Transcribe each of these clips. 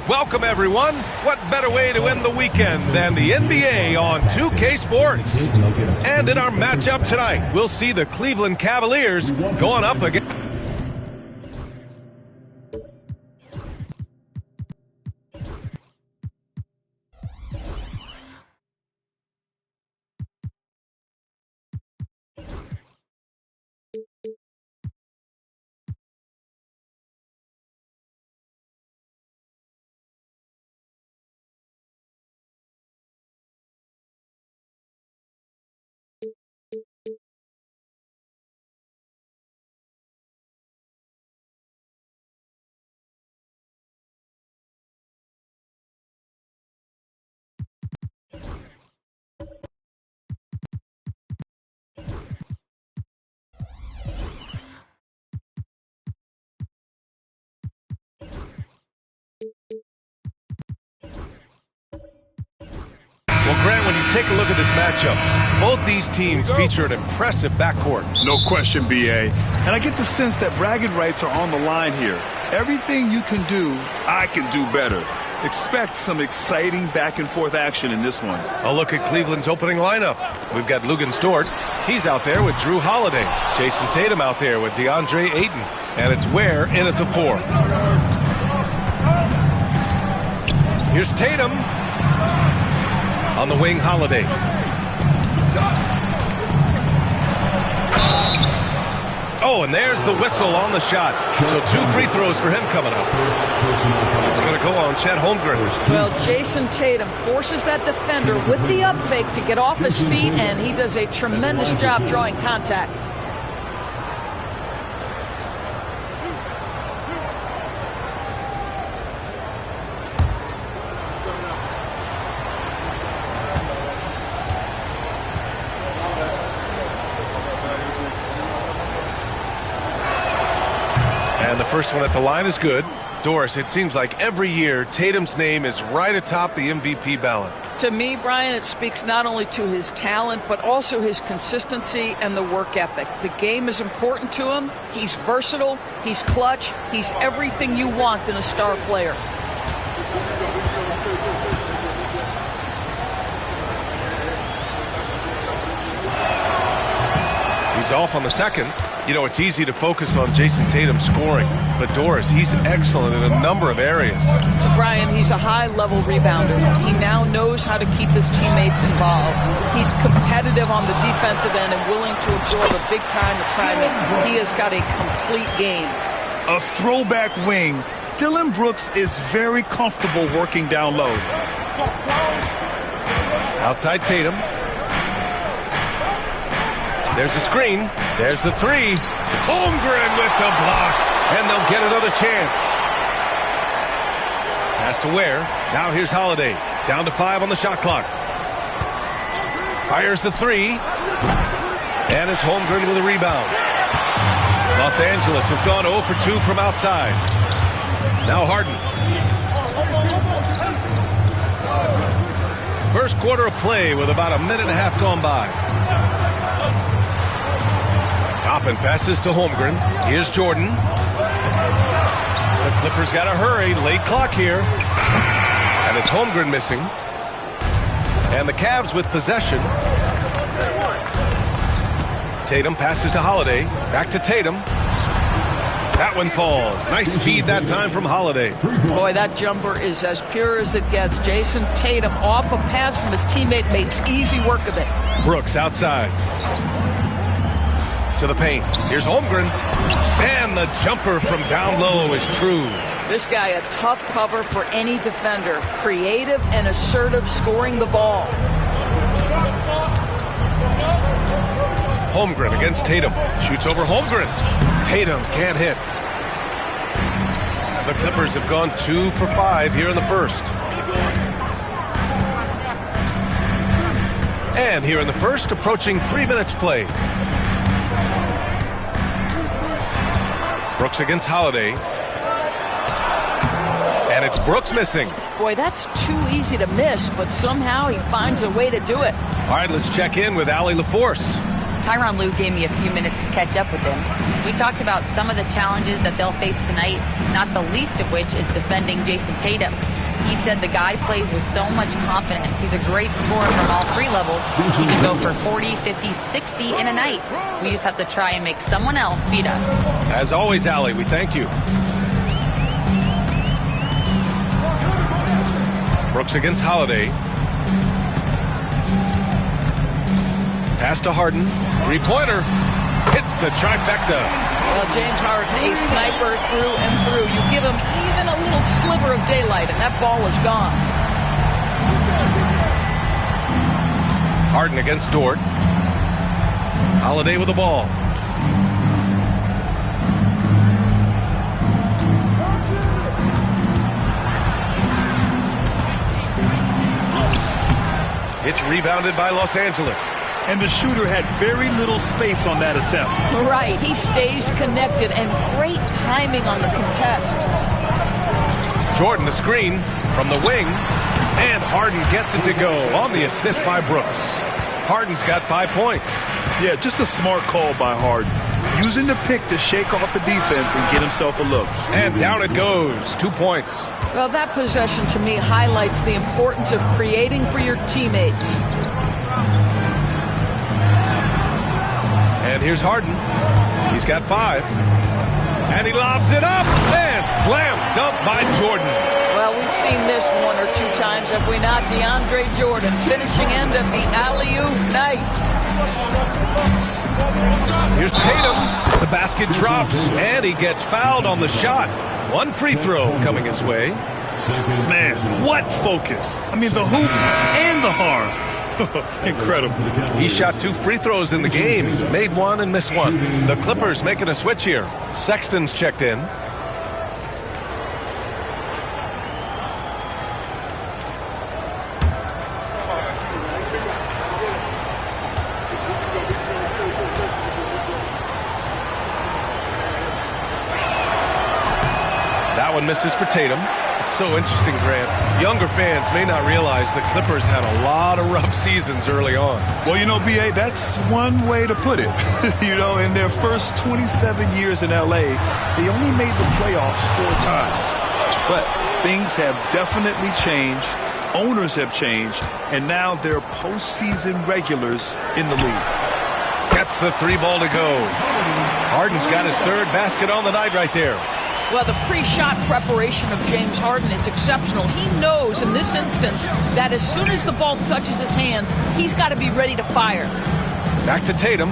Welcome, everyone. What better way to end the weekend than the NBA on 2K Sports? And in our matchup tonight, we'll see the Cleveland Cavaliers going up against... Well, Grant, when you take a look at this matchup, both these teams feature an impressive backcourt. No question, B.A. And I get the sense that bragging rights are on the line here. Everything you can do, I can do better. Expect some exciting back-and-forth action in this one. A look at Cleveland's opening lineup. We've got Luguentz Dort. He's out there with Drew Holiday. Jason Tatum out there with DeAndre Ayton. And it's Ware in at the 4. Here's Tatum. On the wing, Holiday. Oh, and there's the whistle on the shot. So 2 free throws for him coming up. It's going to go on Chet Holmgren. Well, Jason Tatum forces that defender with the up fake to get off his feet, and he does a tremendous job drawing contact. And the first one at the line is good. Doris, it seems like every year Tatum's name is right atop the MVP ballot. To me, Brian, it speaks not only to his talent, but also his consistency and the work ethic. The game is important to him. He's versatile. He's clutch. He's everything you want in a star player. He's off on the second. You know, it's easy to focus on Jason Tatum scoring, but Doris, he's excellent in a number of areas. Brian, he's a high-level rebounder. He now knows how to keep his teammates involved. He's competitive on the defensive end and willing to absorb a big-time assignment. He has got a complete game. A throwback wing. Dillon Brooks is very comfortable working down low. Outside Tatum. There's a screen. There's the 3. Holmgren with the block. And they'll get another chance. Pass to Ware. Now here's Holiday. Down to 5 on the shot clock. Fires the 3. And it's Holmgren with a rebound. Los Angeles has gone 0 for 2 from outside. Now Harden. First quarter of play with about a minute and a half gone by. Toppin passes to Holmgren. Here's Jordan. The Clippers got to hurry. Late clock here. And it's Holmgren missing. And the Cavs with possession. Tatum passes to Holiday. Back to Tatum. That one falls. Nice feed that time from Holiday. Boy, that jumper is as pure as it gets. Jason Tatum off a pass from his teammate makes easy work of it. Brooks outside. To the paint. Here's Holmgren. And the jumper from down low is true. This guy a tough cover for any defender. Creative and assertive scoring the ball. Holmgren against Tatum. Shoots over Holmgren. Tatum can't hit. The Clippers have gone 2 for 5 here in the first. And here in the first, approaching 3 minutes played. Brooks against Holiday. And it's Brooks missing. Boy, that's too easy to miss, but somehow he finds a way to do it. All right, let's check in with Allie LaForce. Tyronn Lue gave me a few minutes to catch up with him. We talked about some of the challenges that they'll face tonight, not the least of which is defending Jason Tatum. He said the guy plays with so much confidence. He's a great scorer from all three levels. He can go for 40, 50, 60 in a night. We just have to try and make someone else beat us. As always, Allie, we thank you. Brooks against Holiday. Pass to Harden. Three-pointer. Hits the trifecta. Well, James Harden, a sniper through and through. You give him even a little sliver of daylight, and that ball is gone. Harden against Dort. Holiday with the ball. It's rebounded by Los Angeles. And the shooter had very little space on that attempt. Right, he stays connected, and great timing on the contest. Jordan the screen from the wing, and Harden gets it to go on the assist by Brooks. Harden's got 5 points. Yeah, just a smart call by Harden. Using the pick to shake off the defense and get himself a look. And down it goes, 2 points. Well, that possession to me highlights the importance of creating for your teammates. And here's Harden. He's got 5. And he lobs it up. And slam dunk by Jordan. Well, we've seen this 1 or 2 times, have we not? DeAndre Jordan, finishing end of the alley-oop. Nice. Here's Tatum. The basket drops. And he gets fouled on the shot. 1 free throw coming his way. Man, what focus. I mean, the hoop and the harm. Incredible. He shot 2 free throws in the game. He's made 1 and missed 1. The Clippers making a switch here. Sexton's checked in. That one misses for Tatum. It's so interesting, Grant. Younger fans may not realize the Clippers had a lot of rough seasons early on. Well, you know, B.A., that's one way to put it. You know, in their first 27 years in L.A., they only made the playoffs 4 times. But things have definitely changed. Owners have changed. And now they're postseason regulars in the league. Gets the 3 ball to go. Harden's got his 3rd basket on the night right there. Well, the pre-shot preparation of James Harden is exceptional. He knows in this instance that as soon as the ball touches his hands, he's got to be ready to fire. Back to Tatum.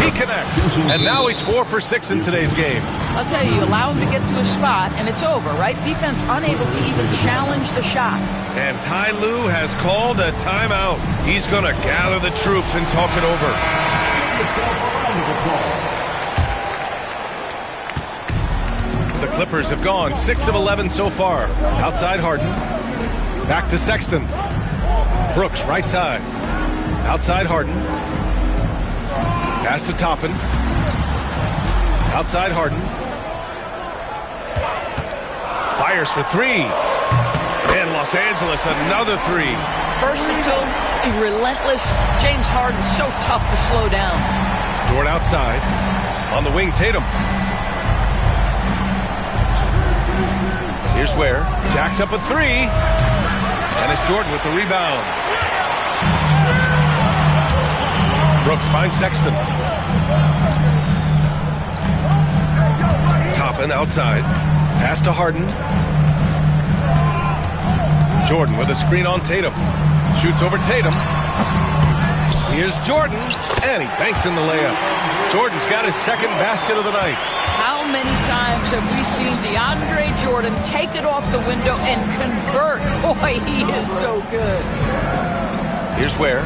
He connects. And now he's 4 for 6 in today's game. I'll tell you, allow him to get to his spot, and it's over, right? Defense unable to even challenge the shot. And Ty Lue has called a timeout. He's going to gather the troops and talk it over. The Clippers have gone 6 of 11 so far. Outside Harden. Back to Sexton. Brooks, right side. Outside Harden. Pass to Toppin. Outside Harden. Fires for 3. And Los Angeles, another 3. Versatile, relentless. James Harden, so tough to slow down. Dort outside. On the wing, Tatum. Here's Ware. Jacks up a 3. And it's Jordan with the rebound. Brooks finds Sexton. Toppin outside. Pass to Harden. Jordan with a screen on Tatum. Shoots over Tatum. Here's Jordan. And he banks in the layup. Jordan's got his 2nd basket of the night. How many times have we seen DeAndre Jordan take it off the window and convert? Boy, he is so good. Here's Ware.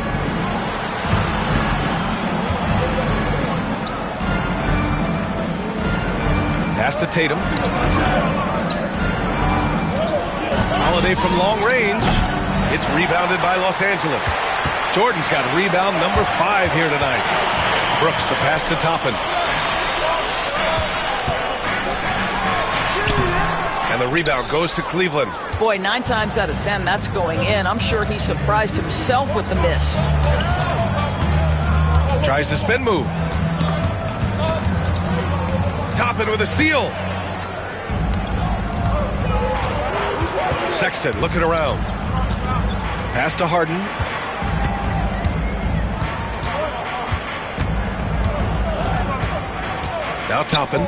Pass to Tatum. Holiday from long range. It's rebounded by Los Angeles. Jordan's got rebound number 5 here tonight. Brooks, the pass to Toppin. And the rebound goes to Cleveland. Boy, 9 times out of 10, that's going in. I'm sure he surprised himself with the miss. Tries the spin move. Toppin with a steal. Sexton looking around. Pass to Harden. Now Toppin.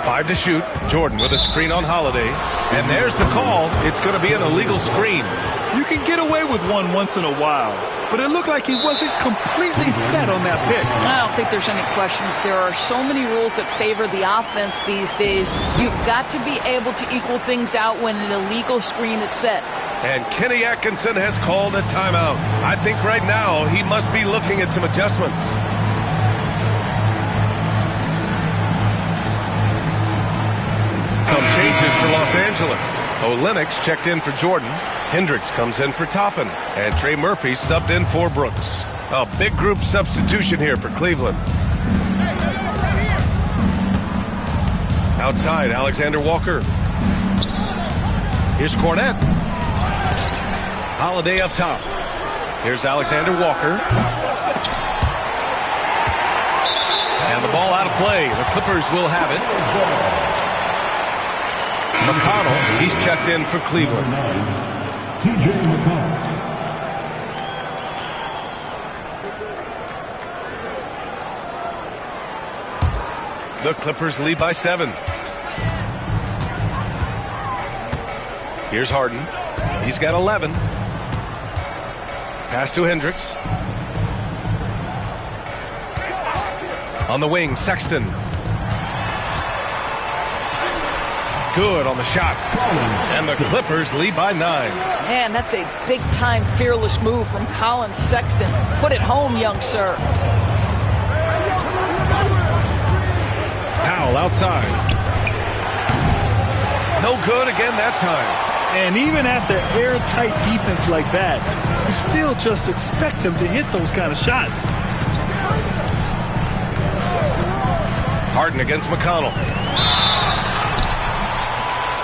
5 to shoot. Jordan with a screen on Holiday. And there's the call. It's going to be an illegal screen. You can get away with one once in a while, but it looked like he wasn't completely set on that pick. I don't think there's any question. There are so many rules that favor the offense these days. You've got to be able to equal things out when an illegal screen is set. And Kenny Atkinson has called a timeout. I think right now he must be looking at some adjustments. Some changes for Los Angeles. Olynyk checked in for Jordan. Hendricks comes in for Toppin. And Trey Murphy subbed in for Brooks. A big group substitution here for Cleveland. Outside, Alexander Walker. Here's Cornette. Holiday up top. Here's Alexander Walker. And the ball out of play. The Clippers will have it. McConnell, he's checked in for Cleveland. TJ McConnell. The Clippers lead by 7. Here's Harden. He's got 11. Pass to Hendricks. On the wing, Sexton. Good on the shot. And the Clippers lead by 9. Man, that's a big-time fearless move from Colin Sexton. Put it home, young sir. Powell outside. No good again that time. And even after airtight defense like that, you still just expect him to hit those kind of shots. Harden against McConnell.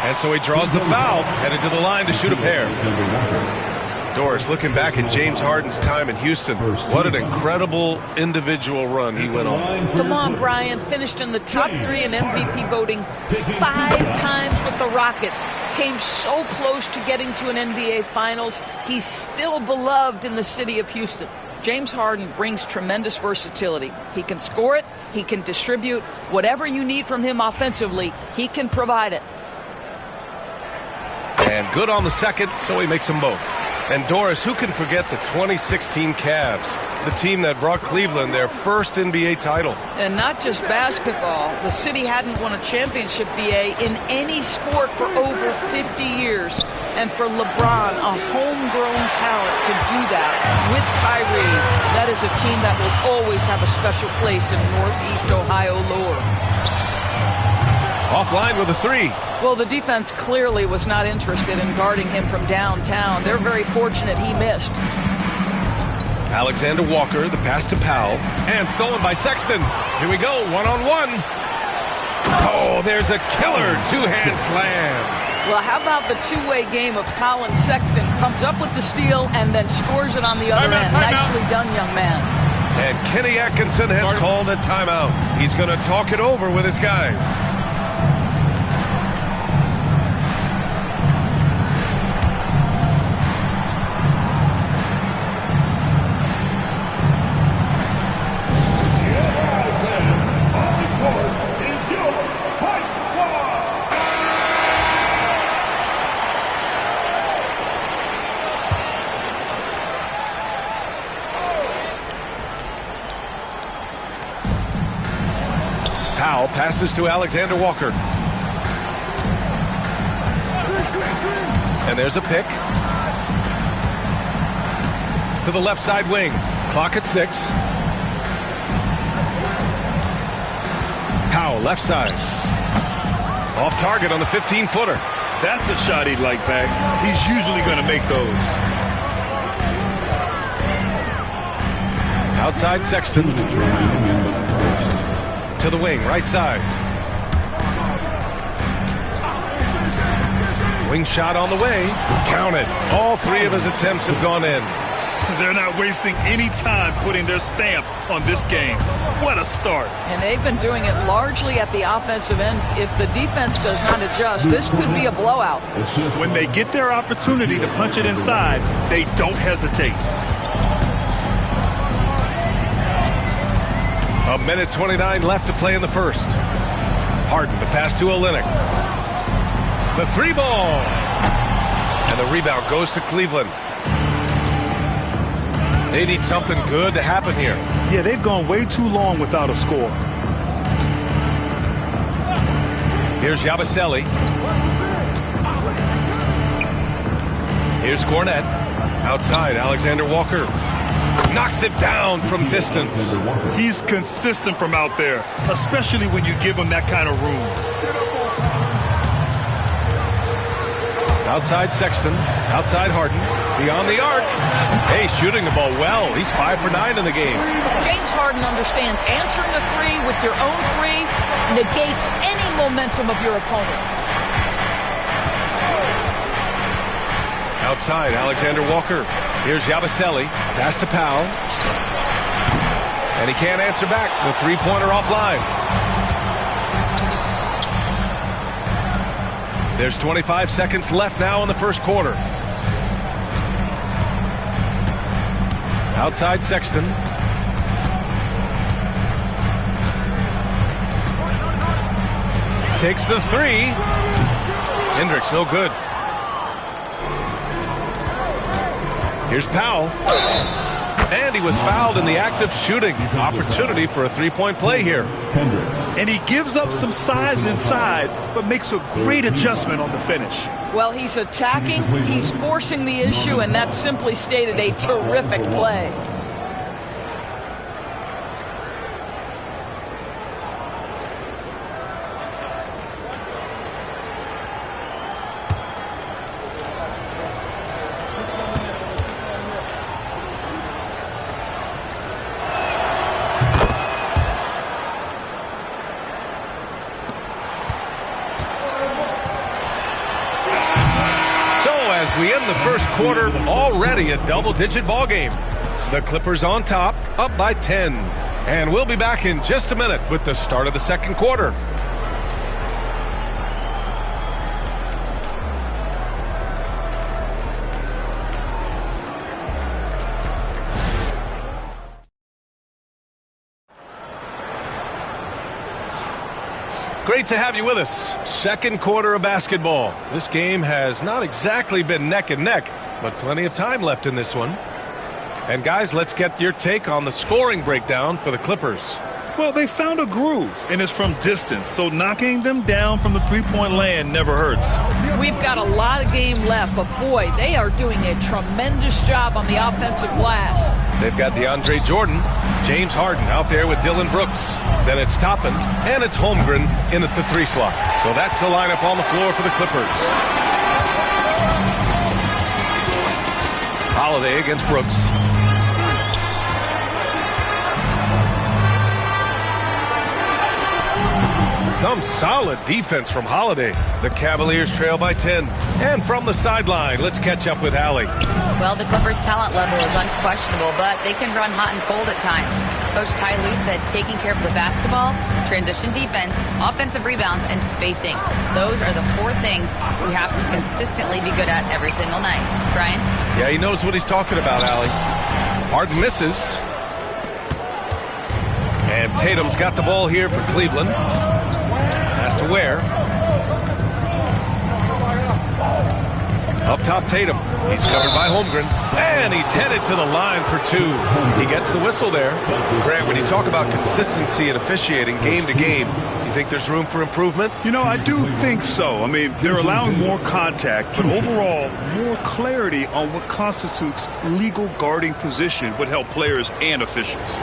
And so he draws the foul, headed to the line to shoot a pair. Doris, looking back at James Harden's time in Houston, what an incredible individual run he went on. Come on, Brian. Finished in the top 3 in MVP voting 5 times with the Rockets. Came so close to getting to an NBA Finals. He's still beloved in the city of Houston. James Harden brings tremendous versatility. He can score it. He can distribute. Whatever you need from him offensively, he can provide it. And good on the second, so he makes them both. And Doris, who can forget the 2016 Cavs, the team that brought Cleveland their first NBA title? And not just basketball. The city hadn't won a championship, BA, in any sport for over 50 years. And for LeBron, a homegrown talent, to do that with Kyrie, that is a team that will always have a special place in Northeast Ohio lore. Offline with a 3. Well, the defense clearly was not interested in guarding him from downtown. They're very fortunate he missed. Alexander Walker, the pass to Powell, and stolen by Sexton. Here we go, one-on-one. Oh, there's a killer two-hand slam. Well, how about the two-way game of Colin Sexton? Comes up with the steal and then scores it on the other end. Nicely done, young man. And Kenny Atkinson has called a timeout. He's going to talk it over with his guys. Powell passes to Alexander Walker. And there's a pick. To the left side wing. Clock at 6. Powell, left side. Off target on the 15-footer. That's a shot he'd like back. He's usually going to make those. Outside Sexton. To the wing, right side. Wing shot on the way. Counted. All three of his attempts have gone in. They're not wasting any time putting their stamp on this game. What a start. And they've been doing it largely at the offensive end. If the defense does not adjust, this could be a blowout. When they get their opportunity to punch it inside, they don't hesitate. A minute 29 left to play in the first. Harden to pass to Olynyk. The three ball. And the rebound goes to Cleveland. They need something good to happen here. Yeah, they've gone way too long without a score. Here's Yabusele. Here's Cornette. Outside, Alexander Walker. Knocks it down from distance. He's consistent from out there, especially when you give him that kind of room. Outside Sexton. Outside Harden. Beyond the arc. Hey, shooting the ball well. He's 5 for 9 in the game. James Harden understands answering the three with your own three negates any momentum of your opponent. Outside, Alexander Walker. Here's Yabusele. Pass to Powell. And he can't answer back. The three-pointer offline. There's 25 seconds left now in the first quarter. Outside Sexton. Takes the three. Hendricks, no good. Here's Powell. And he was fouled in the act of shooting. Opportunity for a three-point play here. And he gives up some size inside, but makes a great adjustment on the finish. Well, he's attacking, he's forcing the issue, and that's simply stated a terrific play. We end the first quarter, already a double-digit ball game. The Clippers on top, up by 10. And we'll be back in just a minute with the start of the second quarter. Great to have you with us. Second quarter of basketball. This game has not exactly been neck and neck, but plenty of time left in this one. And guys, let's get your take on the scoring breakdown for the Clippers. Well, they found a groove, and it's from distance, so knocking them down from the three-point land never hurts. We've got a lot of game left, but boy, they are doing a tremendous job on the offensive glass. They've got DeAndre Jordan, James Harden out there with Dylan Brooks. Then it's Toppin, and it's Holmgren in at the three slot. So that's the lineup on the floor for the Clippers. Holiday against Brooks. Some solid defense from Holiday. The Cavaliers trail by 10. And from the sideline, let's catch up with Allie. Well, the Clippers' talent level is unquestionable, but they can run hot and cold at times. Coach Ty Lue said taking care of the basketball, transition defense, offensive rebounds, and spacing. Those are the four things we have to consistently be good at every single night. Brian? Yeah, he knows what he's talking about, Allie. Harden misses. And Tatum's got the ball here for Cleveland. Has to Ware. Up top, Tatum. He's covered by Holmgren. And he's headed to the line for two. He gets the whistle there. Grant, when you talk about consistency and officiating game to game, you think there's room for improvement? You know, I do think so. I mean, they're allowing more contact, but overall, more clarity on what constitutes legal guarding position would help players and officials.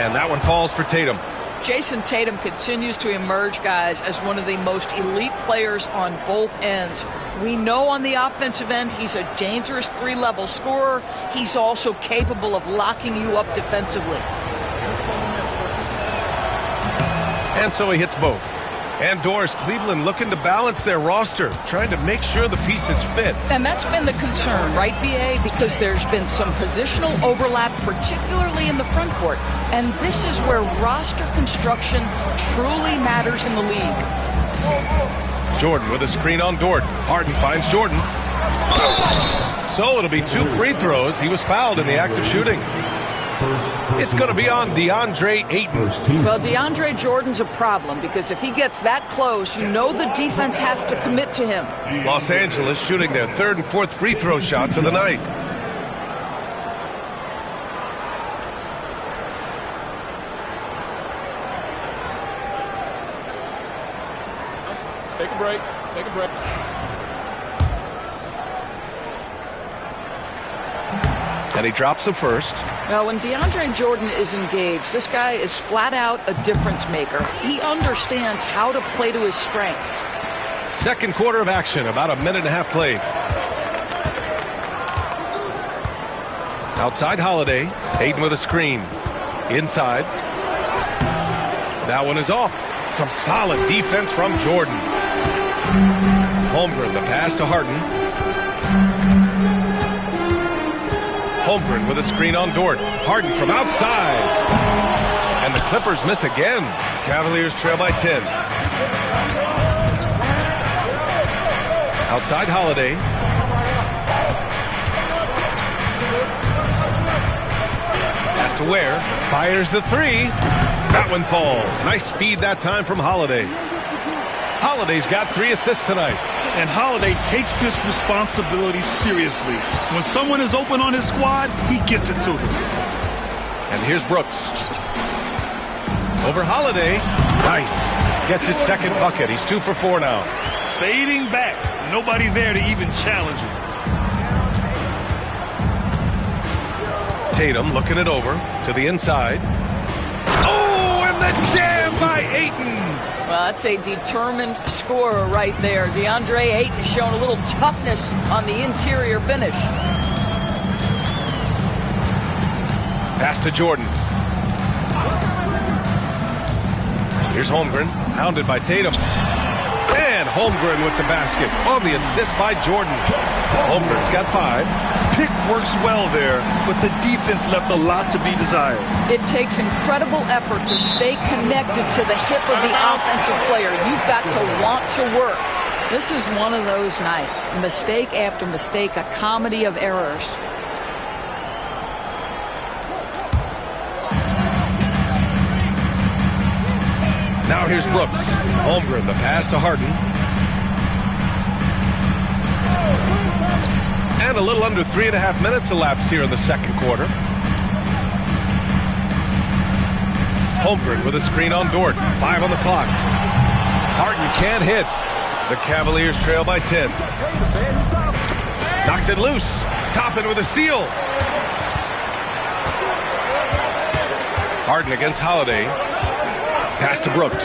And that one falls for Tatum. Jason Tatum continues to emerge, guys, as one of the most elite players on both ends. We know on the offensive end he's a dangerous three-level scorer. He's also capable of locking you up defensively. And so he hits both. And Doris, Cleveland looking to balance their roster, trying to make sure the pieces fit. And that's been the concern, right, B.A.? Because there's been some positional overlap, particularly in the front court. And this is where roster construction truly matters in the league. Jordan with a screen on Dort. Harden finds Jordan. So it'll be 2 free throws. He was fouled in the act of shooting. It's going to be on DeAndre Ayton. Well, DeAndre Jordan's a problem because if he gets that close, you know the defense has to commit to him. Los Angeles shooting their 3rd and 4th free throw shots of the night. Take a break. Take a break. And he drops the first. Now, when DeAndre Jordan is engaged, this guy is flat out a difference maker. He understands how to play to his strengths. Second quarter of action, about a minute and a half played. Outside Holiday, Ayton with a screen. Inside. That one is off. Some solid defense from Jordan. Holmgren, the pass to Harden. Holmgren with a screen on Dort. Harden from outside. And the Clippers miss again. Cavaliers trail by 10. Outside Holiday. Pass to Ware. Fires the 3. That one falls. Nice feed that time from Holiday. Holiday's got 3 assists tonight. And Holiday takes this responsibility seriously. When someone is open on his squad, he gets it to them. And here's Brooks. Over Holiday. Nice. Gets his second bucket. He's 2 for 4 now. Fading back. Nobody there to even challenge him. Tatum looking it over to the inside. Oh, and the jam by Ayton. Well, that's a determined scorer right there. DeAndre Ayton showing a little toughness on the interior finish. Pass to Jordan. Here's Holmgren, hounded by Tatum. And Holmgren with the basket on the assist by Jordan. Holmgren's got 5. Pick works well there, but the defense left a lot to be desired. It takes incredible effort to stay connected to the hip of the offensive player. You've got to want to work. This is one of those nights. Mistake after mistake, a comedy of errors. Now here's Brooks. Holmgren, the pass to Harden. And a little under 3.5 minutes elapsed here in the second quarter. Holmgren with a screen on Dort. 5 on the clock. Harden can't hit. The Cavaliers trail by 10. Knocks it loose. Toppin with a steal. Harden against Holiday. Pass to Brooks.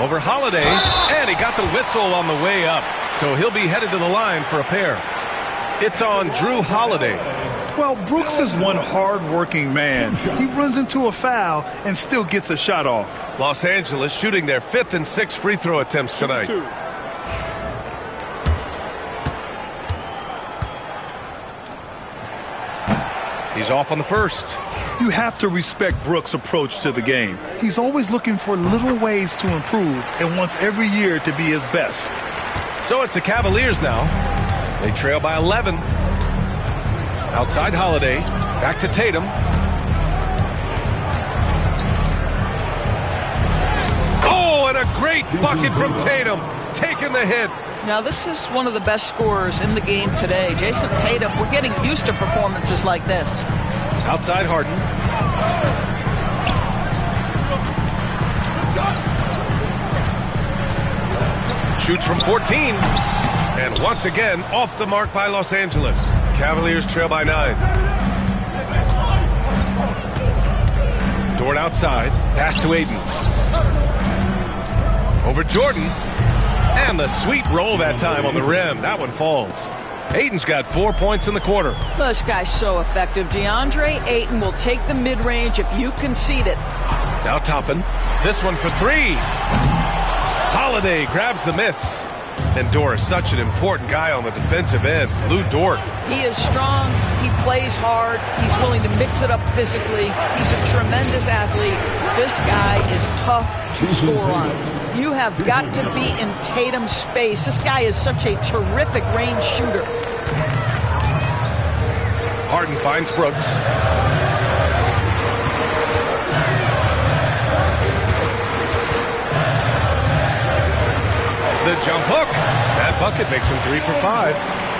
Over Holiday. And he got the whistle on the way up. So he'll be headed to the line for a pair. It's on Drew Holiday. Well, Brooks is one hard-working man. He runs into a foul and still gets a shot off. Los Angeles shooting their 5th and 6th free throw attempts tonight. He's off on the first. You have to respect Brooks' approach to the game. He's always looking for little ways to improve and wants every year to be his best. So it's the Cavaliers now. They trail by 11. Outside Holiday. Back to Tatum. Oh, and a great bucket from Tatum. Taking the hit. Now, this is one of the best scorers in the game today. Jason Tatum, we're getting used to performances like this. Outside Harden. Shoots from 14. And once again, off the mark by Los Angeles. Cavaliers trail by 9. Dort outside. Pass to Ayton. Over Jordan. And the sweet roll that time on the rim. That one falls. Ayton's got 4 points in the quarter. Well, this guy's so effective. DeAndre Ayton will take the mid-range if you concede it. Now Toppin. This one for three. Holiday grabs the miss. And Dort is such an important guy on the defensive end. Lou Dort. He is strong. He plays hard. He's willing to mix it up physically. He's a tremendous athlete. This guy is tough to score on. You have got to be in Tatum's space. This guy is such a terrific range shooter. Harden finds Brooks. The jump hook. That bucket makes him 3 for 5.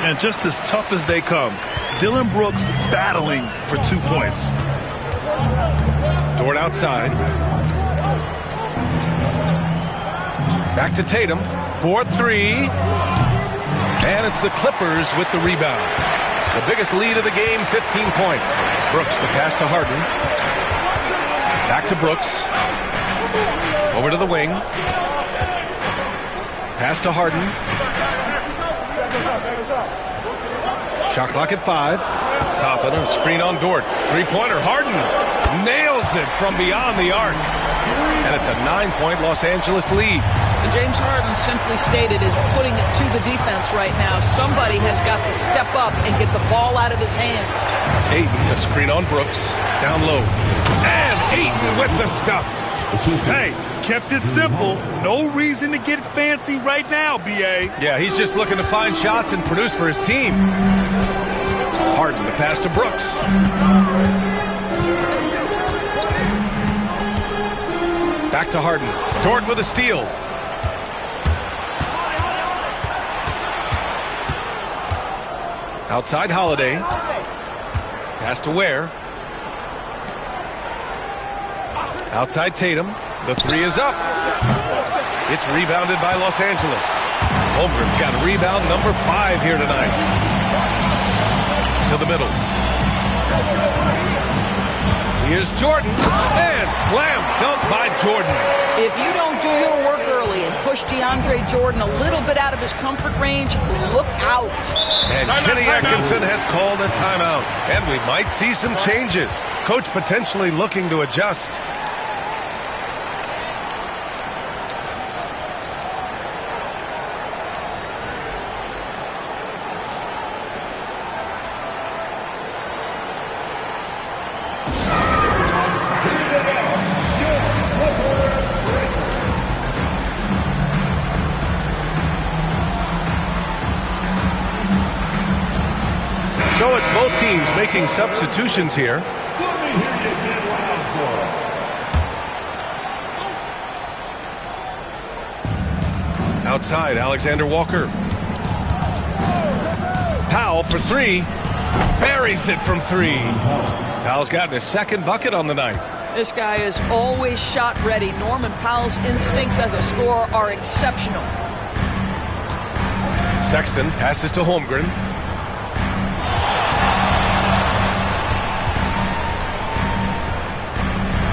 And just as tough as they come, Dillon Brooks battling for 2 points. Dort outside. Back to Tatum. 4-3. And it's the Clippers with the rebound. The biggest lead of the game, 15 points. Brooks, the pass to Harden. Back to Brooks. Over to the wing. Pass to Harden. Shot clock at 5. Toppin, a screen on Dort. Three-pointer. Harden nails it from beyond the arc. And it's a 9-point Los Angeles lead. And James Harden simply stated is putting it to the defense right now. Somebody has got to step up and get the ball out of his hands. Ayton, a screen on Brooks. Down low. And Ayton with the stuff. Hey, kept it simple. No reason to get fancy right now, B.A. Yeah, he's just looking to find shots and produce for his team. Harden, the pass to Brooks. Back to Harden. Dort with a steal. Outside Holiday. Pass to Ware. Outside Tatum. The three is up. It's rebounded by Los Angeles. Holmgren's got rebound number 5 here tonight. To the middle. Here's Jordan. And slam dunk by Jordan. If you don't do your work early and push DeAndre Jordan a little bit out of his comfort range, look out. And Kenny Atkinson has called a timeout. And we might see some changes. Coach potentially looking to adjust. So it's both teams making substitutions here. Outside, Alexander Walker. Powell for 3. Buries it from 3. Powell's gotten his second bucket on the night. This guy is always shot ready. Norman Powell's instincts as a scorer are exceptional. Sexton passes to Holmgren.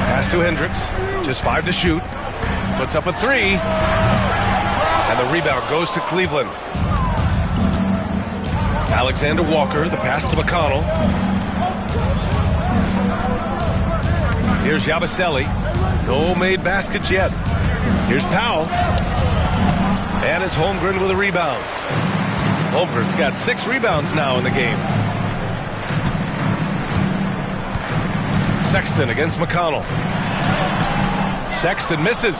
Pass to Hendricks. Just 5 to shoot. Puts up a 3. And the rebound goes to Cleveland. Alexander Walker, the pass to McConnell. Here's Yabusele. No made baskets yet. Here's Powell. And it's Holmgren with a rebound. Holmgren's got 6 rebounds now in the game. Sexton against McConnell. Sexton misses.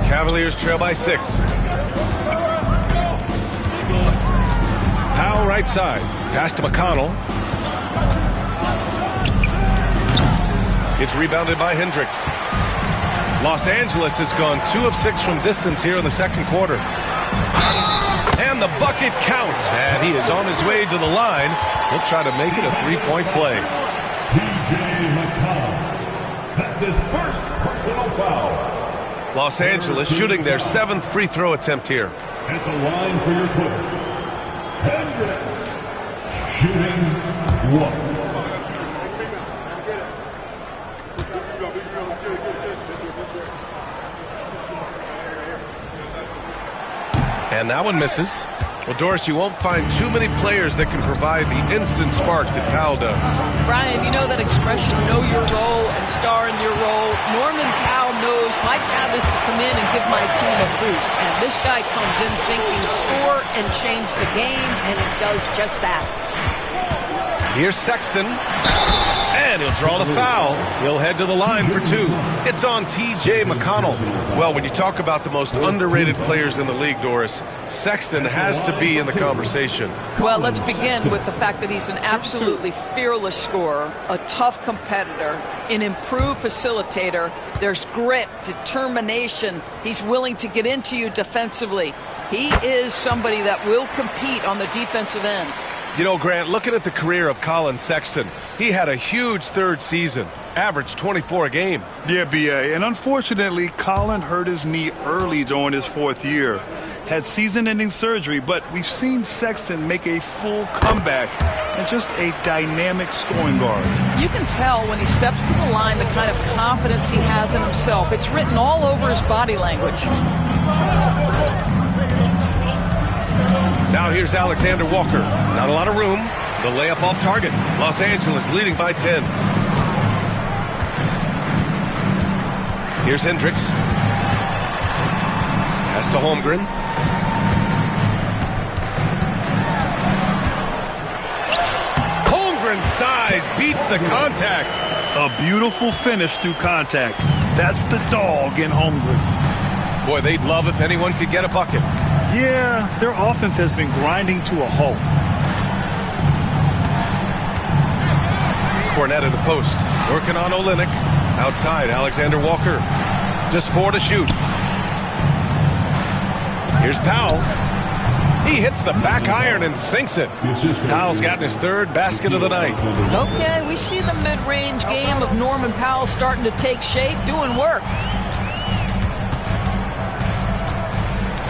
Cavaliers trail by 6. Powell right side. Pass to McConnell. It's rebounded by Hendricks. Los Angeles has gone 2 of 6 from distance here in the second quarter. And the bucket counts. And he is on his way to the line. He'll try to make it a 3-point play. T.J. McConnell. That's his first personal foul. Los Angeles shooting their 7th free throw attempt here. At the line for your Clippers, Hendricks shooting 1. And that one misses. Well, Doris, you won't find too many players that can provide the instant spark that Powell does. Brian, you know that expression, know your role and star in your role. Norman Powell knows my job is to come in and give my team a boost. And this guy comes in thinking score and change the game, and he does just that. Here's Sexton. And he'll draw the foul. He'll head to the line for 2. It's on T.J. McConnell. Well, when you talk about the most underrated players in the league, Doris, Sexton has to be in the conversation. Well, let's begin with the fact that he's an absolutely fearless scorer, a tough competitor, an improved facilitator. There's grit, determination. He's willing to get into you defensively. He is somebody that will compete on the defensive end. You know, Grant, looking at the career of Colin Sexton, he had a huge third season, averaged 24 a game. Yeah, B.A., and unfortunately, Colin hurt his knee early during his 4th year. Had season-ending surgery, but we've seen Sexton make a full comeback and just a dynamic scoring guard. You can tell when he steps to the line the kind of confidence he has in himself. It's written all over his body language. Now here's Alexander Walker. Not a lot of room. The layup off target. Los Angeles leading by 10. Here's Hendricks. Pass to Holmgren. Holmgren's size beats the contact. A beautiful finish through contact. That's the dog in Holmgren. Boy, they'd love if anyone could get a bucket. Yeah, their offense has been grinding to a halt. Cornette in the post. Working on Olynyk. Outside, Alexander Walker. Just 4 to shoot. Here's Powell. He hits the back iron and sinks it. Powell's gotten his 3rd basket of the night. Okay, we see the mid-range game of Norman Powell starting to take shape, doing work.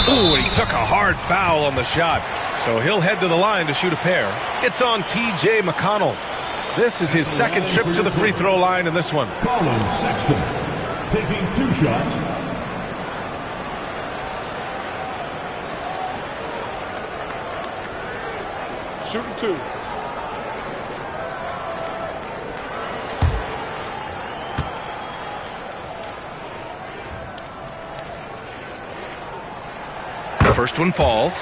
Ooh, and he took a hard foul on the shot. So he'll head to the line to shoot a pair. It's on T.J. McConnell. This is his 2nd trip to the free throw line in this one. Colin Sexton taking 2 shots. Shooting 2. First one falls.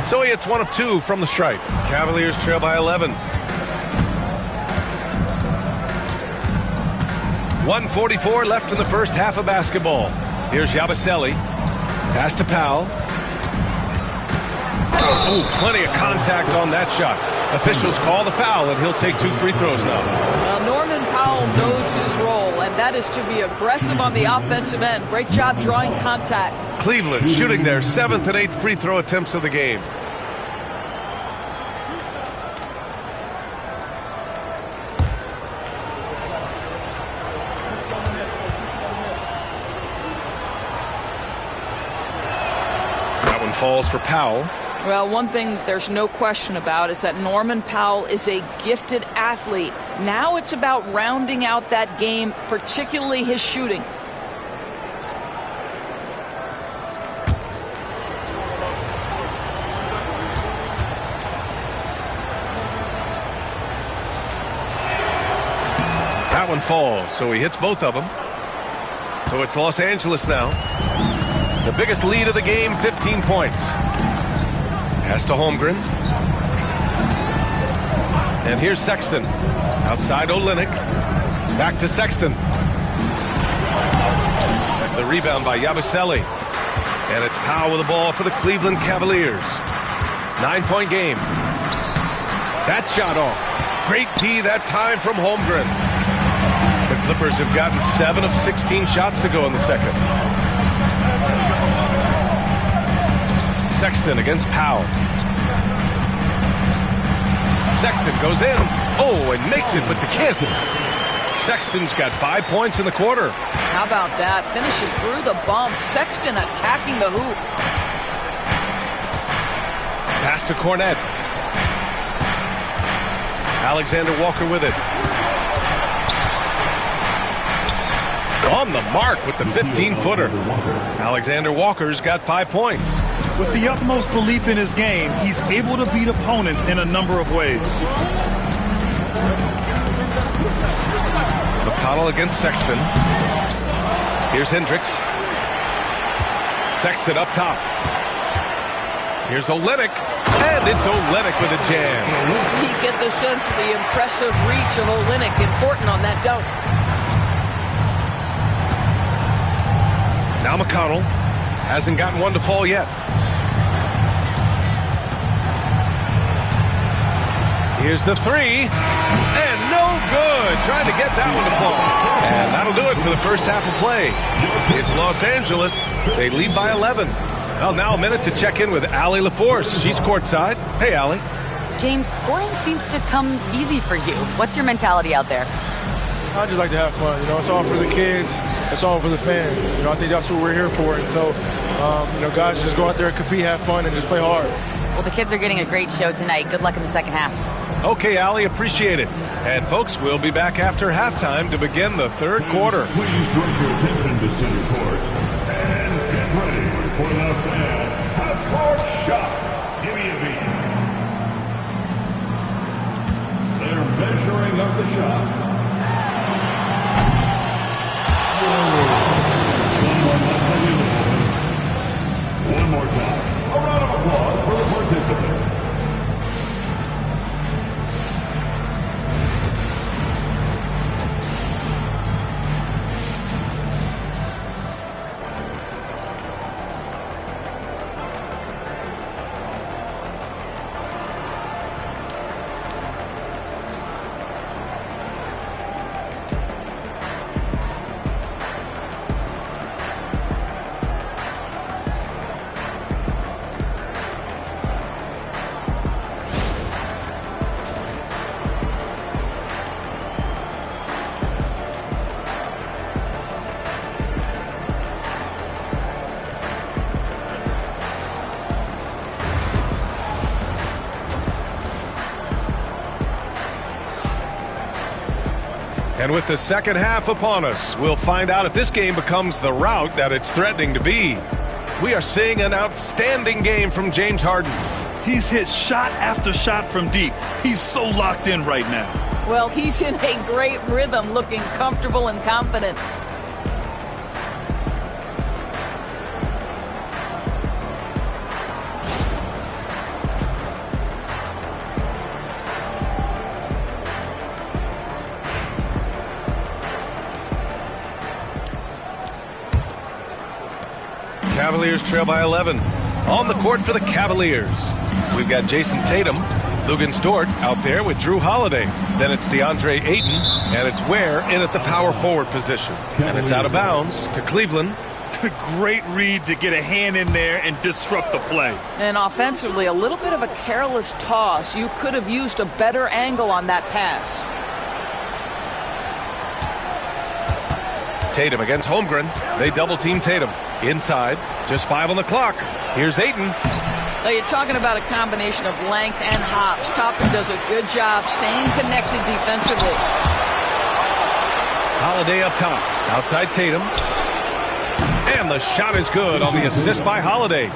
So he hits 1 of 2 from the stripe. Cavaliers trail by 11. 1:44 left in the first half of basketball. Here's Yabusele. Pass to Powell. Ooh, plenty of contact on that shot. Officials call the foul, and he'll take 2 free throws now. Well, Norman Powell knows his role, and that is to be aggressive on the offensive end. Great job drawing contact. Cleveland shooting their 7th and 8th free throw attempts of the game. Falls for Powell. Well, one thing there's no question about is that Norman Powell is a gifted athlete. Now it's about rounding out that game, particularly his shooting. That one falls, so he hits both of them. So it's Los Angeles now. The biggest lead of the game, 15 points. Pass to Holmgren. And here's Sexton. Outside Olynyk. Back to Sexton. The rebound by Yabusele. And it's Powell with the ball for the Cleveland Cavaliers. 9-point game. That shot off. Great D that time from Holmgren. The Clippers have gotten 7 of 16 shots to go in the second. Sexton against Powell. Sexton goes in. Oh, and makes it with the kiss. Sexton's got 5 points in the quarter. How about that? Finishes through the bump. Sexton attacking the hoop. Pass to Cornette. Alexander Walker with it. On the mark with the 15-footer. Alexander Walker's got 5 points. With the utmost belief in his game, he's able to beat opponents in a number of ways. McConnell against Sexton. Here's Hendricks. Sexton up top. Here's Olynyk. And it's Olynyk with a jam. You get the sense of the impressive reach of Olynyk. Important on that dunk. Now McConnell hasn't gotten one to fall yet. Here's the three. And no good. Trying to get that one to fall. And that'll do it for the first half of play. It's Los Angeles. They lead by 11. Well, now a minute to check in with Allie LaForce. She's courtside. Hey, Allie. James, scoring seems to come easy for you. What's your mentality out there? I just like to have fun. You know, it's all for the kids. It's all for the fans. You know, I think that's what we're here for. And so, you know, guys, just go out there and compete, have fun, and just play hard. Well, the kids are getting a great show tonight. Good luck in the second half. Okay, Allie, appreciate it. And, folks, we'll be back after halftime to begin the third quarter. Please direct your attention to center court. And get ready for the fan half-court shot. Give me a beat. They're measuring up the shot. One more time. A round of applause for the participants. And with the second half upon us, we'll find out if this game becomes the rout that it's threatening to be. We are seeing an outstanding game from James Harden. He's hit shot after shot from deep. He's so locked in right now. Well, he's in a great rhythm, looking comfortable and confident. Cavaliers trail by 11. On the court for the Cavaliers, we've got Jason Tatum, Luguentz Dort out there with Drew Holiday. Then it's DeAndre Ayton, and it's Ware in at the power forward position. And it's out of bounds to Cleveland. Great read to get a hand in there and disrupt the play. And offensively, a little bit of a careless toss. You could have used a better angle on that pass. Tatum against Holmgren. They double-team Tatum. Inside, just 5 on the clock. Here's Ayton. Now you're talking about a combination of length and hops. Toppin does a good job staying connected defensively. Holiday up top. Outside Tatum. And the shot is good on the assist by Holiday.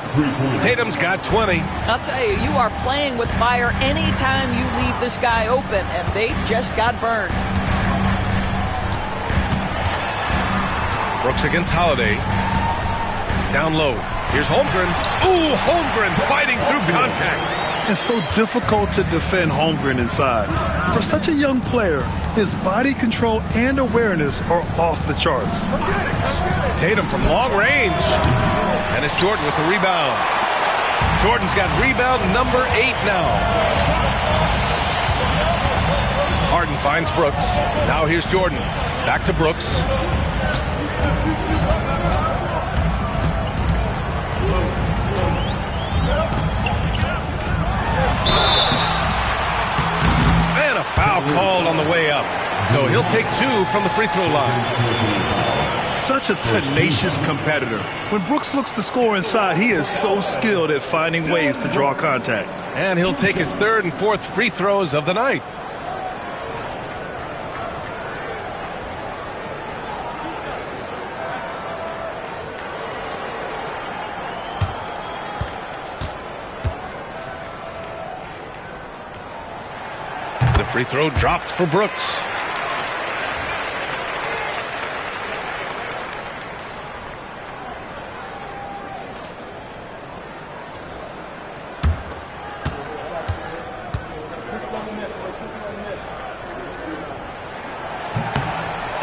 Tatum's got 20. I'll tell you, you are playing with fire anytime you leave this guy open, and they just got burned. Brooks against Holiday. Down low. Here's Holmgren. Ooh, Holmgren fighting through contact. It's so difficult to defend Holmgren inside. For such a young player, his body control and awareness are off the charts. Tatum from long range. And it's Jordan with the rebound. Jordan's got rebound number 8 now. Harden finds Brooks. Now here's Jordan. Back to Brooks. And a foul called on the way up. So he'll take 2 from the free throw line. Such a tenacious competitor. When Brooks looks to score inside, he is so skilled at finding ways to draw contact. And he'll take his 3rd and 4th free throws of the night. The free throw dropped for Brooks.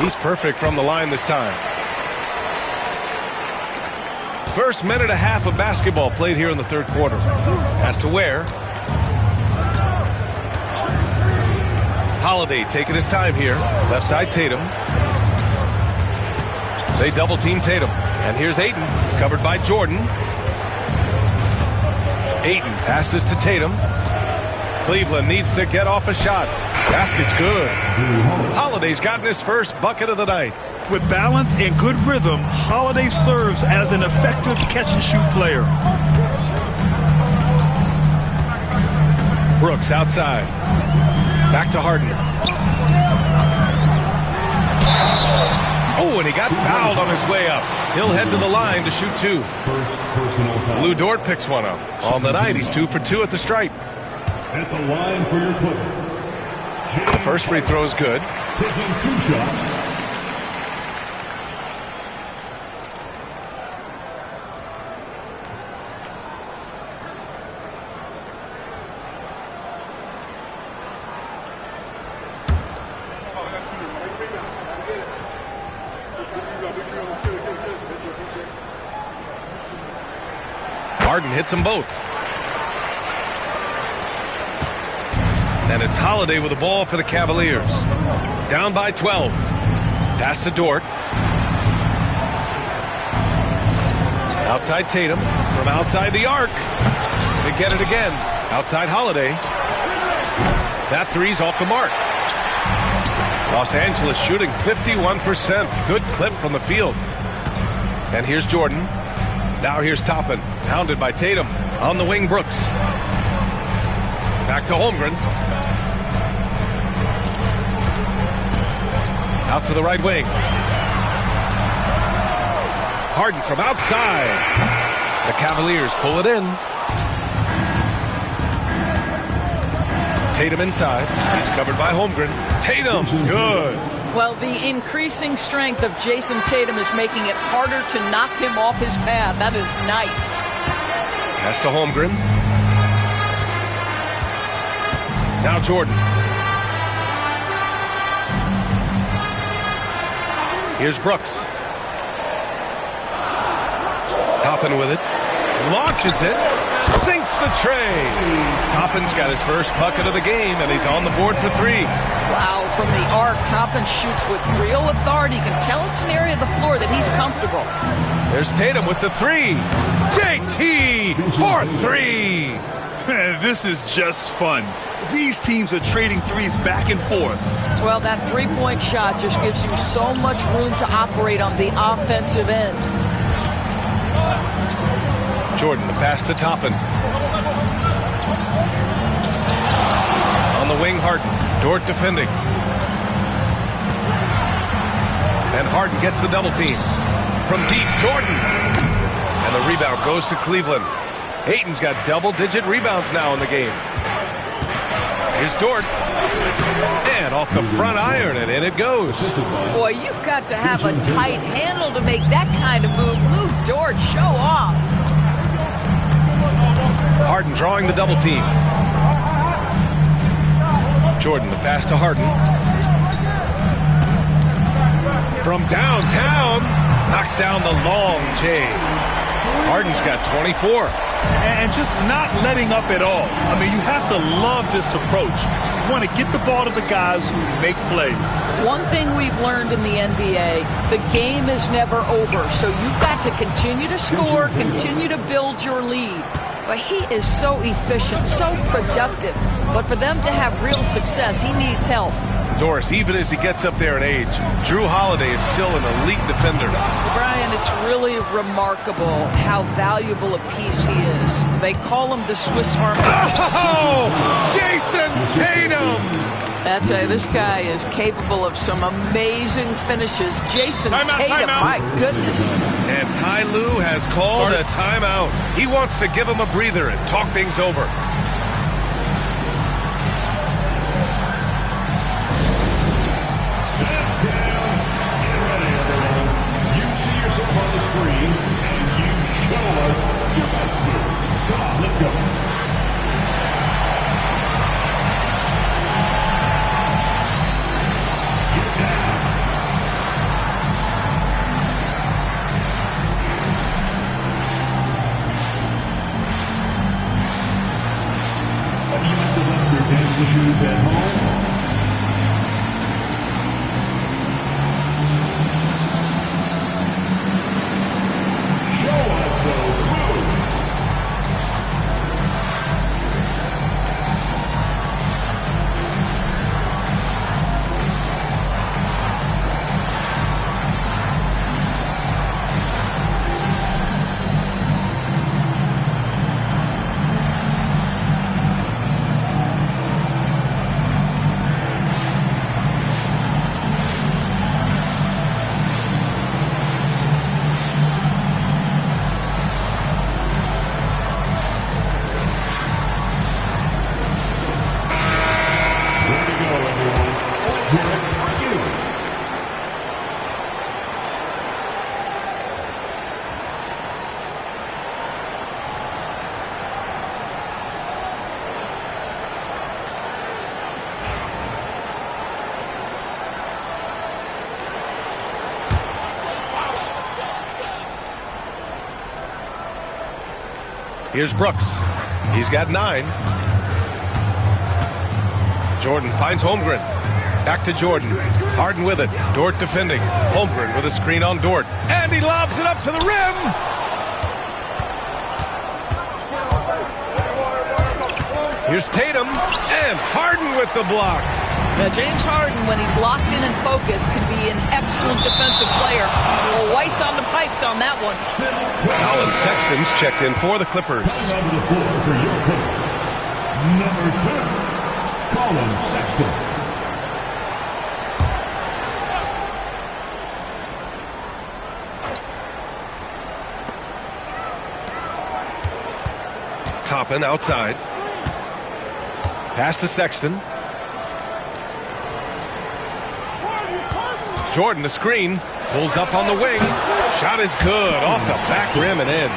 He's perfect from the line this time. First minute and a half of basketball played here in the 3rd quarter. Pass to Ware. Holiday taking his time here. Left side Tatum. They double team Tatum. And here's Ayton, covered by Jordan. Ayton passes to Tatum. Cleveland needs to get off a shot. Basket's good. Holiday's gotten his first bucket of the night. With balance and good rhythm, Holiday serves as an effective catch-and-shoot player. Brooks outside. Back to Harden. Oh, and he got fouled on his way up. He'll head to the line to shoot 2. Lou Dort picks one up. On the night, he's 2 for 2 at the stripe. At the line for your Clippers. The first free throw is good. Taking 2 shots. Harden hits them both. And it's Holiday with the ball for the Cavaliers. Down by 12. Pass to Dort. Outside Tatum. From outside the arc. They get it again. Outside Holiday. That three's off the mark. Los Angeles shooting 51%. Good clip from the field. And here's Jordan. Now here's Toppin. Hounded by Tatum. On the wing, Brooks. Back to Holmgren. Out to the right wing. Harden from outside. The Cavaliers pull it in. Tatum inside. He's covered by Holmgren. Tatum, good. Well, the increasing strength of Jason Tatum is making it harder to knock him off his path. That is nice. Pass to Holmgren. Now Jordan. Here's Brooks. Toppin with it. Launches it. Sinks the tray. Toppin's got his first bucket of the game, and he's on the board for 3. Wow, from the arc, Toppin shoots with real authority. You can tell it's an area of the floor that he's comfortable. There's Tatum with the 3. JT for 3. This is just fun. These teams are trading threes back and forth. Well, that three-point shot just gives you so much room to operate on the offensive end. Jordan, the pass to Toppin. On the wing, Harden. Dort defending. And Harden gets the double team. From deep, Jordan. And the rebound goes to Cleveland. Ayton's got double-digit rebounds now in the game. Here's Dort. And off the front iron, and in it goes. Boy, you've got to have a tight handle to make that kind of move. Lou Dort, show off. Harden drawing the double team. Jordan, the pass to Harden. From downtown, knocks down the long J. Harden's got 24. And just not letting up at all. I mean, you have to love this approach. You want to get the ball to the guys who make plays. One thing we've learned in the NBA, the game is never over. So you've got to continue to score, continue to build your lead. But he is so efficient, so productive. But for them to have real success, he needs help. Doris, even as he gets up there in age, Drew Holiday is still an elite defender. Brian, it's really remarkable how valuable a piece he is. They call him the Swiss Army. Oh, Jason Tatum! I tell you, this guy is capable of some amazing finishes. Jason Tatum, my goodness. And Ty Lue has called a timeout. He wants to give him a breather and talk things over. Here's Brooks. He's got 9. Jordan finds Holmgren. Back to Jordan. Harden with it. Dort defending. Holmgren with a screen on Dort. And he lobs it up to the rim. Here's Tatum. And Harden with the block. Now, James Harden, when he's locked in and focused, can be an excellent defensive player. Well, Weiss on the pipes on that one. Colin Sexton's checked in for the Clippers. Number 10, Colin Sexton. Toppin outside. Pass to Sexton. Jordan, the screen, pulls up on the wing. Shot is good, off the back rim and in.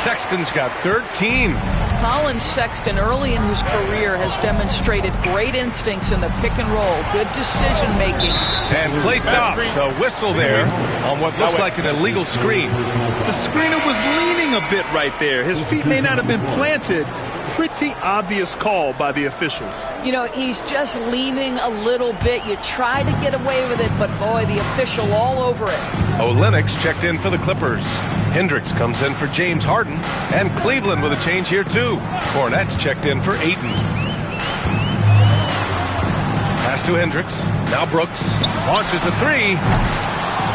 Sexton's got 13. Colin Sexton, early in his career, has demonstrated great instincts in the pick and roll, good decision making. And play stops. A whistle there on what looks like an illegal screen. The screener was leaning a bit right there. His feet may not have been planted. Pretty obvious call by the officials. You know, he's just leaning a little bit. You try to get away with it, but boy, the official all over it. Olynyk checked in for the Clippers. Hendricks comes in for James Harden. And Cleveland with a change here, too. Cornette's checked in for Ayton. Pass to Hendricks. Now Brooks launches a 3.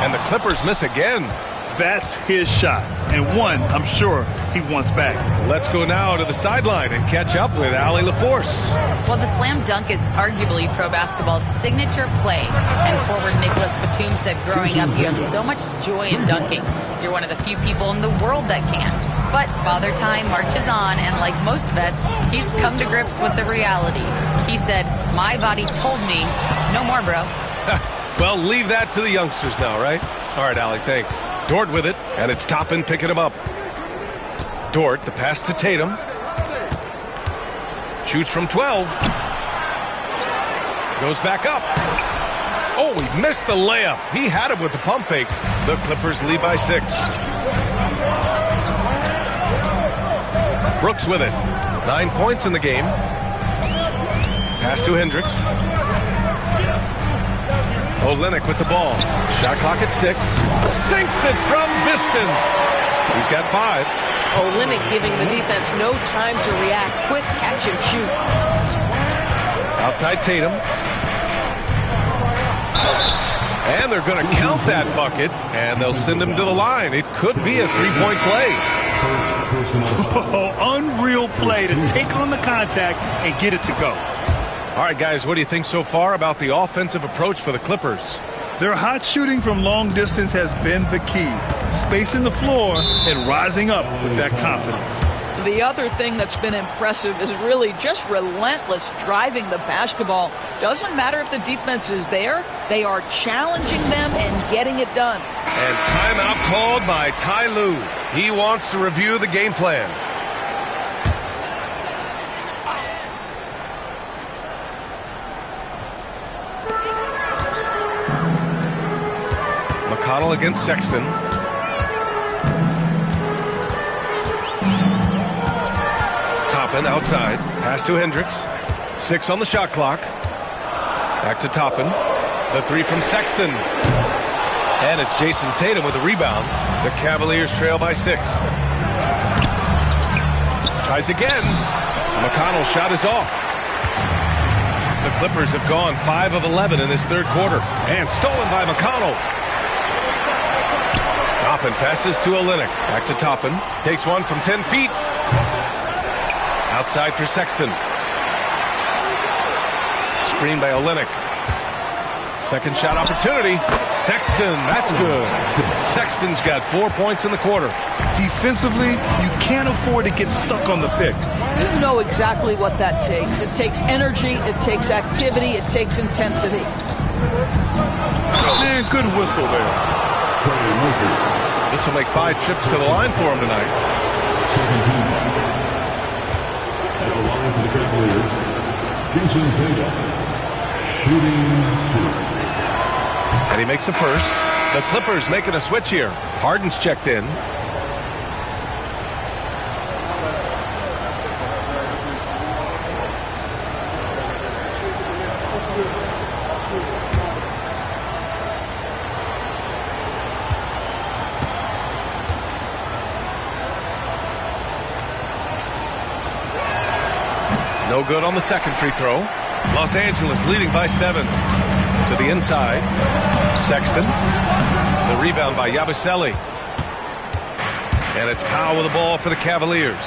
And the Clippers miss again. That's his shot, and one I'm sure he wants back. Let's go now to the sideline and catch up with Allie LaForce. Well, the slam dunk is arguably pro basketball's signature play. And forward Nicholas Batum said growing up, you have so much joy in dunking. You're one of the few people in the world that can. But Father Time marches on, and like most vets, he's come to grips with the reality. He said, my body told me, no more, bro. Well, leave that to the youngsters now, right? All right, Allie, thanks. Dort with it, and it's Toppin picking him up. Dort, the pass to Tatum. Shoots from 12. Goes back up. Oh, he missed the layup. He had him with the pump fake. The Clippers lead by 6. Brooks with it. 9 points in the game. Pass to Hendricks. Olynyk with the ball. Shot clock at 6. Sinks it from distance. He's got 5. Olynyk giving the defense no time to react. Quick catch and shoot. Outside Tatum. And they're going to count that bucket, and they'll send him to the line. It could be a three-point play. Oh, unreal play to take on the contact and get it to go. All right, guys, what do you think so far about the offensive approach for the Clippers? Their hot shooting from long distance has been the key. Spacing the floor and rising up with that confidence. The other thing that's been impressive is really just relentless driving the basketball. Doesn't matter if the defense is there, they are challenging them and getting it done. And timeout called by Ty Lue. He wants to review the game plan. McConnell against Sexton. Toppin outside. Pass to Hendricks. 6 on the shot clock. Back to Toppin. The three from Sexton. And it's Jason Tatum with a rebound. The Cavaliers trail by 6. Tries again. McConnell's shot is off. The Clippers have gone 5 of 11 in this third quarter. And stolen by McConnell. Toppin passes to Olynyk. Back to Toppin. Takes one from 10 feet. Outside for Sexton. Screen by Olynyk. Second shot opportunity. Sexton, that's good. Sexton's got 4 points in the quarter. Defensively, you can't afford to get stuck on the pick. You know exactly what that takes. It takes energy, it takes activity, it takes intensity. Man, good whistle there. This will make 5 trips to the line for him tonight. At the line for the Cavaliers, Jason Tatum, shooting 2. And he makes the first. The Clippers making a switch here. Harden's checked in. No good on the second free throw. Los Angeles leading by 7. To the inside. Sexton. The rebound by Yabusele. And it's Powell with the ball for the Cavaliers.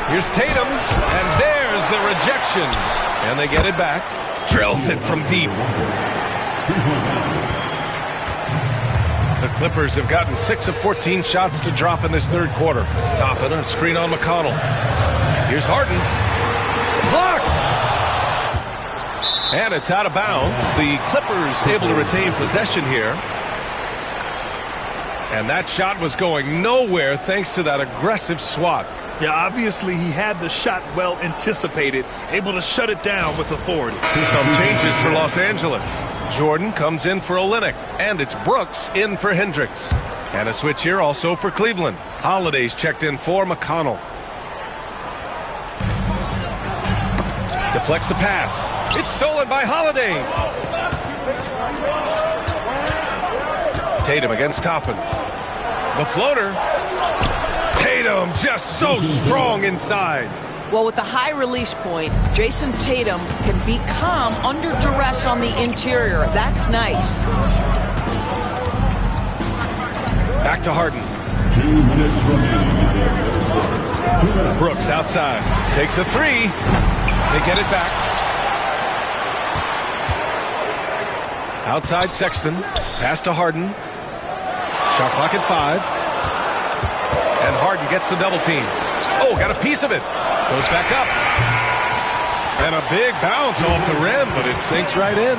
Here's Tatum. And there's the rejection. And they get it back. Drills it from deep. The Clippers have gotten 6 of 14 shots to drop in this third quarter. Toppin, a screen on McConnell. Here's Harden. Blocked! And it's out of bounds. The Clippers able to retain possession here. And that shot was going nowhere thanks to that aggressive swat. Yeah, obviously he had the shot well anticipated, able to shut it down with authority. Some changes for Los Angeles. Jordan comes in for Olynyk, and it's Brooks in for Hendricks. And a switch here also for Cleveland. Holiday's checked in for McConnell. Deflects the pass. It's stolen by Holiday. Tatum against Toppin. The floater. Tatum just so strong inside. Well, with the high release point, Jason Tatum can be calm under duress on the interior. That's nice. Back to Harden. 2 minutes remaining. Brooks outside. Takes a three. They get it back. Outside Sexton. Pass to Harden. Shot clock at 5. And Harden gets the double team. Oh, got a piece of it. Goes back up. And a big bounce off the rim, but it sinks right in.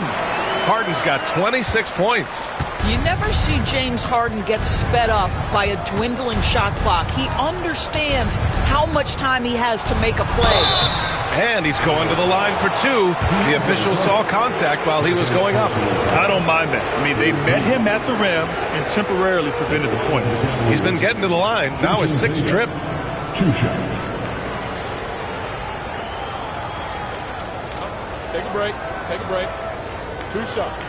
Harden's got 26 points. You never see James Harden get sped up by a dwindling shot clock. He understands how much time he has to make a play. And he's going to the line for 2. The official saw contact while he was going up. I don't mind that. I mean, they met him at the rim and temporarily prevented the points. He's been getting to the line. Now his 6th trip. 2 shots. Take a break. Take a break. 2 shots.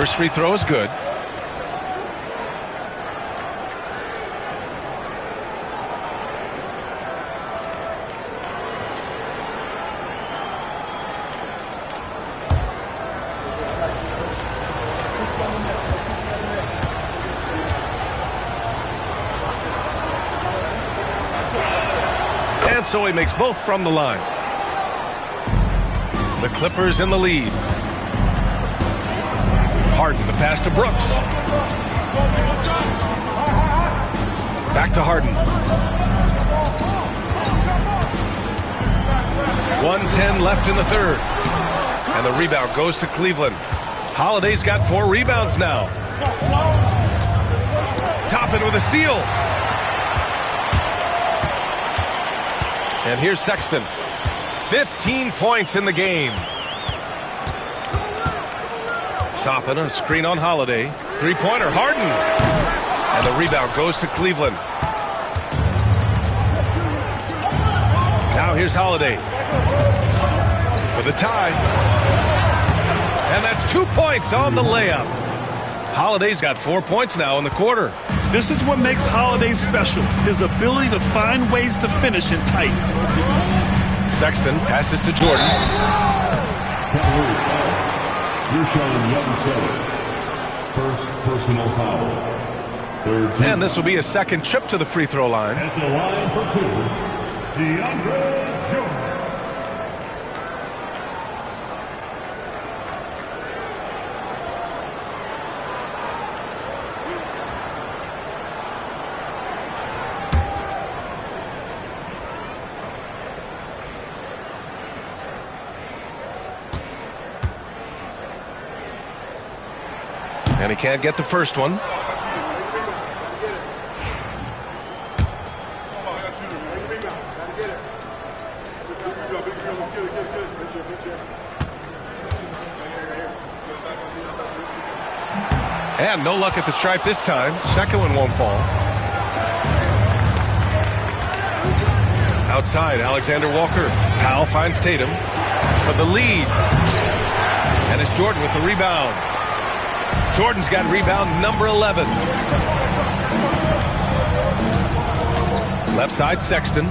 First free throw is good. And so he makes both from the line. The Clippers in the lead. Harden, the pass to Brooks. Back to Harden. 1:10 left in the third. And the rebound goes to Cleveland. Holiday's got 4 rebounds now. Toppin with a steal. And here's Sexton. 15 points in the game. Toppin, a screen on Holiday. Three-pointer, Harden. And the rebound goes to Cleveland. Now here's Holiday for the tie. And that's 2 points on the layup. Holiday's got 4 points now in the quarter. This is what makes Holiday special, his ability to find ways to finish in tight. Sexton passes to Jordan. First personal foul. And this will be a second trip to the free throw line. At the line for 2, DeAndre Jordan. And he can't get the first one. And no luck at the stripe this time. Second one won't fall. Outside, Alexander Walker. Powell finds Tatum for the lead. And it's Jordan with the rebound. Jordan's got rebound number 11. Left side, Sexton.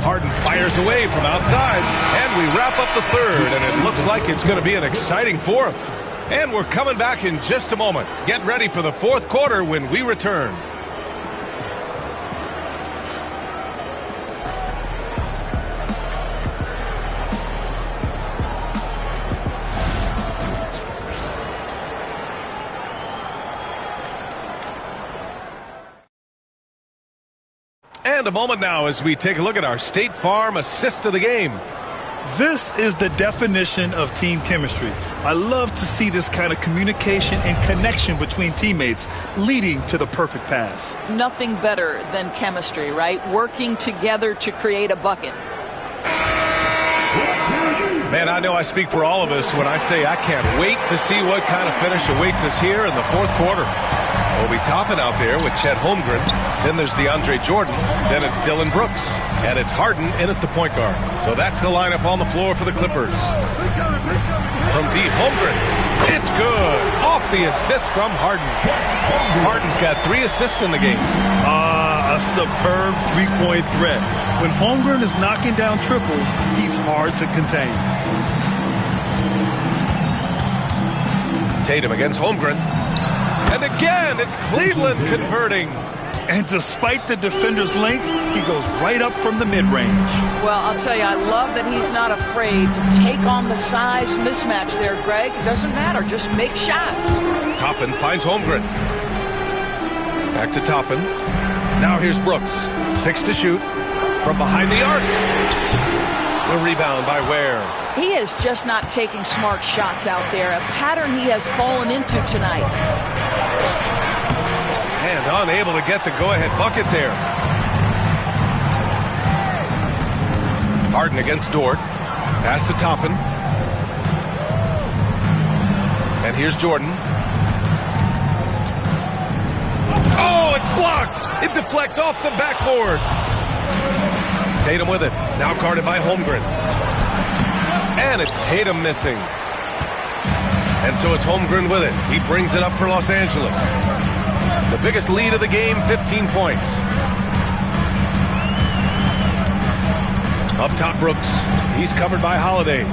Harden fires away from outside. And we wrap up the third, and it looks like it's going to be an exciting fourth. And we're coming back in just a moment. Get ready for the fourth quarter when we return. And a moment now as we take a look at our State Farm assist of the game. This is the definition of team chemistry. I love to see this kind of communication and connection between teammates leading to the perfect pass. Nothing better than chemistry, right? Working together to create a bucket. Man, I know I speak for all of us when I say I can't wait to see what kind of finish awaits us here in the fourth quarter. We'll be Toppin out there with Chet Holmgren. Then there's DeAndre Jordan. Then it's Dillon Brooks. And it's Harden in at the point guard. So that's the lineup on the floor for the Clippers. From D. Holmgren. It's good. Off the assist from Harden. Harden's got 3 assists in the game. A superb three-point threat. When Holmgren is knocking down triples, he's hard to contain. Tatum against Holmgren. And again, it's Cleveland converting. And despite the defender's length, he goes right up from the mid-range. Well, I'll tell you, I love that he's not afraid to take on the size mismatch there, Greg. It doesn't matter. Just make shots. Toppin finds Holmgren. Back to Toppin. Now here's Brooks. 6 to shoot. From behind the arc. The rebound by Ware. He is just not taking smart shots out there. A pattern he has fallen into tonight. And unable to get the go-ahead bucket there. Harden against Dort. Pass to Toppin. And here's Jordan. Oh, it's blocked. It deflects off the backboard. Tatum with it. Now guarded by Holmgren. And it's Tatum missing. And so it's Holmgren with it. He brings it up for Los Angeles. The biggest lead of the game, 15 points. Up top, Brooks. He's covered by Holiday.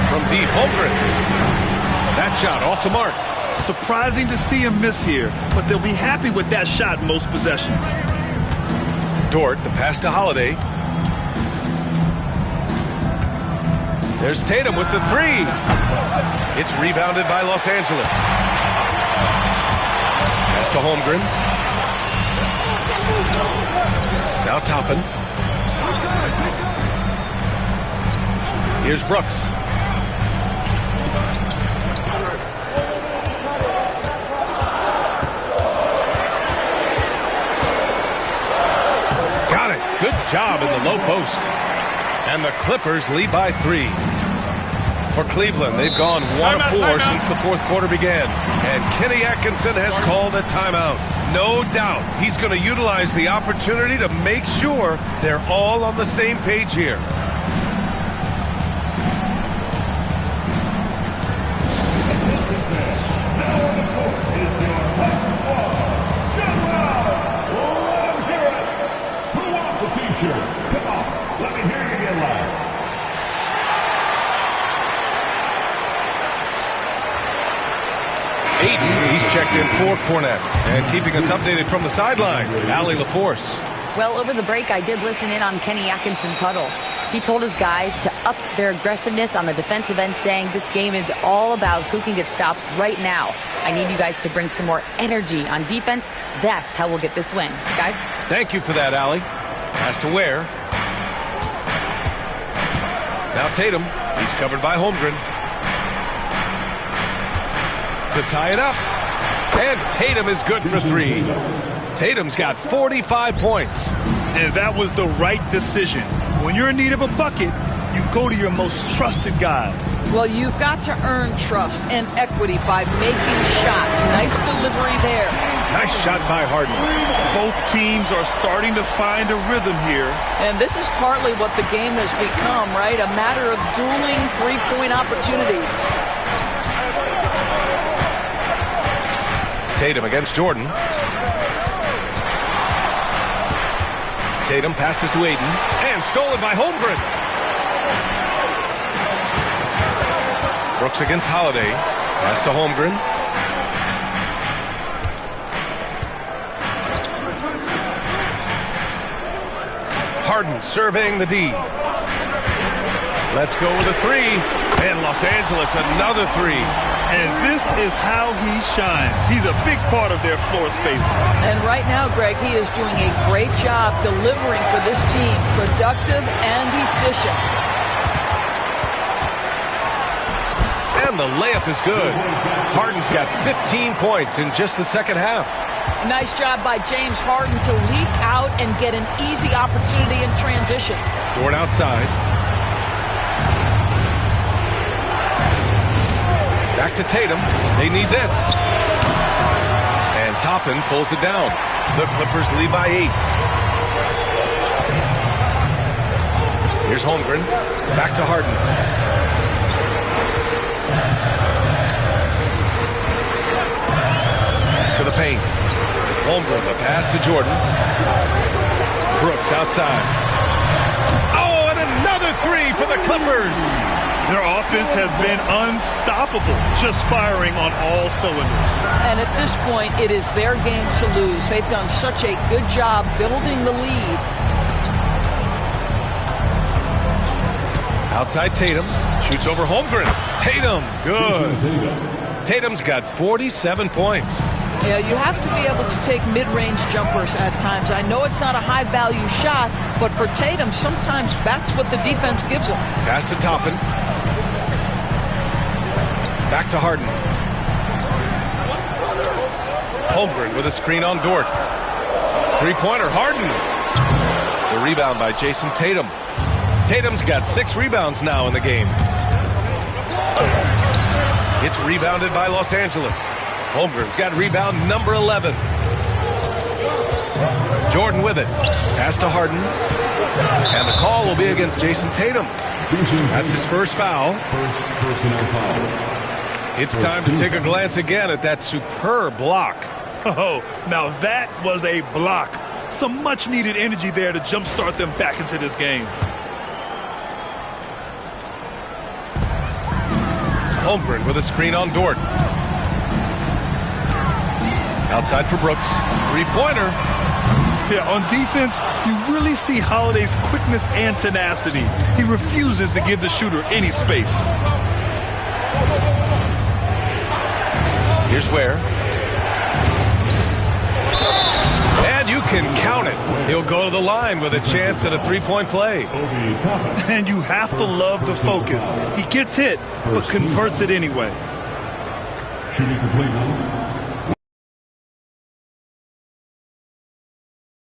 From deep, Holmgren. That shot off the mark. Surprising to see him miss here, but they'll be happy with that shot in most possessions. Dort, the pass to Holiday. There's Tatum with the three. It's rebounded by Los Angeles. Pass to Holmgren. Now Toppin. Here's Brooks. Got it. Good job in the low post. And the Clippers lead by 3. For Cleveland, they've gone 1 of 4 since the fourth quarter began. And Kenny Atkinson has called a timeout. No doubt he's going to utilize the opportunity to make sure they're all on the same page here. Checked in for Cornette. And keeping us updated from the sideline, Allie LaForce. Well, over the break, I did listen in on Kenny Atkinson's huddle. He told his guys to up their aggressiveness on the defensive end, saying this game is all about who can get stops right now. I need you guys to bring some more energy on defense. That's how we'll get this win. Guys? Thank you for that, Allie. Pass to Ware. Now Tatum. He's covered by Holmgren. To tie it up. And Tatum is good for 3. Tatum's got 45 points. And that was the right decision. When you're in need of a bucket, you go to your most trusted guys. Well, you've got to earn trust and equity by making shots. Nice delivery there. Nice shot by Harden. Both teams are starting to find a rhythm here. And this is partly what the game has become, right? A matter of dueling three-point opportunities. Tatum against Jordan. Tatum passes to Aiden. And stolen by Holmgren. Brooks against Holiday. Pass to Holmgren. Harden surveying the D. Let's go with a 3. And Los Angeles another 3. And this is how he shines. He's a big part of their floor spacing. And right now, Greg, he is doing a great job delivering for this team. Productive and efficient. And the layup is good. Harden's got 15 points in just the second half. Nice job by James Harden to leak out and get an easy opportunity in transition. Dort outside. Back to Tatum. They need this. And Toppin pulls it down. The Clippers lead by 8. Here's Holmgren. Back to Harden. To the paint. Holmgren, the pass to Jordan. Brooks outside. Oh, and another 3 for the Clippers. Their offense has been unstoppable, just firing on all cylinders. And at this point, it is their game to lose. They've done such a good job building the lead. Outside Tatum. Shoots over Holmgren. Tatum. Good. Tatum's got 47 points. Yeah, you have to be able to take mid-range jumpers at times. I know it's not a high-value shot, but for Tatum, sometimes that's what the defense gives him. Pass to Toppin. Back to Harden. Holmgren with a screen on Dort. Three-pointer, Harden. The rebound by Jason Tatum. Tatum's got 6 rebounds now in the game. It's rebounded by Los Angeles. Holmgren's got rebound number 11. Jordan with it. Pass to Harden. And the call will be against Jason Tatum. That's his first foul. First personal foul. It's time to take a glance again at that superb block. Oh, now that was a block. Some much-needed energy there to jumpstart them back into this game. Holmgren with a screen on Dort. Outside for Brooks. Three-pointer. Yeah, on defense, you really see Holiday's quickness and tenacity. He refuses to give the shooter any space. Here's Ware. And you can count it. He'll go to the line with a chance at a three-point play. And you have to love the focus. He gets hit, but converts it anyway. Shooting complete.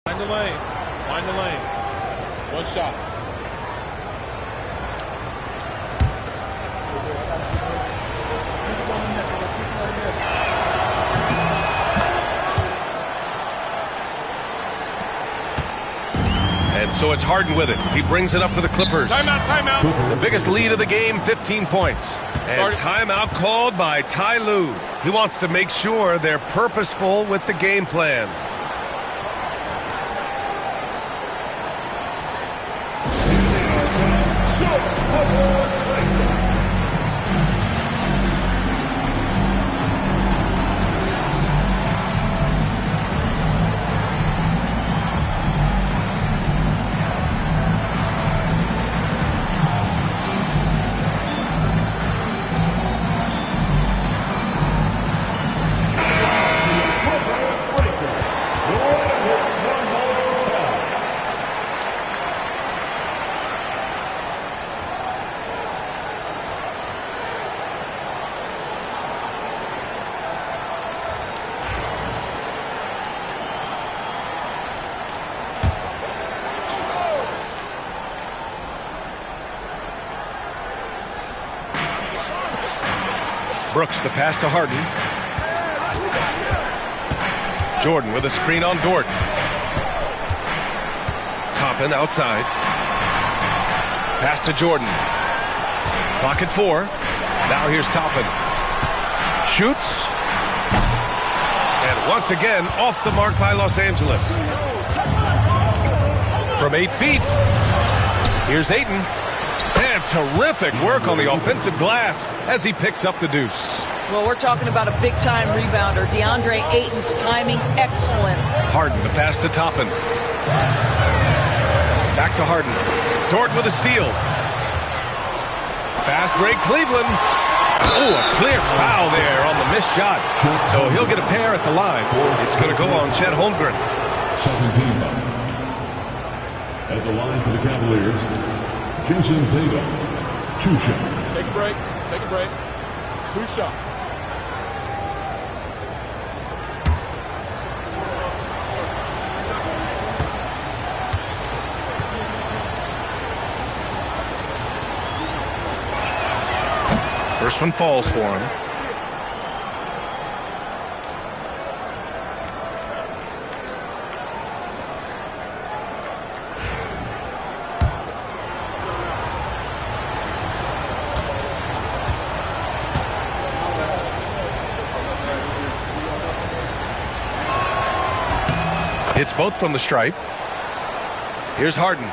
Find the lanes. Find the lanes. One shot. And so it's Harden with it. He brings it up for the Clippers. Timeout, timeout. The biggest lead of the game, 15 points. And timeout called by Ty Lue. He wants to make sure they're purposeful with the game plan. Brooks, the pass to Harden. Jordan with a screen on Dort. Toppin outside. Pass to Jordan. Clock at 4. Now here's Toppin. Shoots. And once again, off the mark by Los Angeles. From 8 feet. Here's Ayton. And terrific work on the offensive glass as he picks up the deuce. Well, we're talking about a big-time rebounder. DeAndre Ayton's timing, excellent. Harden, the pass to Toppin. Back to Harden. Dort with a steal. Fast break, Cleveland. Oh, a clear foul there on the missed shot. So he'll get a pair at the line. It's going to go on Chet Holmgren. 17 foul. At the line for the Cavaliers, Jason Tatum. 2 shots. Take a break. Take a break. 2 shots. First one falls for him. Hits both from the stripe. Here's Harden.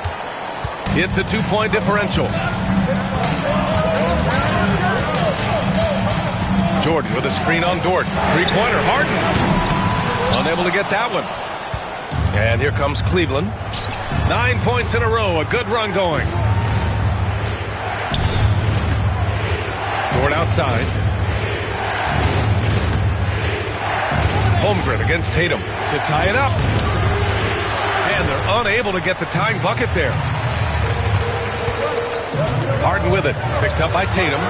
It's a 2-point differential. Jordan with a screen on Dort. Three-pointer, Harden. Unable to get that one. And here comes Cleveland. 9 points in a row. A good run going. Dort outside. Holmgren against Tatum to tie it up. And they're unable to get the tying bucket there. Harden with it. Picked up by Tatum.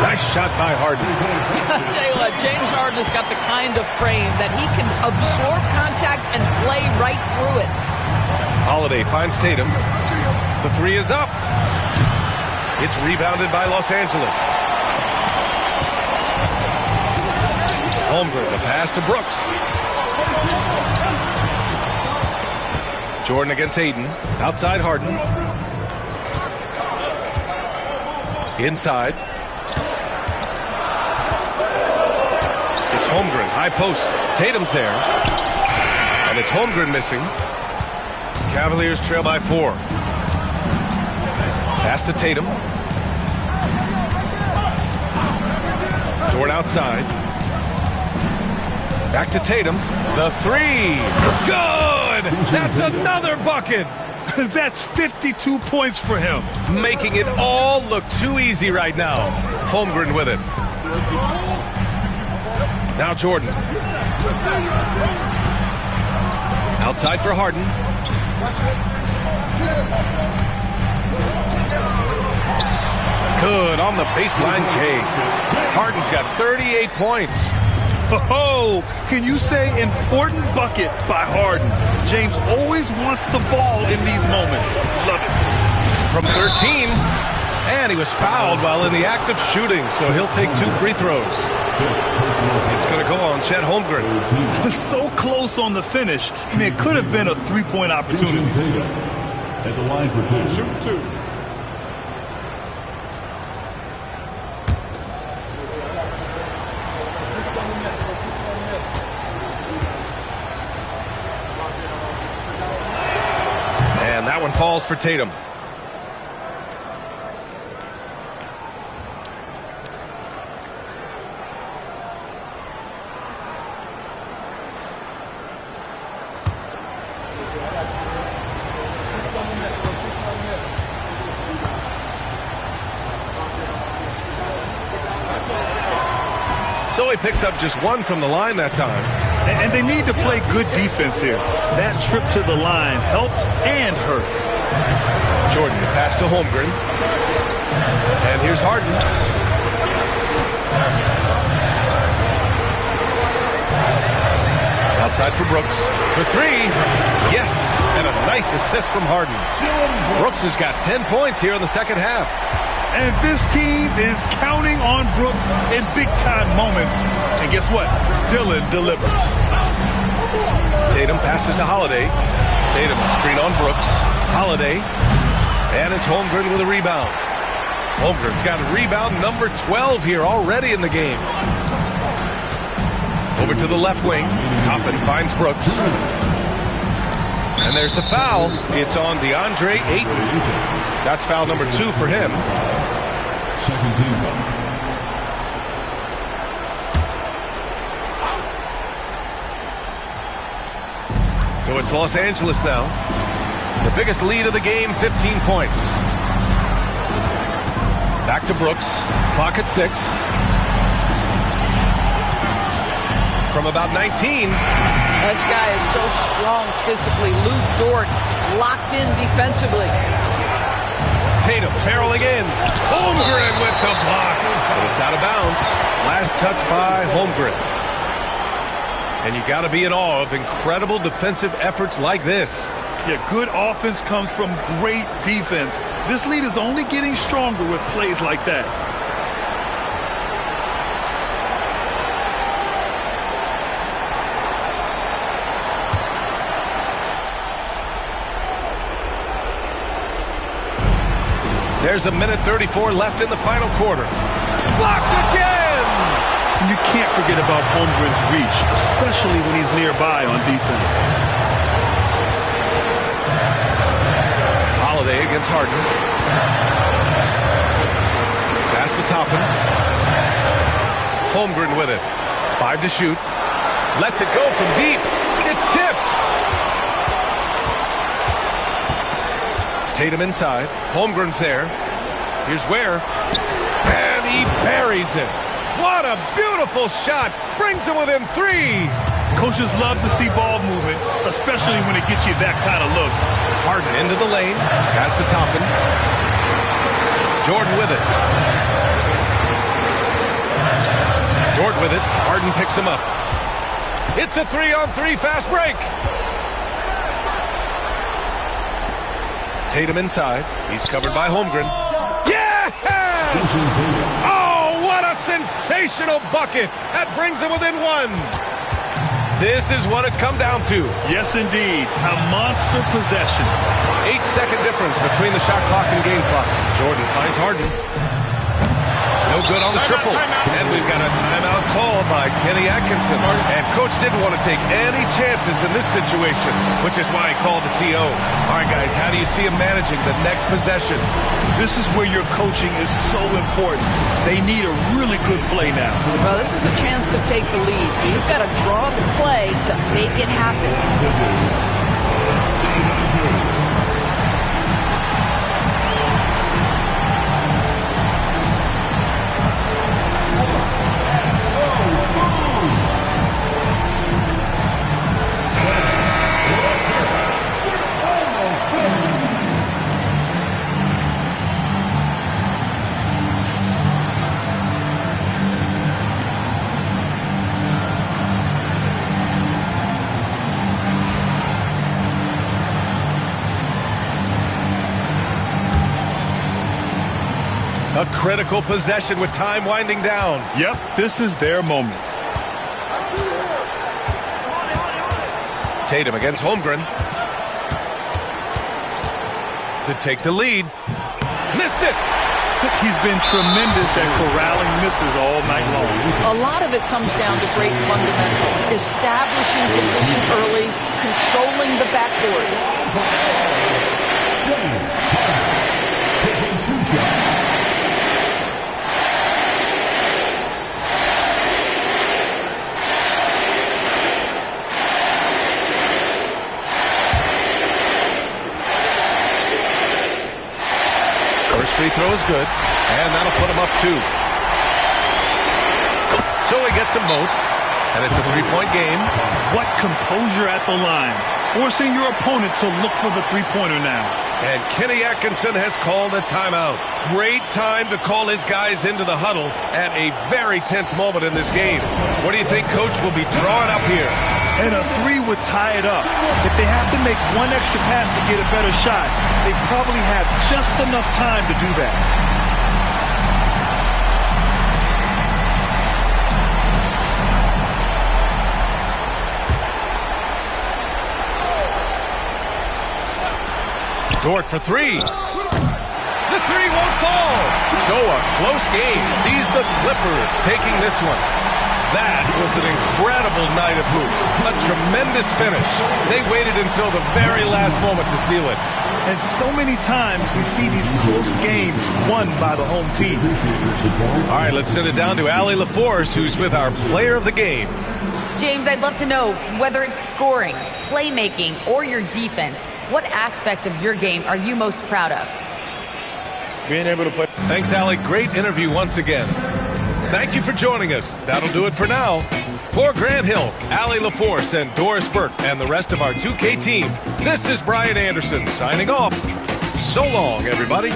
Nice shot by Harden. I'll tell you what, James Harden has got the kind of frame that he can absorb contact and play right through it. Holiday finds Tatum. The 3 is up. It's rebounded by Los Angeles. Holmgren, the pass to Brooks. Jordan against Ayton. Outside Harden. Inside. It's Holmgren, high post. Tatum's there. And it's Holmgren missing. Cavaliers trail by 4. Pass to Tatum. Dort outside. Back to Tatum. The 3. Good! That's another bucket! That's 52 points for him. Making it all look too easy right now. Holmgren with it. Now Jordan. Outside for Harden. Good on the baseline K. Harden's got 38 points. Oh, can you say important bucket by Harden? James always wants the ball in these moments. Love it. From 13. And he was fouled while in the act of shooting, so he'll take 2 free throws. It's going to go on Chet Holmgren. So close on the finish. I mean, it could have been a three-point opportunity. At the line for 2. Shoot 2. And that one falls for Tatum. So he picks up just 1 from the line that time. And they need to play good defense here. That trip to the line helped and hurt. Jordan, the pass to Holmgren. And here's Harden. Outside for Brooks. For 3. Yes! And a nice assist from Harden. Brooks has got 10 points here in the second half. And this team is counting on Brooks in big-time moments. And guess what? Dillon delivers. Tatum passes to Holiday. Tatum screen on Brooks. Holiday. And it's Holmgren with a rebound. Holmgren's got a rebound number 12 here already in the game. Over to the left wing. Toppin finds Brooks. And there's the foul. It's on DeAndre Ayton. That's foul number 2 for him. Second team foul. So it's Los Angeles now. The biggest lead of the game, 15 points. Back to Brooks. Clock at 6. From about 19. This guy is so strong physically. Lou Dort locked in defensively. Tatum barreling in. Holmgren with the block. But it's out of bounds. Last touch by Holmgren. And you got to be in awe of incredible defensive efforts like this. Yeah, good offense comes from great defense. This lead is only getting stronger with plays like that. There's a minute 34 left in the final quarter. Blocked again! And you can't forget about Holmgren's reach, especially when he's nearby on defense. Holiday against Harden. Pass to Toppin. Holmgren with it. 5 to shoot. Lets it go from deep. It's tipped. Tatum inside. Holmgren's there. Here's Ware. And he buries it. What a beautiful shot. Brings him within 3. Coaches love to see ball movement, especially when it gets you that kind of look. Harden into the lane. Pass to Toppin. Jordan with it. Dort with it. Harden picks him up. It's a 3-on-3 fast break. Tatum inside. He's covered by Holmgren. Yes! Oh, what a sensational bucket. That brings him within 1. This is what it's come down to. Yes, indeed. A monster possession. 8-second difference between the shot clock and game clock. Jordan finds Harden. No good on the triple. And we've got a timeout called by Kenny Atkinson. And Coach didn't want to take any chances in this situation, which is why he called the TO. All right, guys, how do you see him managing the next possession? This is where your coaching is so important. They need a really good play now. Well, this is a chance to take the lead. So you've got to draw the play to make it happen. A critical possession with time winding down. Yep, this is their moment. Tatum against Holmgren. To take the lead. Missed it! He's been tremendous at corralling misses all night long. A lot of it comes down to great fundamentals. Establishing position early, controlling the backboards. First free throw is good, and that'll put him up 2. So he gets them both, and it's a 3-point game. What composure at the line, forcing your opponent to look for the three-pointer now. And Kenny Atkinson has called a timeout. Great time to call his guys into the huddle at a very tense moment in this game. What do you think Coach will be drawing up here? And a 3 would tie it up. If they have to make one extra pass to get a better shot, they probably have just enough time to do that. Dort for 3. The 3 won't fall. So a close game sees the Clippers taking this one. That was an incredible night of hoops. A tremendous finish. They waited until the very last moment to seal it. And so many times we see these close games won by the home team. All right, let's send it down to Allie LaForce, who's with our player of the game. James, I'd love to know whether it's scoring, playmaking, or your defense. What aspect of your game are you most proud of? Being able to play. Thanks, Allie. Great interview once again. Thank you for joining us. That'll do it for now. For Grant Hill, Allie LaForce, and Doris Burke, and the rest of our 2K team, this is Brian Anderson signing off. So long, everybody.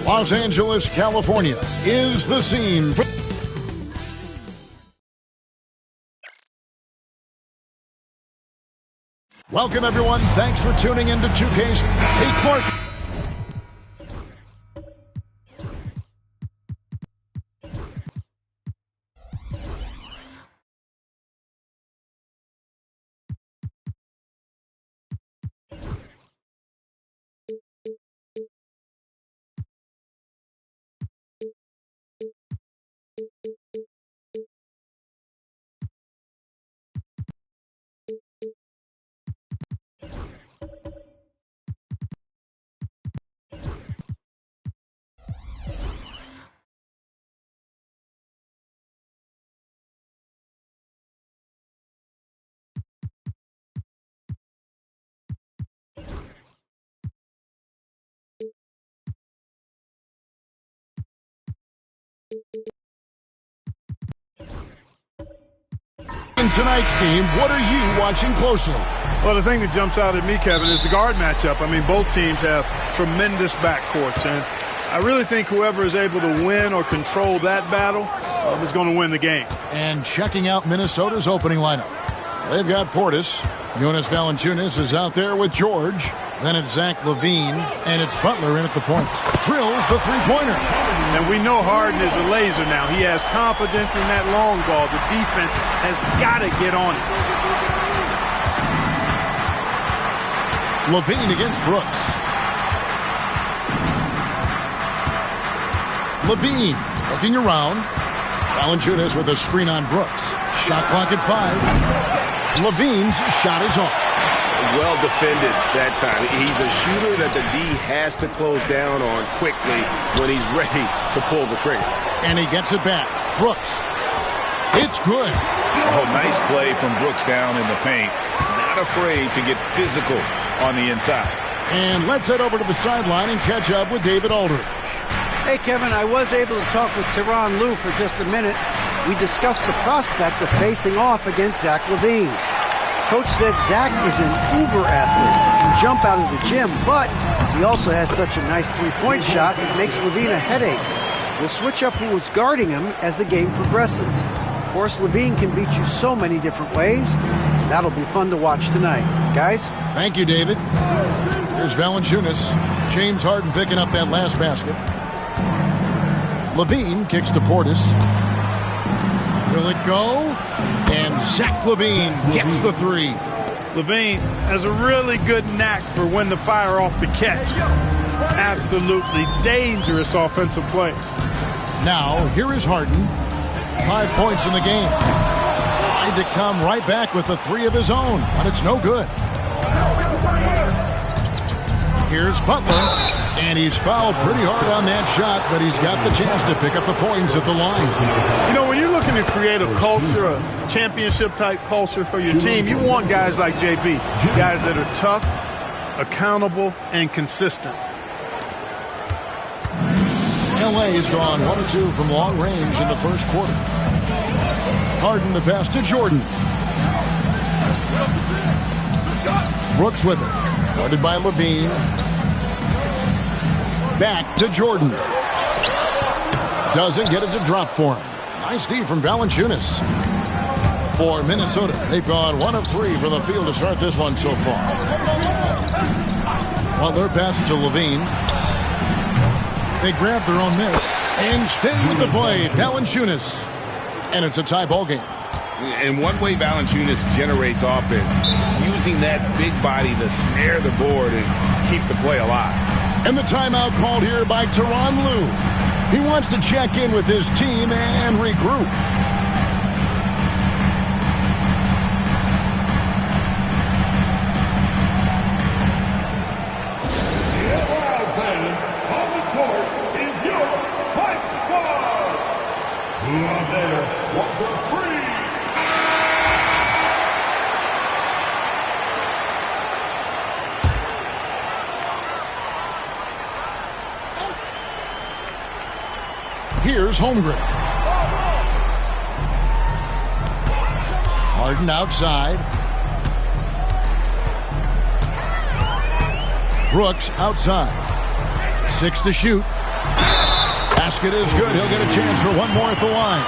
Los Angeles, California is the scene for... Welcome, everyone. Thanks for tuning in to 2K's Pete Clark. In tonight's game, what are you watching closely? Well, the thing that jumps out at me, Kevin, is the guard matchup. I mean, both teams have tremendous backcourts, and I really think whoever is able to win or control that battle is going to win the game. And checking out Minnesota's opening lineup. They've got Portis. Jonas Valanciunas is out there with George. Then it's Zach LaVine, and it's Butler in at the point. Drills the three-pointer. And we know Harden is a laser now. He has confidence in that long ball. The defense has got to get on it. LaVine against Brooks. LaVine looking around. Valanciunas with a screen on Brooks. Shot clock at 5. LaVine's shot is off. Well defended that time. He's a shooter that the D has to close down on quickly when he's ready to pull the trigger. And he gets it back. Brooks. It's good. Oh, nice play from Brooks down in the paint. Not afraid to get physical on the inside. And let's head over to the sideline and catch up with David Aldridge. Hey, Kevin, I was able to talk with Tyronn Lue for just a minute. We discussed the prospect of facing off against Zach LaVine. Coach said Zach is an uber athlete. He can jump out of the gym, but he also has such a nice three-point shot that makes LaVine a headache. We'll switch up who is guarding him as the game progresses. Of course, LaVine can beat you so many different ways, and that'll be fun to watch tonight. Guys? Thank you, David. Here's Valanciunas. James Harden picking up that last basket. LaVine kicks to Portis. Will it go? And Zach LaVine gets the three. LaVine has a really good knack for when to fire off the catch. Absolutely dangerous offensive play. Now, here is Harden. 5 points in the game. Tried to come right back with a three of his own, but it's no good. Here's Butler, and he's fouled pretty hard on that shot, but he's got the chance to pick up the points at the line. You know, when you're looking to create a culture, a championship-type culture for your team, you want guys like JB, guys that are tough, accountable, and consistent. LA has gone 1 of 2 from long range in the first quarter. Harden the pass to Jordan. Brooks with it. Guarded by LaVine. Back to Jordan. Doesn't get it to drop for him. Nice D from Valanciunas. For Minnesota, they've gone 1 of 3 from the field to start this one so far. Butler passes to LaVine. They grab their own miss and stay with the play. Valanciunas. And it's a tie ball game. And one way Valanciunas generates offense, using that big body to snare the board and keep the play alive. And the timeout called here by Tyronn Lue. He wants to check in with his team and regroup. On the court is your fight squad. Who out there wants a free? Here's Holmgren. Harden outside. Brooks outside. 6 to shoot. Basket is good. He'll get a chance for one more at the line.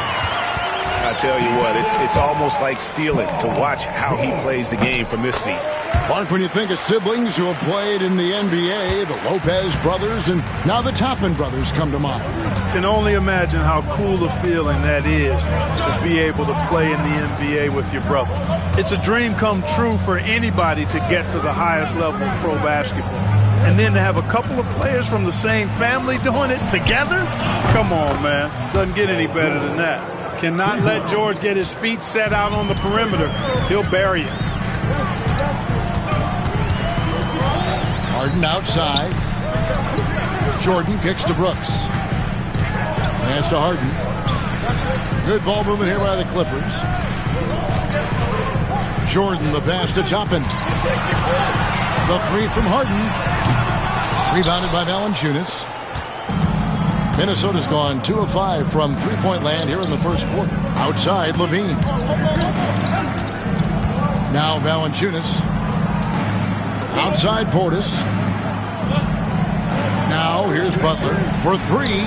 I tell you what, it's almost like stealing to watch how he plays the game from this seat. Mark, when you think of siblings who have played in the NBA, the Lopez brothers and now the Toppin brothers come to mind. Can only imagine how cool a feeling that is to be able to play in the NBA with your brother. It's a dream come true for anybody to get to the highest level of pro basketball. And then to have a couple of players from the same family doing it together? Come on, man. Doesn't get any better than that. Cannot let George get his feet set out on the perimeter. He'll bury it. Harden outside. Jordan kicks to Brooks. Pass to Harden. Good ball movement here by the Clippers. Jordan the pass to Toppin. The three from Harden. Rebounded by Valanciunas. Minnesota's gone 2 of 5 from three-point land here in the first quarter. Outside, LaVine. Now Valanciunas. Outside Portis. Now here's Butler for 3.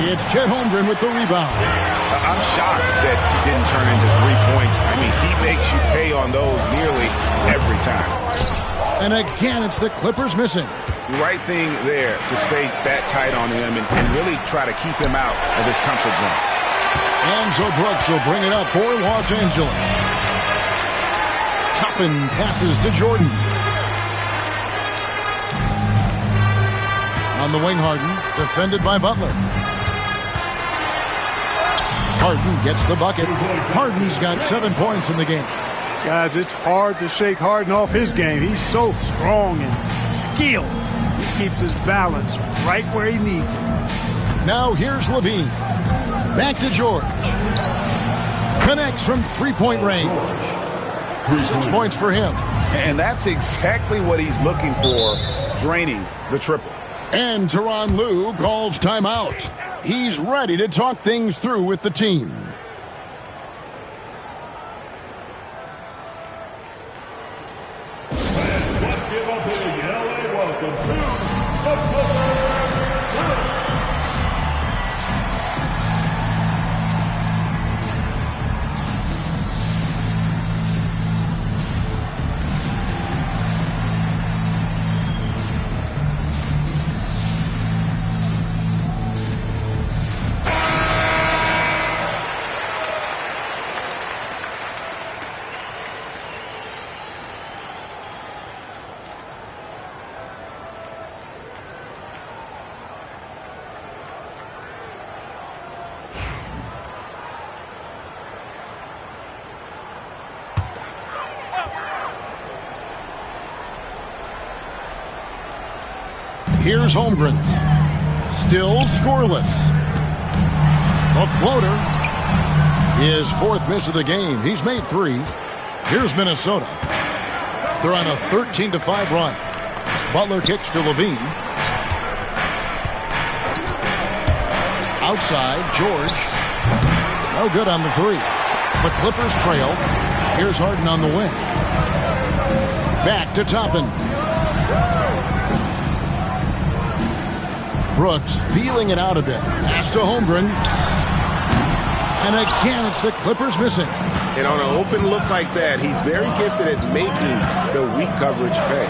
It's Chet Holmgren with the rebound. I'm shocked that he didn't turn into 3 points. I mean, he makes you pay on those nearly every time. And again, it's the Clippers missing. The right thing there to stay that tight on him and really try to keep him out of his comfort zone. And so Brooks will bring it up for Los Angeles. Toppin passes to Jordan. On the wing, Harden, defended by Butler. Harden gets the bucket. Harden's got 7 points in the game. Guys, it's hard to shake Harden off his game. He's so strong and skilled. He keeps his balance right where he needs it. Now here's LaVine. Back to George. Connects from three-point range. 6 points for him. And that's exactly what he's looking for, draining the triple. And Tyronn Lue calls timeout. He's ready to talk things through with the team. Welcome to the Clippers. Here's Holmgren. Still scoreless. A floater. His fourth miss of the game. He's made 3. Here's Minnesota. They're on a 13-5 run. Butler kicks to Levine. Outside, George. No good on the 3. The Clippers trail. Here's Harden on the wing. Back to Toppin. Brooks feeling it out a bit. Pass to Holmgren. And again, it's the Clippers missing. And on an open look like that, he's very gifted at making the weak coverage pay.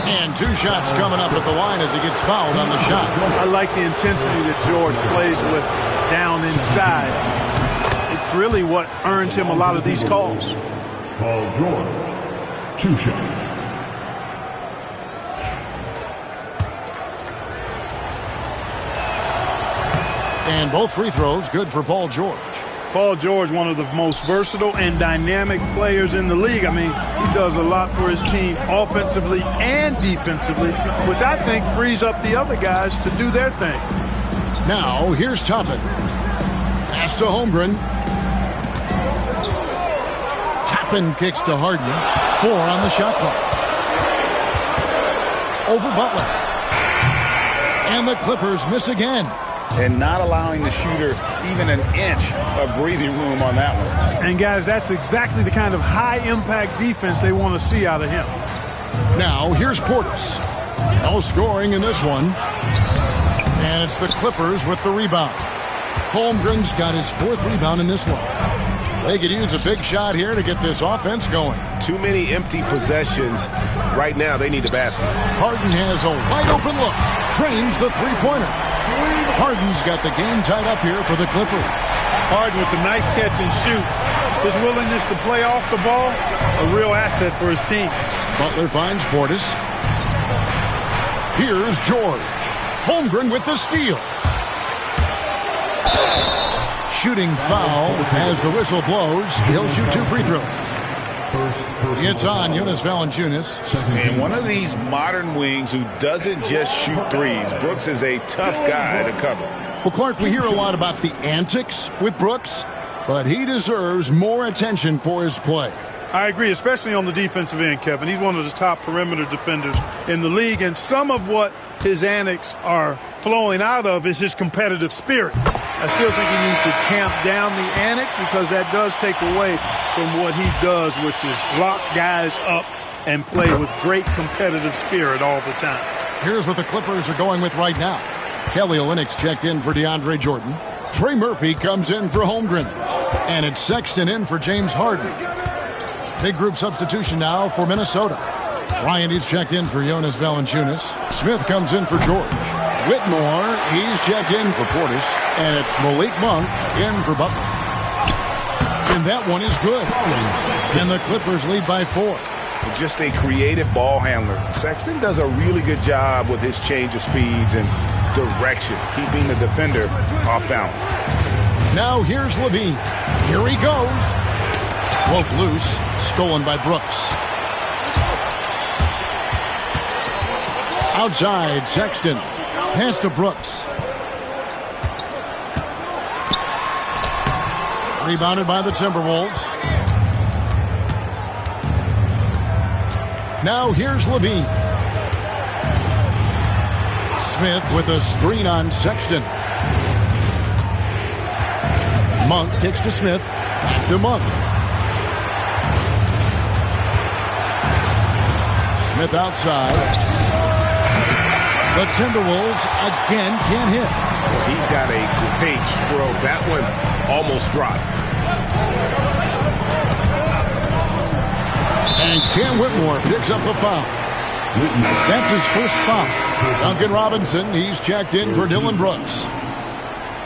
And 2 shots coming up at the line as he gets fouled on the shot. I like the intensity that George plays with down inside. It's really what earns him a lot of these calls. Paul George, 2 shots. And both free throws good for Paul George. Paul George, one of the most versatile and dynamic players in the league. I mean, he does a lot for his team offensively and defensively, which I think frees up the other guys to do their thing. Now, here's Toppin. Pass to Holmgren. Toppin kicks to Harden. 4 on the shot clock. Over Butler. And the Clippers miss again. And not allowing the shooter even an inch of breathing room on that one. And, guys, that's exactly the kind of high-impact defense they want to see out of him. Now, here's Portis. No scoring in this one. And it's the Clippers with the rebound. Holmgren's got his 4th rebound in this one. They could use a big shot here to get this offense going. Too many empty possessions. Right now, they need a basket. Harden has a wide-open look. Trains the three-pointer. Harden's got the game tied up here for the Clippers. Harden with the nice catch and shoot. His willingness to play off the ball, a real asset for his team. Butler finds Portis. Here's George. Holmgren with the steal. Shooting foul as the whistle blows. He'll shoot 2 free throws. It's on Jonas Valanciunas. And one of these modern wings who doesn't just shoot threes. Brooks is a tough guy to cover. Well, Clark, we hear a lot about the antics with Brooks, but he deserves more attention for his play. I agree, especially on the defensive end, Kevin. He's one of the top perimeter defenders in the league, and some of what his antics are flowing out of is his competitive spirit. I still think he needs to tamp down the antics because that does take away from what he does, which is lock guys up and play with great competitive spirit all the time. Here's what the Clippers are going with right now. Kelly Olynyk's checked in for DeAndre Jordan. Trey Murphy comes in for Holmgren. And it's Sexton in for James Harden. Big group substitution now for Minnesota. Ryan is checked in for Jonas Valanciunas. Smith comes in for George. Whitmore, he's checked in for Portis. And it's Malik Monk in for Butler. And that one is good. And the Clippers lead by 4. Just a creative ball handler. Sexton does a really good job with his change of speeds and direction, keeping the defender off balance. Now here's Levine. Here he goes. Broke loose. Stolen by Brooks. Outside, Sexton. Pass to Brooks. Rebounded by the Timberwolves. Now here's Levine. Smith with a screen on Sexton. Monk kicks to Smith. Back to Monk. Smith outside. The Timberwolves again can't hit. Well, he's got a great stroke. That one almost dropped. And Cam Whitmore picks up the foul. That's his first foul. Duncan Robinson, he's checked in for Dylan Brooks.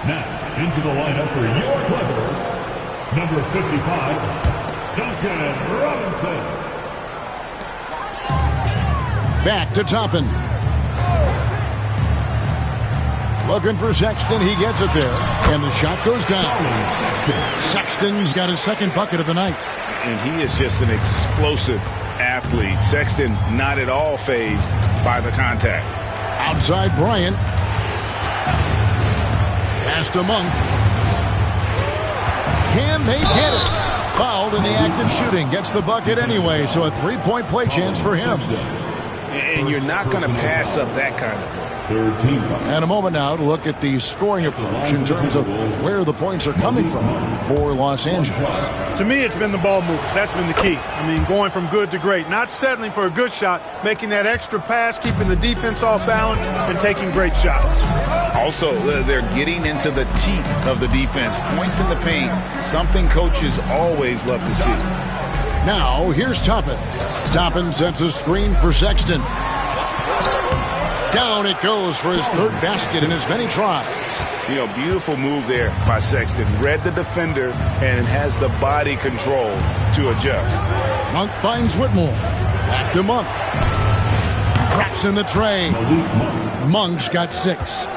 Now, into the lineup for your Clippers, number 55, Duncan Robinson. Back to Toppin. Looking for Sexton. He gets it there. And the shot goes down. Sexton's got his second bucket of the night. And he is just an explosive athlete. Sexton not at all fazed by the contact. Outside Bryant. Pass to Monk. Can they get it? Fouled in the act of shooting. Gets the bucket anyway, so a three-point play chance for him. And you're not going to pass up that kind of play. And a moment now to look at the scoring approach in terms of where the points are coming from for Los Angeles. To me, it's been the ball movement. That's been the key. I mean, going from good to great. Not settling for a good shot, making that extra pass, keeping the defense off balance, and taking great shots. Also, they're getting into the teeth of the defense. Points in the paint, something coaches always love to see. Now, here's Toppin. Toppin sets a screen for Sexton. Down it goes for his third basket in as many tries. You know, beautiful move there by Sexton. Read the defender and has the body control to adjust. Monk finds Whitmore. Back to Monk. Cracks in the tray. Monk's got 6.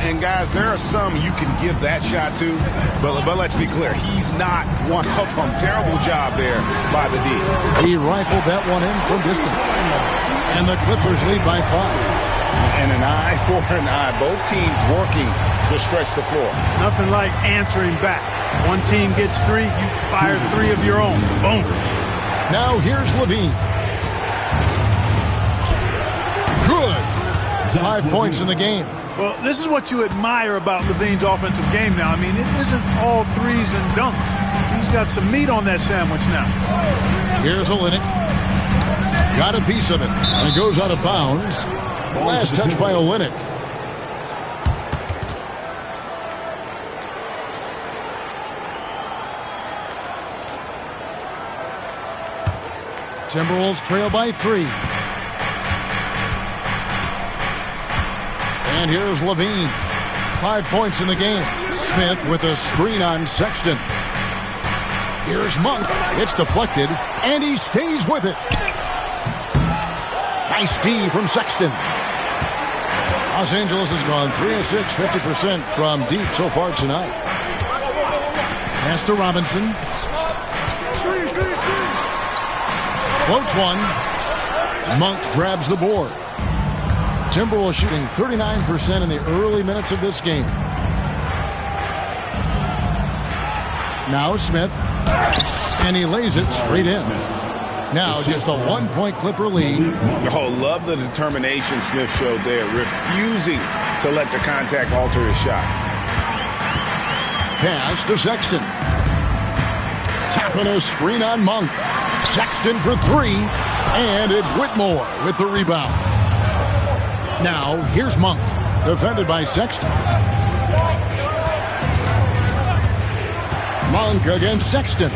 And guys, there are some you can give that shot to, but let's be clear, he's not one of them. Terrible job there by the D. He rifled that one in from distance. And the Clippers lead by 5. And an eye for an eye. Both teams working to stretch the floor. Nothing like answering back. One team gets 3, you fire 3 of your own. Boom. Now here's Levine. Good. 5 points in the game. Well, this is what you admire about Levine's offensive game now. I mean, it isn't all threes and dunks. He's got some meat on that sandwich now. Here's Olynyk. Got a piece of it. And it goes out of bounds. Last touch by Olynyk. Timberwolves trail by 3. And here's Levine. 5 points in the game. Smith with a screen on Sexton. Here's Monk. It's deflected, and he stays with it. Nice D from Sexton. Los Angeles has gone 3 of 6, 50% from deep so far tonight. Pass to Robinson. Floats one. Monk grabs the board. Timberwolves shooting 39% in the early minutes of this game. Now Smith. And he lays it straight in. Now just a 1-point Clipper lead. Oh, love the determination Smith showed there, refusing to let the contact alter his shot. Pass to Sexton. Tapping a screen on Monk. Sexton for 3, and it's Whitmore with the rebound. Now here's Monk, defended by Sexton. Monk against Sexton.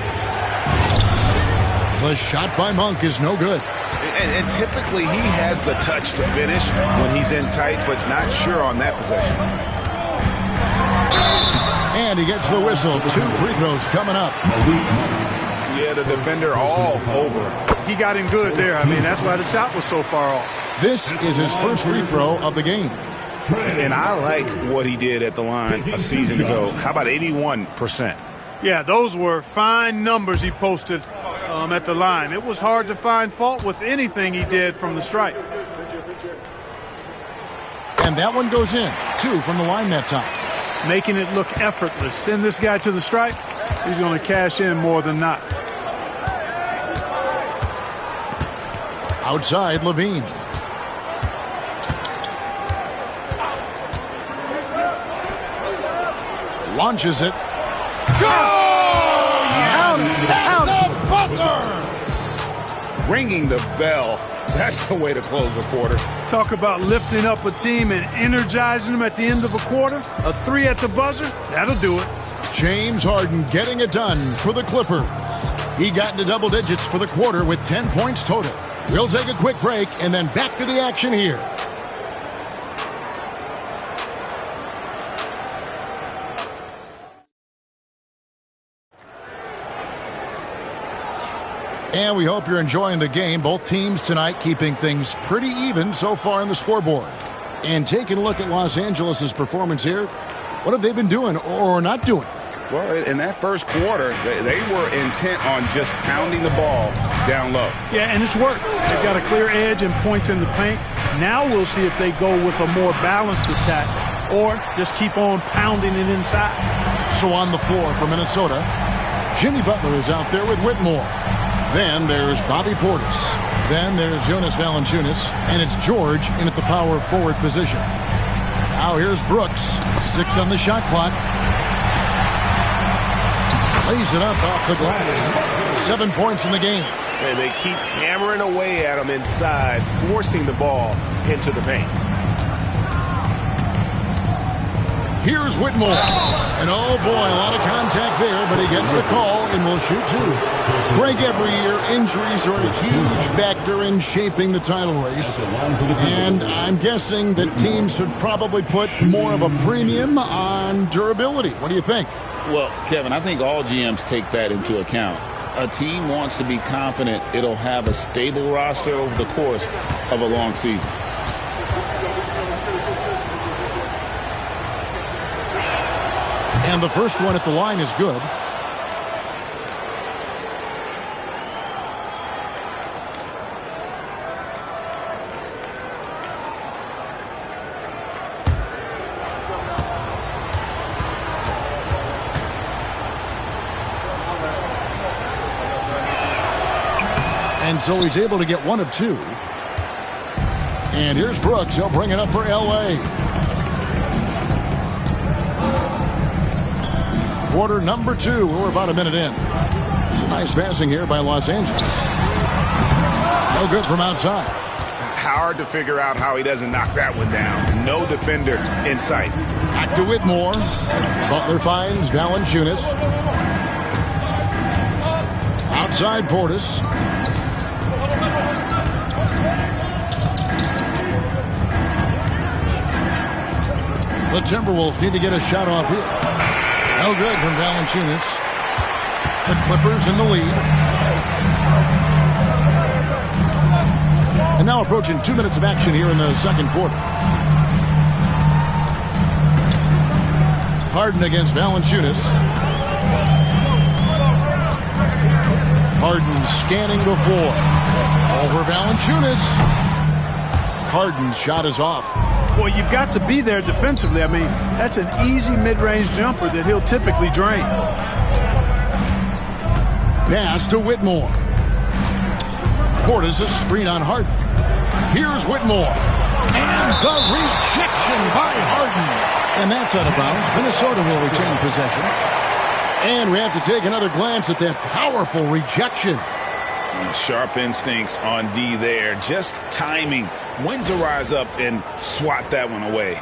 The shot by Monk is no good. And typically he has the touch to finish when he's in tight, but not sure on that possession. And he gets the whistle. 2 free throws coming up. Yeah, the defender all over. He got him good there. I mean, that's why the shot was so far off. This is his first free throw of the game. And I like what he did at the line a season ago. How about 81%? Yeah, those were fine numbers he posted at the line. It was hard to find fault with anything he did from the stripe. And that one goes in. 2 from the line that time. Making it look effortless. Send this guy to the stripe. He's going to cash in more than not. Outside, Levine. Launches it. Go! Out. The buzzer! ringing the bell. That's the way to close a quarter. Talk about lifting up a team and energizing them at the end of a quarter. A 3 at the buzzer, that'll do it. James Harden getting it done for the Clippers. He got into double digits for the quarter with 10 points total. We'll take a quick break and then back to the action here. And we hope you're enjoying the game. Both teams tonight keeping things pretty even so far in the scoreboard. And taking a look at Los Angeles' performance here, what have they been doing or not doing? Well, in that first quarter, they were intent on just pounding the ball down low. Yeah, and it's worked. They've got a clear edge and points in the paint. Now we'll see if they go with a more balanced attack or just keep on pounding it inside. So on the floor for Minnesota, Jimmy Butler is out there with Whitmore. Then there's Bobby Portis. Then there's Jonas Valanciunas. And it's George in at the power forward position. Now here's Brooks. 6 on the shot clock. Lays it up off the glass. 7 points in the game. And they keep hammering away at him inside, forcing the ball into the paint. Here's Whitmore. And oh boy, a lot of contact there, but he gets the call and will shoot 2. Greg, every year, injuries are a huge factor in shaping the title race. And I'm guessing that teams should probably put more of a premium on durability. What do you think? Well, Kevin, I think all GMs take that into account. A team wants to be confident it'll have a stable roster over the course of a long season. And the first one at the line is good. And so he's able to get 1 of 2. And here's Brooks. He'll bring it up for L.A. Quarter number 2. We're about a minute in. Nice passing here by Los Angeles. No good from outside. Hard to figure out how he doesn't knock that one down. No defender in sight. Back to Whitmore. Butler finds Valanciunas. Outside Portis. The Timberwolves need to get a shot off here. No good from Valanciunas. The Clippers in the lead. And now approaching 2 minutes of action here in the second quarter. Harden against Valanciunas. Harden scanning the floor. Over Valanciunas. Harden's shot is off. Well, you've got to be there defensively. I mean, that's an easy mid-range jumper that he'll typically drain. Pass to Whitmore. Portis a screen on Harden. Here's Whitmore. And the rejection by Harden. And that's out of bounds. Minnesota will retain possession. And we have to take another glance at that powerful rejection. Sharp instincts on D there. Just timing when to rise up and swat that one away.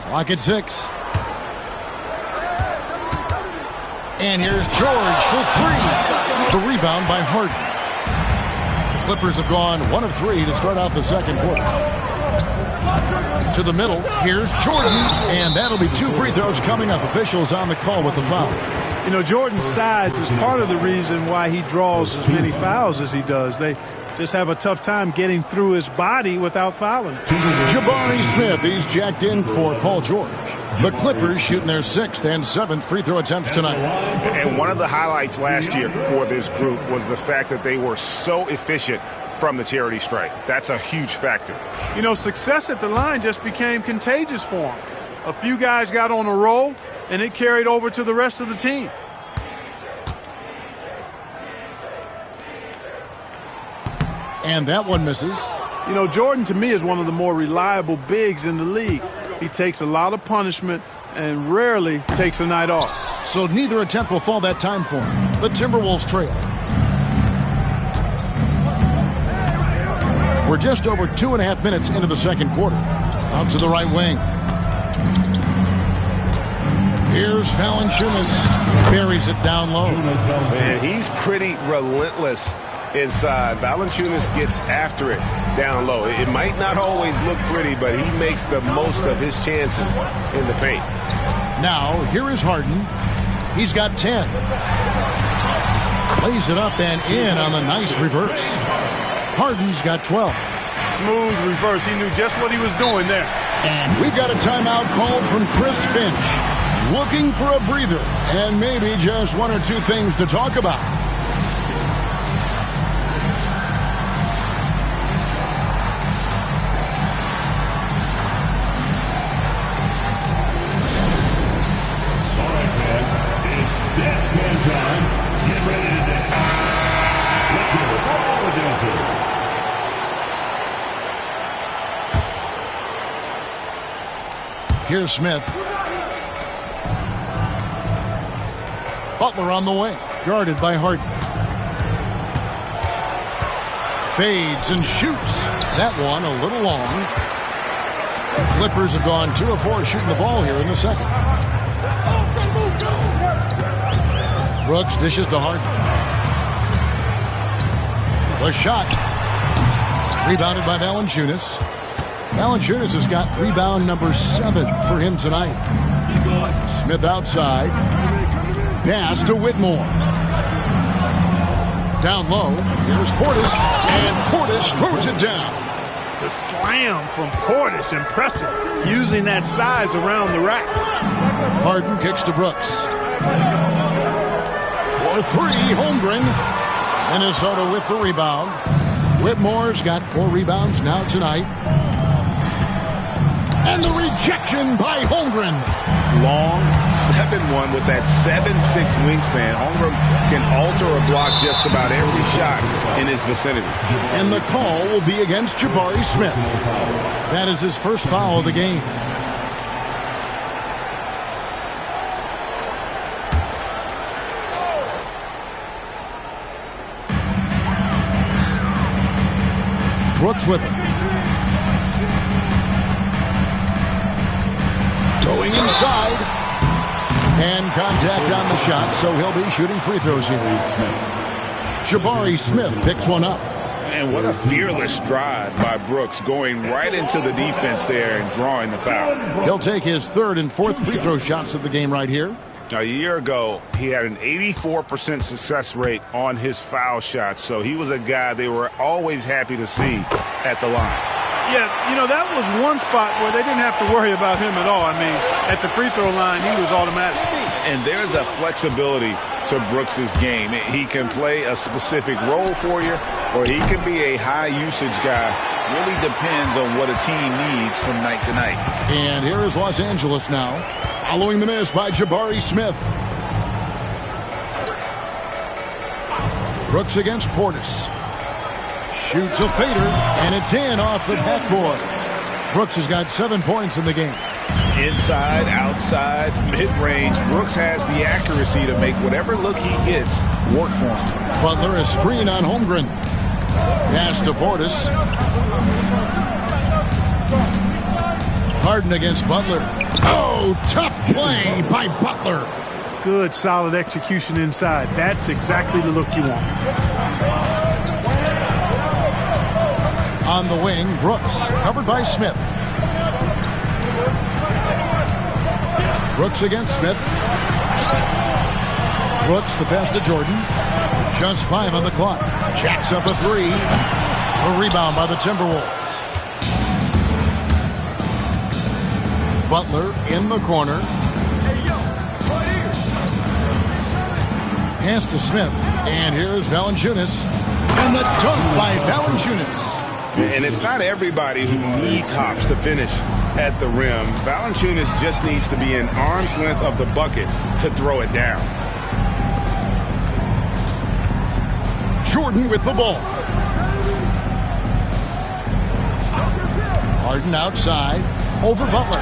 Clock at 6. And here's George for 3. The rebound by Harden. The Clippers have gone 1 of 3 to start out the second quarter. To the middle, here's Jordan, and that'll be 2 free throws coming up. Officials on the call with the foul. You know, Jordan's size is part of the reason why he draws as many fouls as he does. They just have a tough time getting through his body without fouling. Jabari Smith, he's jacked in for Paul George. The Clippers shooting their 6th and 7th free throw attempts tonight. And one of the highlights last year for this group was the fact that they were so efficient from the charity stripe. That's a huge factor. You know, success at the line just became contagious for him. A few guys got on a roll, and it carried over to the rest of the team. And that one misses. You know, Jordan, to me, is one of the more reliable bigs in the league. He takes a lot of punishment and rarely takes a night off. So neither attempt will fall that time for him. The Timberwolves trail. We're just over 2.5 minutes into the second quarter. Out to the right wing. Here's Valanciunas. Buries it down low. Man, he's pretty relentless inside. Valanciunas gets after it down low. It might not always look pretty, but he makes the most of his chances in the paint. Now, here is Harden. He's got 10. Lays it up and in on the nice reverse. Harden's got 12. Smooth reverse. He knew just what he was doing there. And we've got a timeout called from Chris Finch. Looking for a breather and maybe just one or two things to talk about. All right, fans, it's dance band time. Get ready to dance. Let's hear it for all the dancers. Here's Smith. Butler on the wing, guarded by Harden. Fades and shoots. That one a little long. Clippers have gone 2 of 4 shooting the ball here in the second. Brooks dishes to Harden. The shot. Rebounded by Valanciunas. Valanciunas has got rebound number 7 for him tonight. Smith outside. Pass to Whitmore. Down low. Here's Portis. And Portis throws it down. The slam from Portis. Impressive. Using that size around the rack. Harden kicks to Brooks. For 3, Holmgren. Minnesota with the rebound. Whitmore's got 4 rebounds now tonight. And the rejection by Holmgren. Long 7-1 with that 7'6" wingspan. Holmgren can alter a block just about every shot in his vicinity. And the call will be against Jabari Smith. That is his first foul of the game. Brooks with it. Going inside. And contact on the shot, so he'll be shooting free throws here. Jabari Smith picks one up. And what a fearless stride by Brooks, going right into the defense there and drawing the foul. He'll take his 3rd and 4th free throw shots of the game right here. A year ago, he had an 84% success rate on his foul shots, so he was a guy they were always happy to see at the line. Yeah, you know, that was one spot where they didn't have to worry about him at all. I mean, at the free throw line, he was automatic. And there's a flexibility to Brooks's game. He can play a specific role for you, or he can be a high-usage guy. Really depends on what a team needs from night to night. And here is Los Angeles now, following the miss by Jabari Smith. Brooks against Portis. Shoots a fader, and it's in off the backboard. Brooks has got 7 points in the game. Inside, outside, mid-range, Brooks has the accuracy to make whatever look he gets work for him. Butler, a screen on Holmgren. Pass to Portis. Harden against Butler. Oh, tough play by Butler. Good, solid execution inside. That's exactly the look you want. On the wing, Brooks, covered by Smith. Brooks against Smith. Brooks, the pass to Jordan. Just 5 on the clock. Jacks up a 3. A rebound by the Timberwolves. Butler in the corner. Pass to Smith. And here's Valanciunas. And the dunk by Valanciunas. And it's not everybody who needs hops to finish at the rim. Valanciunas just needs to be an arm's length of the bucket to throw it down. Jordan with the ball. Harden outside. Over Butler.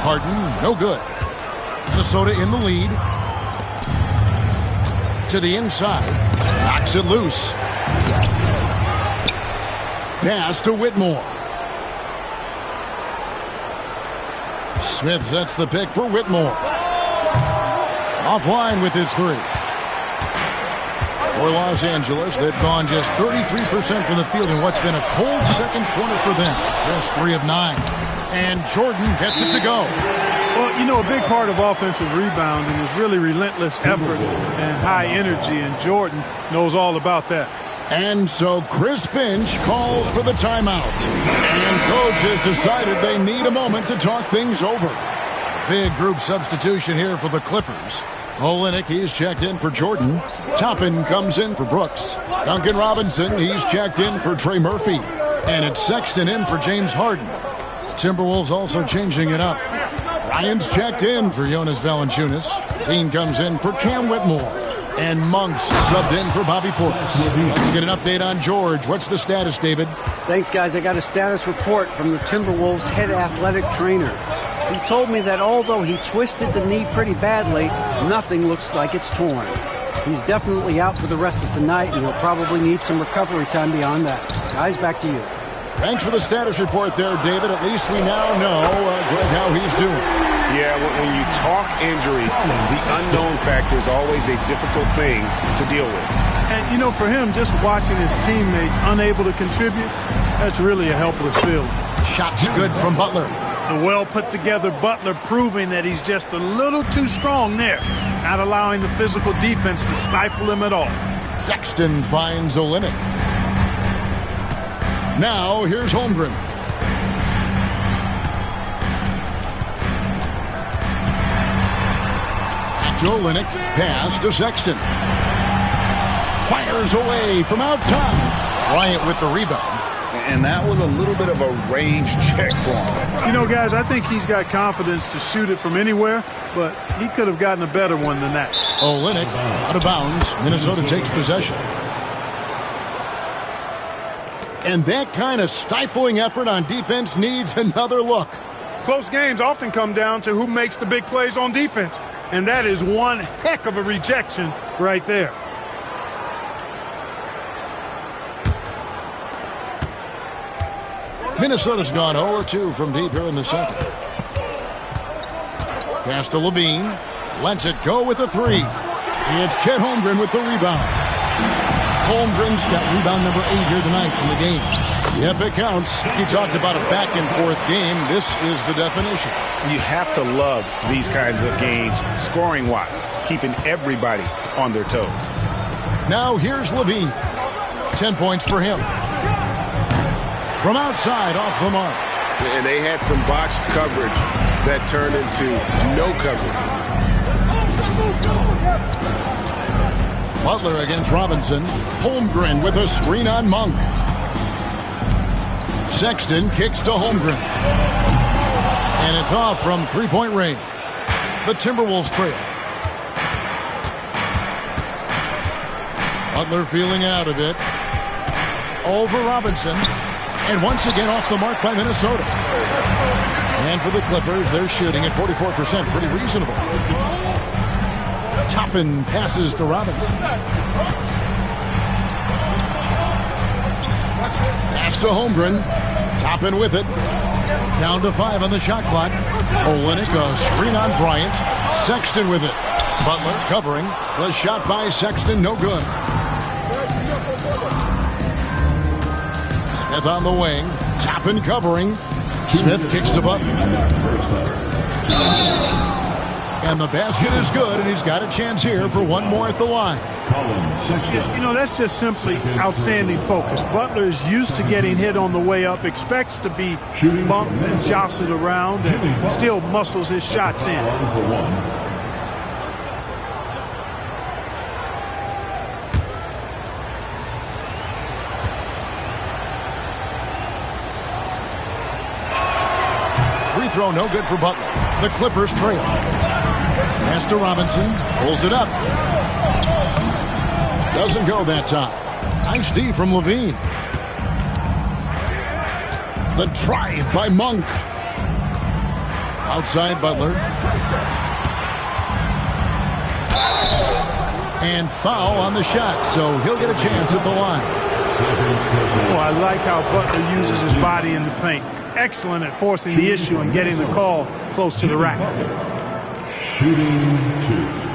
Harden, no good. Minnesota in the lead. To the inside. Knocks it loose. Pass to Whitmore. Smith sets the pick for Whitmore. Offline with his three. For Los Angeles, they've gone just 33% from the field in what's been a cold second quarter for them. Just 3 of 9. And Jordan gets it to go. Well, you know, a big part of offensive rebounding is really relentless effort and high energy, and Jordan knows all about that. And so Chris Finch calls for the timeout. And coach has decided they need a moment to talk things over. Big group substitution here for the Clippers. Olynyk, he's checked in for Jordan. Toppin comes in for Brooks. Duncan Robinson, he's checked in for Trey Murphy. And it's Sexton in for James Harden. Timberwolves also changing it up. Ryan's checked in for Jonas Valanciunas. Dean comes in for Cam Whitmore. And Monks subbed in for Bobby Portis. Let's get an update on George. What's the status, David? Thanks, guys. I got a status report from the Timberwolves head athletic trainer. He told me that although he twisted the knee pretty badly, nothing looks like it's torn. He's definitely out for the rest of tonight, and he'll probably need some recovery time beyond that. Guys, back to you. Thanks for the status report there, David. At least we now know, Greg, how he's doing. Yeah, when you talk injury, the unknown factor is always a difficult thing to deal with. And, you know, for him, just watching his teammates unable to contribute, that's really a helpless feeling. Shots good from Butler. The well-put-together Butler proving that he's just a little too strong there, not allowing the physical defense to stifle him at all. Sexton finds Olynyk. Now, here's Holmgren. Olynyk, pass to Sexton. Fires away from outside. Bryant with the rebound. And that was a little bit of a range check for him. You know, guys, I think he's got confidence to shoot it from anywhere, but he could have gotten a better one than that. Olynyk out of bounds. Minnesota takes possession. And that kind of stifling effort on defense needs another look. Close games often come down to who makes the big plays on defense, and that is one heck of a rejection right there. Minnesota's gone 0-2 from deep here in the second. Pass to Levine. Lets it go with a three. It's Chet Holmgren with the rebound. Holmgren's got rebound number 8 here tonight in the game. Yep, it counts. You talked about a back-and-forth game. This is the definition. You have to love these kinds of games, scoring-wise, keeping everybody on their toes. Now here's Levine. 10 points for him. From outside, off the mark. And they had some botched coverage that turned into no coverage. Butler against Robinson. Holmgren with a screen on Monk. Sexton kicks to Holmgren. And it's off from three-point range. The Timberwolves trail. Butler feeling it out a bit. Over Robinson. And once again off the mark by Minnesota. And for the Clippers, they're shooting at 44%. Pretty reasonable. Toppin passes to Robinson. Pass to Holmgren. Toppin with it. Down to 5 on the shot clock. Olynyk, a screen on Bryant. Sexton with it. Butler covering. The shot by Sexton, no good. Smith on the wing. Toppin covering. Smith kicks to Butler. And the basket is good, and he's got a chance here for one more at the line. You know, that's just simply outstanding focus. Butler is used to getting hit on the way up, expects to be bumped and jostled around, and still muscles his shots in. Free throw no good for Butler. The Clippers trail. Pass to Robinson. Pulls it up. Doesn't go that time. Nice D from Levine. The drive by Monk. Outside Butler. And foul on the shot, so he'll get a chance at the line. Oh, I like how Butler uses his body in the paint. Excellent at forcing the issue and getting the call close to the rack. Shooting 2.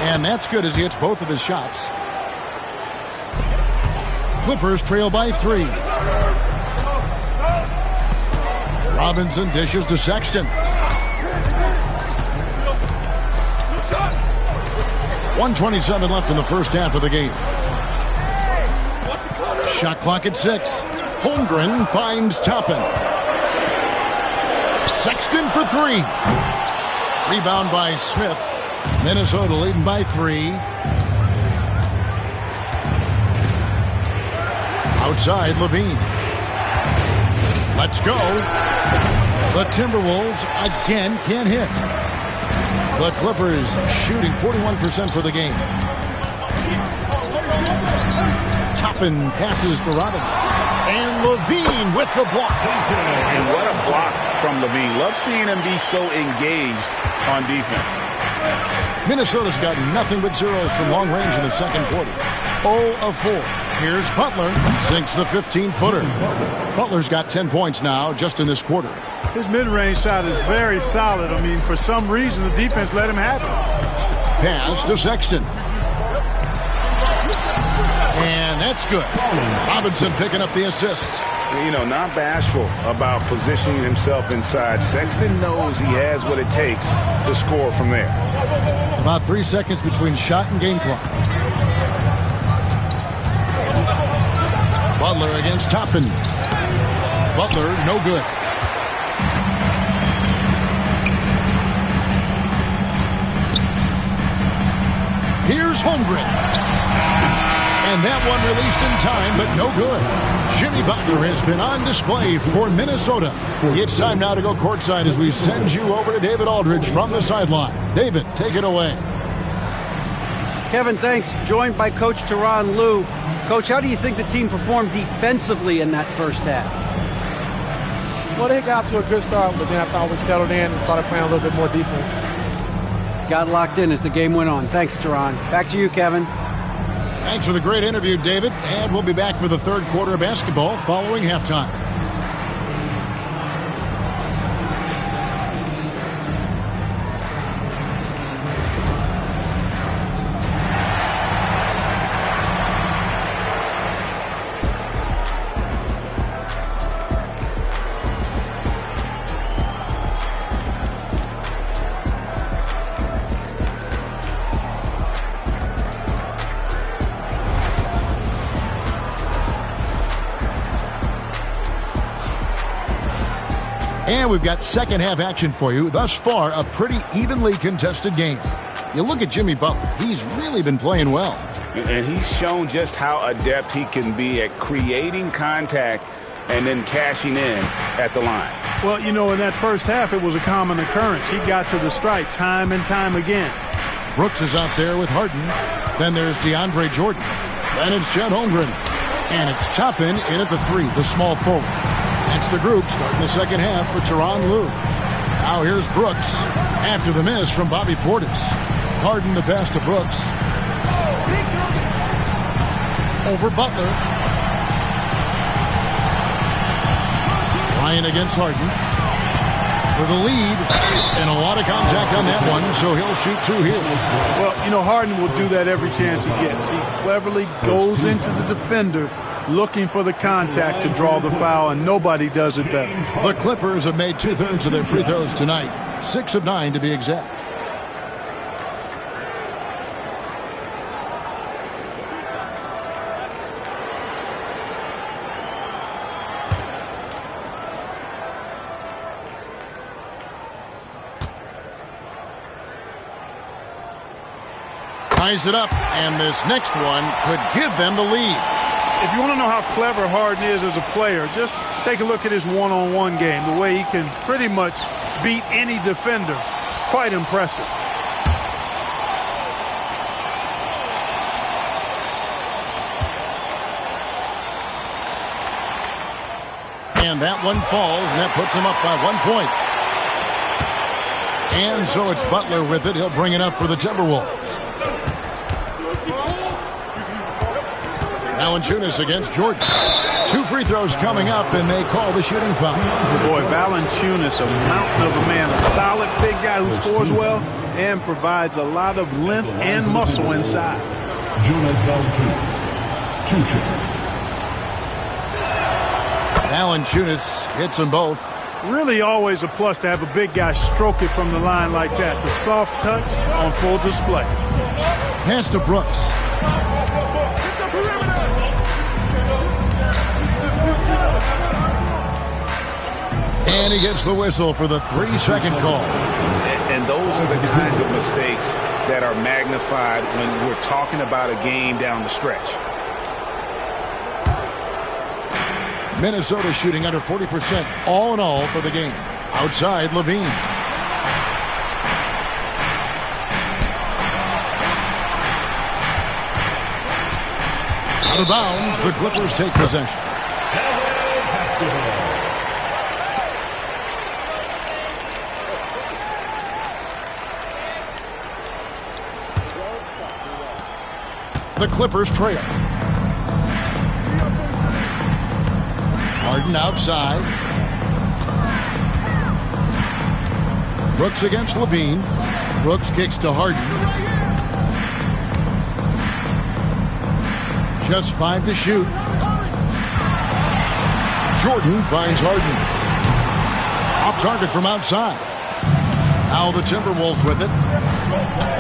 And that's good as he hits both of his shots. Clippers trail by 3. Robinson dishes to Sexton. 1:27 left in the first half of the game. Shot clock at 6. Holmgren finds Toppin. Sexton for 3. Rebound by Smith. Minnesota leading by 3. Outside Levine. Let's go. The Timberwolves again can't hit. The Clippers shooting 41% for the game. Toppin passes to Robinson. And Levine with the block. And what a block from Levine. Love seeing him be so engaged on defense. Minnesota's got nothing but zeros from long range in the second quarter. 0 of 4. Here's Butler. Sinks the 15-footer. Butler's got 10 points now just in this quarter. His mid-range shot is very solid. I mean, for some reason, the defense let him have it. Pass to Sexton. And that's good. Robinson picking up the assist. You know, not bashful about positioning himself inside. Sexton knows he has what it takes to score from there. About 3 seconds between shot and game clock. Butler against Toppin. Butler, no good. Here's Holmgren. And that one released in time, but no good. Jimmy Butler has been on display for Minnesota. It's time now to go courtside as we send you over to David Aldridge from the sideline. David, take it away. Kevin, thanks. Joined by Coach Tyronn Lue. Coach, how do you think the team performed defensively in that first half? Well, they got to a good start, but then I thought we settled in and started playing a little bit more defense. Got locked in as the game went on. Thanks, Tyronn. Back to you, Kevin. Thanks for the great interview, David. And we'll be back for the third quarter of basketball following halftime. And we've got second half action for you. Thus far, a pretty evenly contested game. You look at Jimmy Butler. He's really been playing well. And he's shown just how adept he can be at creating contact and then cashing in at the line. Well, you know, in that first half, it was a common occurrence. He got to the stripe time and time again. Brooks is out there with Harden. Then there's DeAndre Jordan. Then it's Chet Holmgren. And it's Toppin in at the 3, the small forward. That's the group starting the second half for Tyronn Lue. Now here's Brooks after the miss from Bobby Portis. Harden the pass to Brooks. Over Butler. Ryan against Harden. For the lead. And a lot of contact on that one, so he'll shoot 2 here. Well, you know, Harden will do that every chance he gets. He cleverly goes into the defender looking for the contact to draw the foul, and nobody does it better. The Clippers have made 2/3 of their free throws tonight. 6 of 9 to be exact. Ties it up, and this next one could give them the lead. If you want to know how clever Harden is as a player, just take a look at his one-on-one game, the way he can pretty much beat any defender. Quite impressive. And that one falls, and that puts him up by 1 point. And so it's Butler with it. He'll bring it up for the Timberwolves. Valanciunas against Jordan. 2 free throws coming up, and they call the shooting foul. Boy, Valanciunas, a mountain of a man, a solid big guy who scores well and provides a lot of length and muscle inside. Jonas Valanciunas, 2 shots. Valanciunas hits them both. Really always a plus to have a big guy stroke it from the line like that. The soft touch on full display. Pass to Brooks. And he gets the whistle for the 3-second call. And those are the kinds of mistakes that are magnified when we're talking about a game down the stretch. Minnesota shooting under 40% all in all for the game. Outside, LaVine. Out of bounds, the Clippers take possession. The Clippers trail. Harden outside. Brooks against LaVine. Brooks kicks to Harden. Just 5 to shoot. Jordan finds Harden. Off target from outside. Now the Timberwolves with it.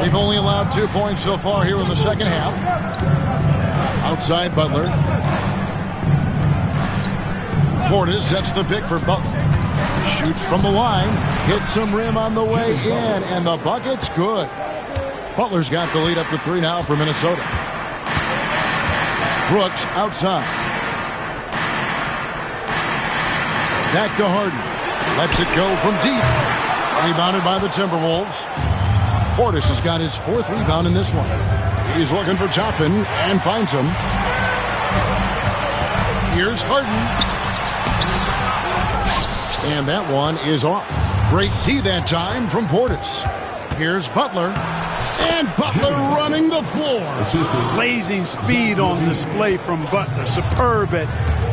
They've only allowed 2 points so far here in the second half. Outside Butler. Portis sets the pick for Butler. Shoots from the line. Hits some rim on the way in. And the bucket's good. Butler's got the lead up to 3 now for Minnesota. Brooks outside. Back to Harden. Lets it go from deep. Rebounded by the Timberwolves. Portis has got his 4th rebound in this one. He's looking for Toppin and finds him. Here's Harden. And that one is off. Great D that time from Portis. Here's Butler. And Butler running the floor. Blazing speed on display from Butler. Superb at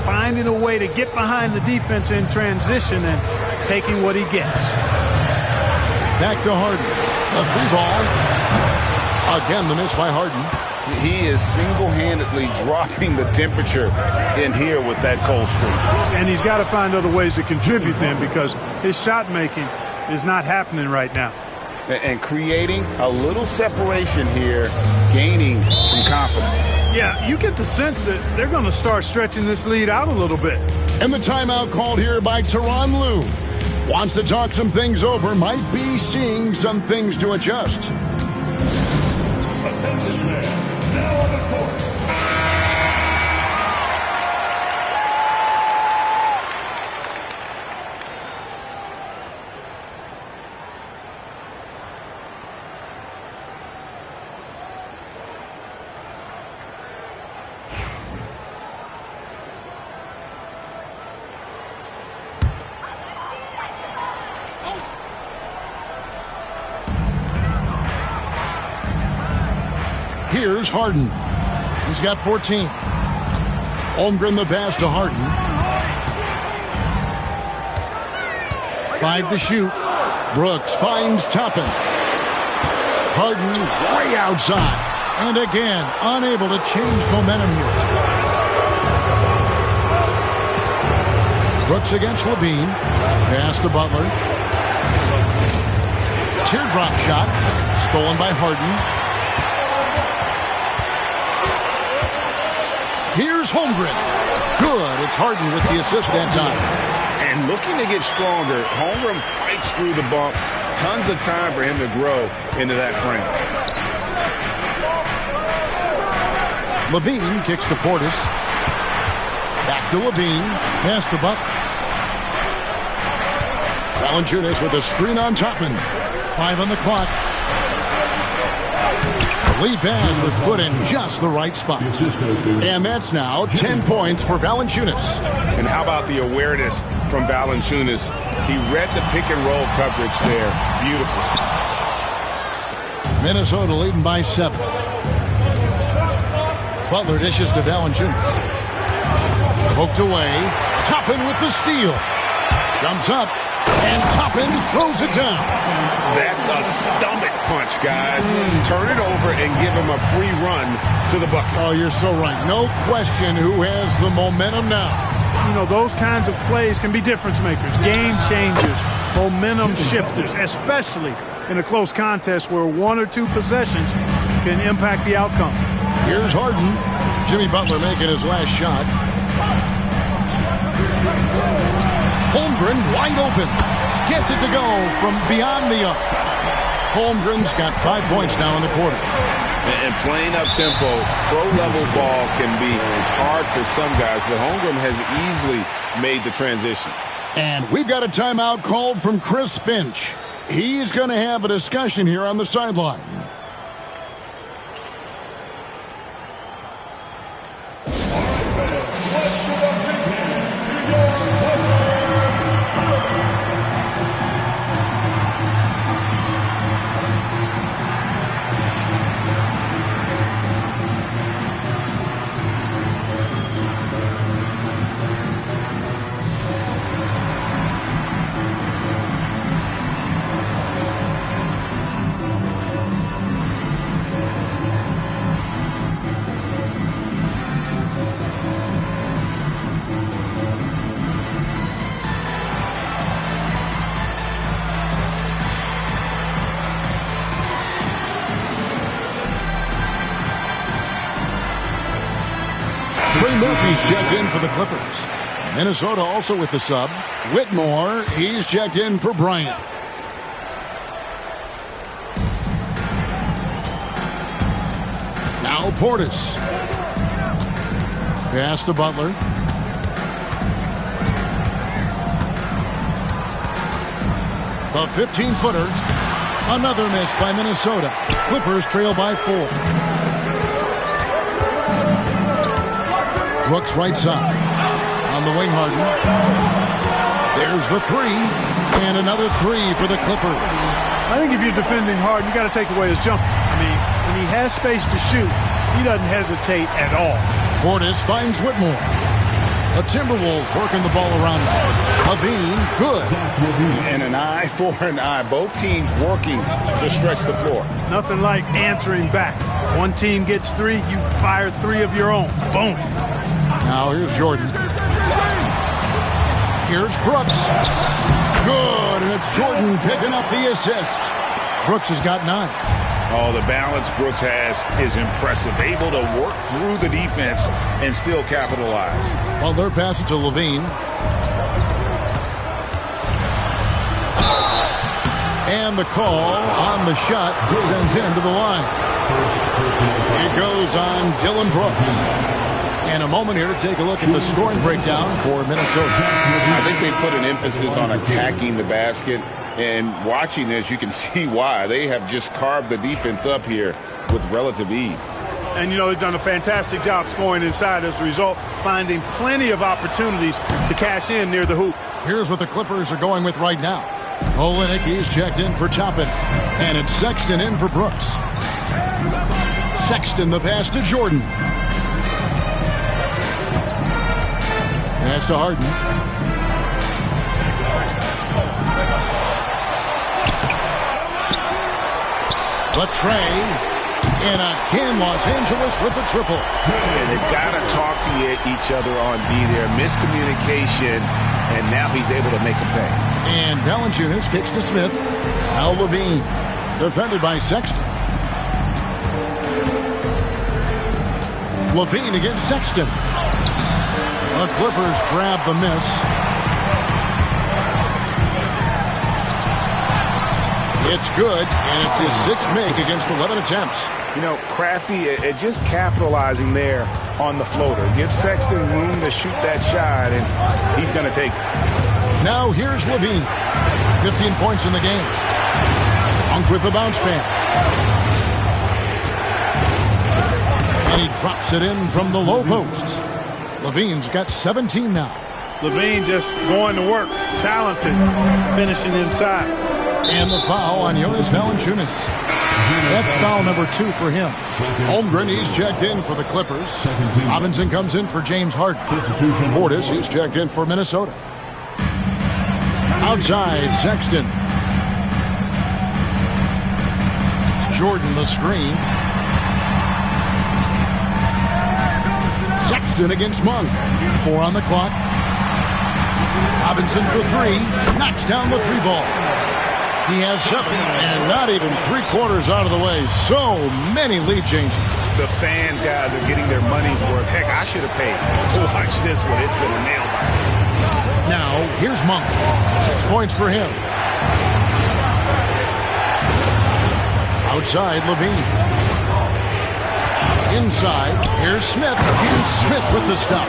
finding a way to get behind the defense in transition and taking what he gets. Back to Harden. A 3-ball. Again, the miss by Harden. He is single-handedly dropping the temperature in here with that cold streak. And he's got to find other ways to contribute then because his shot making is not happening right now. And creating a little separation here, gaining some confidence. Yeah, you get the sense that they're going to start stretching this lead out a little bit. And the timeout called here by Tyronn Lue. Wants to talk some things over, might be seeing some things to adjust. Attention fans, now on the court. Here's Harden. He's got 14. Holmgren the pass to Harden. 5 to shoot. Brooks finds Toppin. Harden way outside. And again, unable to change momentum here. Brooks against LaVine. Pass to Butler. Teardrop shot. Stolen by Harden. Here's Holmgren. Good. It's Harden with the assist that time. And looking to get stronger, Holmgren fights through the bump. Tons of time for him to grow into that frame. LaVine kicks to Portis. Back to LaVine. Pass to Butler. Valanciunas with a screen on Toppin. 5 on the clock. The lead pass was put in just the right spot. And that's now 10 points for Valanciunas. And how about the awareness from Valanciunas? He read the pick and roll coverage there. Beautiful. Minnesota leading by 7. Butler dishes to Valanciunas. Poked away. Toppin with the steal. Jumps up. And Toppin throws it down. That's a stomach punch, guys. Turn it over and give him a free run to the bucket. Oh, you're so right. No question who has the momentum now. You know, those kinds of plays can be difference makers, game changers, momentum shifters, especially in a close contest where 1 or 2 possessions can impact the outcome. Here's Harden. Jimmy Butler making his last shot. Holmgren wide open. Gets it to go from beyond the arc. Holmgren's got 5 points now in the quarter. And playing up-tempo, pro-level ball can be hard for some guys, but Holmgren has easily made the transition. And we've got a timeout called from Chris Finch. He's going to have a discussion here on the sideline. Murphy's checked in for the Clippers. Minnesota also with the sub. Whitmore, he's checked in for Bryant. Now Portis. Pass to Butler. The 15-footer. Another miss by Minnesota. Clippers trail by 4. Brooks right side. On the wing, Harden. There's the 3. And another 3 for the Clippers. I think if you're defending Harden, you got to take away his jumper. I mean, when he has space to shoot, he doesn't hesitate at all. Portis finds Whitmore. The Timberwolves working the ball around now. Levine, good. And an eye for an eye. Both teams working to stretch the floor. Nothing like answering back. One team gets 3, you fire 3 of your own. Boom. Now here's Jordan. Here's Brooks. Good, and it's Jordan picking up the assist. Brooks has got 9. Oh, the balance Brooks has is impressive. Able to work through the defense and still capitalize. Well, they're passing to Levine. And the call on the shot sends him to the line. It goes on Dylan Brooks. And a moment here to take a look at the scoring breakdown for Minnesota. I think they put an emphasis on attacking the basket. And watching this, you can see why. They have just carved the defense up here with relative ease. And, you know, they've done a fantastic job scoring inside as a result, finding plenty of opportunities to cash in near the hoop. Here's what the Clippers are going with right now. Olynyk, he's checked in for Toppin. And it's Sexton in for Brooks. Sexton, the pass to Jordan. Pass to Harden. Latrey, and again Los Angeles with the triple. And they've got to talk to each other on D there. Miscommunication, and now he's able to make a pay. And Valanciunas kicks to Smith. Now Levine, defended by Sexton. Levine against Sexton. The Clippers grab the miss. It's good, and it's his 6th make against 11 attempts. You know, Crafty just capitalizing there on the floater. Give Sexton room to shoot that shot, and he's going to take it. Now here's Levine. 15 points in the game. Monk with the bounce pass. And he drops it in from the low post. Levine's got 17 now. Levine just going to work. Talented. Finishing inside. And the foul on Jonas Valanciunas. That's foul number 2 for him. Holmgren, he's checked in for the Clippers. Robinson comes in for James Harden. Portis, he's checked in for Minnesota. Outside, Sexton. Jordan the screen. Sexton against Monk. 4 on the clock. Robinson for 3. Knocks down the 3 ball. He has 7, and not even 3/4 out of the way. So many lead changes. The fans, guys, are getting their money's worth. Heck, I should have paid to watch this one. It's been a nail-biter. Now, here's Monk. 6 points for him. Outside, Levine. Inside, here's Smith. And Smith with the stuff.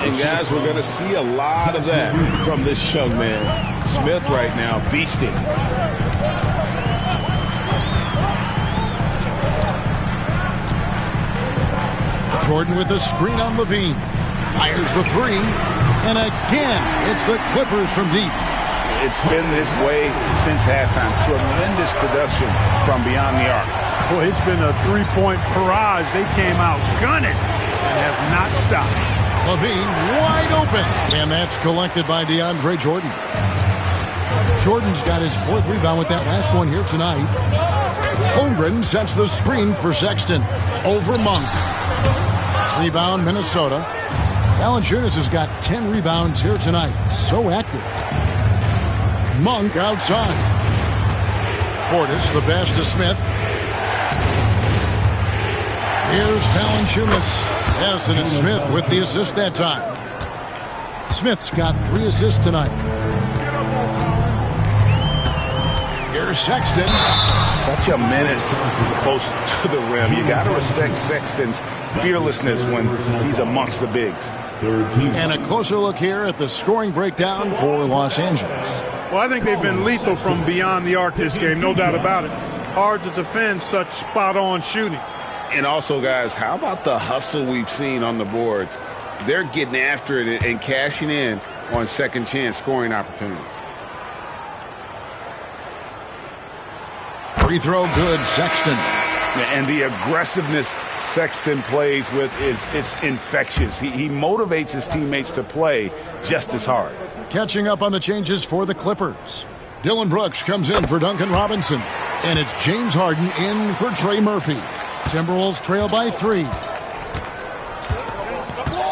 And guys, we're going to see a lot of that from this young man. Smith right now, beasting. Jordan with the screen on Levine. Fires the 3. And again, it's the Clippers from deep. It's been this way since halftime. Tremendous production from beyond the arc. Boy, it's been a 3-point barrage. They came out gunning and have not stopped. Levine wide open. And that's collected by DeAndre Jordan. Jordan's got his 4th rebound with that last one here tonight. Holmgren sets the screen for Sexton. Over Monk. Rebound, Minnesota. Valanciunas has got 10 rebounds here tonight. So active. Monk outside. Portis, the pass to Smith. Here's Valanciunas. Yes, and it's Smith with the assist that time. Smith's got 3 assists tonight. Here's Sexton. Such a menace close to the rim. You got to respect Sexton's fearlessness when he's amongst the bigs. And a closer look here at the scoring breakdown for Los Angeles. Well, I think they've been lethal from beyond the arc this game, no doubt about it. Hard to defend such spot-on shooting. And also, guys, how about the hustle we've seen on the boards? They're getting after it and cashing in on second chance scoring opportunities. Free throw good, Sexton. And the aggressiveness Sexton plays with is infectious. He motivates his teammates to play just as hard. Catching up on the changes for the Clippers. Dylan Brooks comes in for Duncan Robinson. And it's James Harden in for Trey Murphy. Timberwolves trail by 3.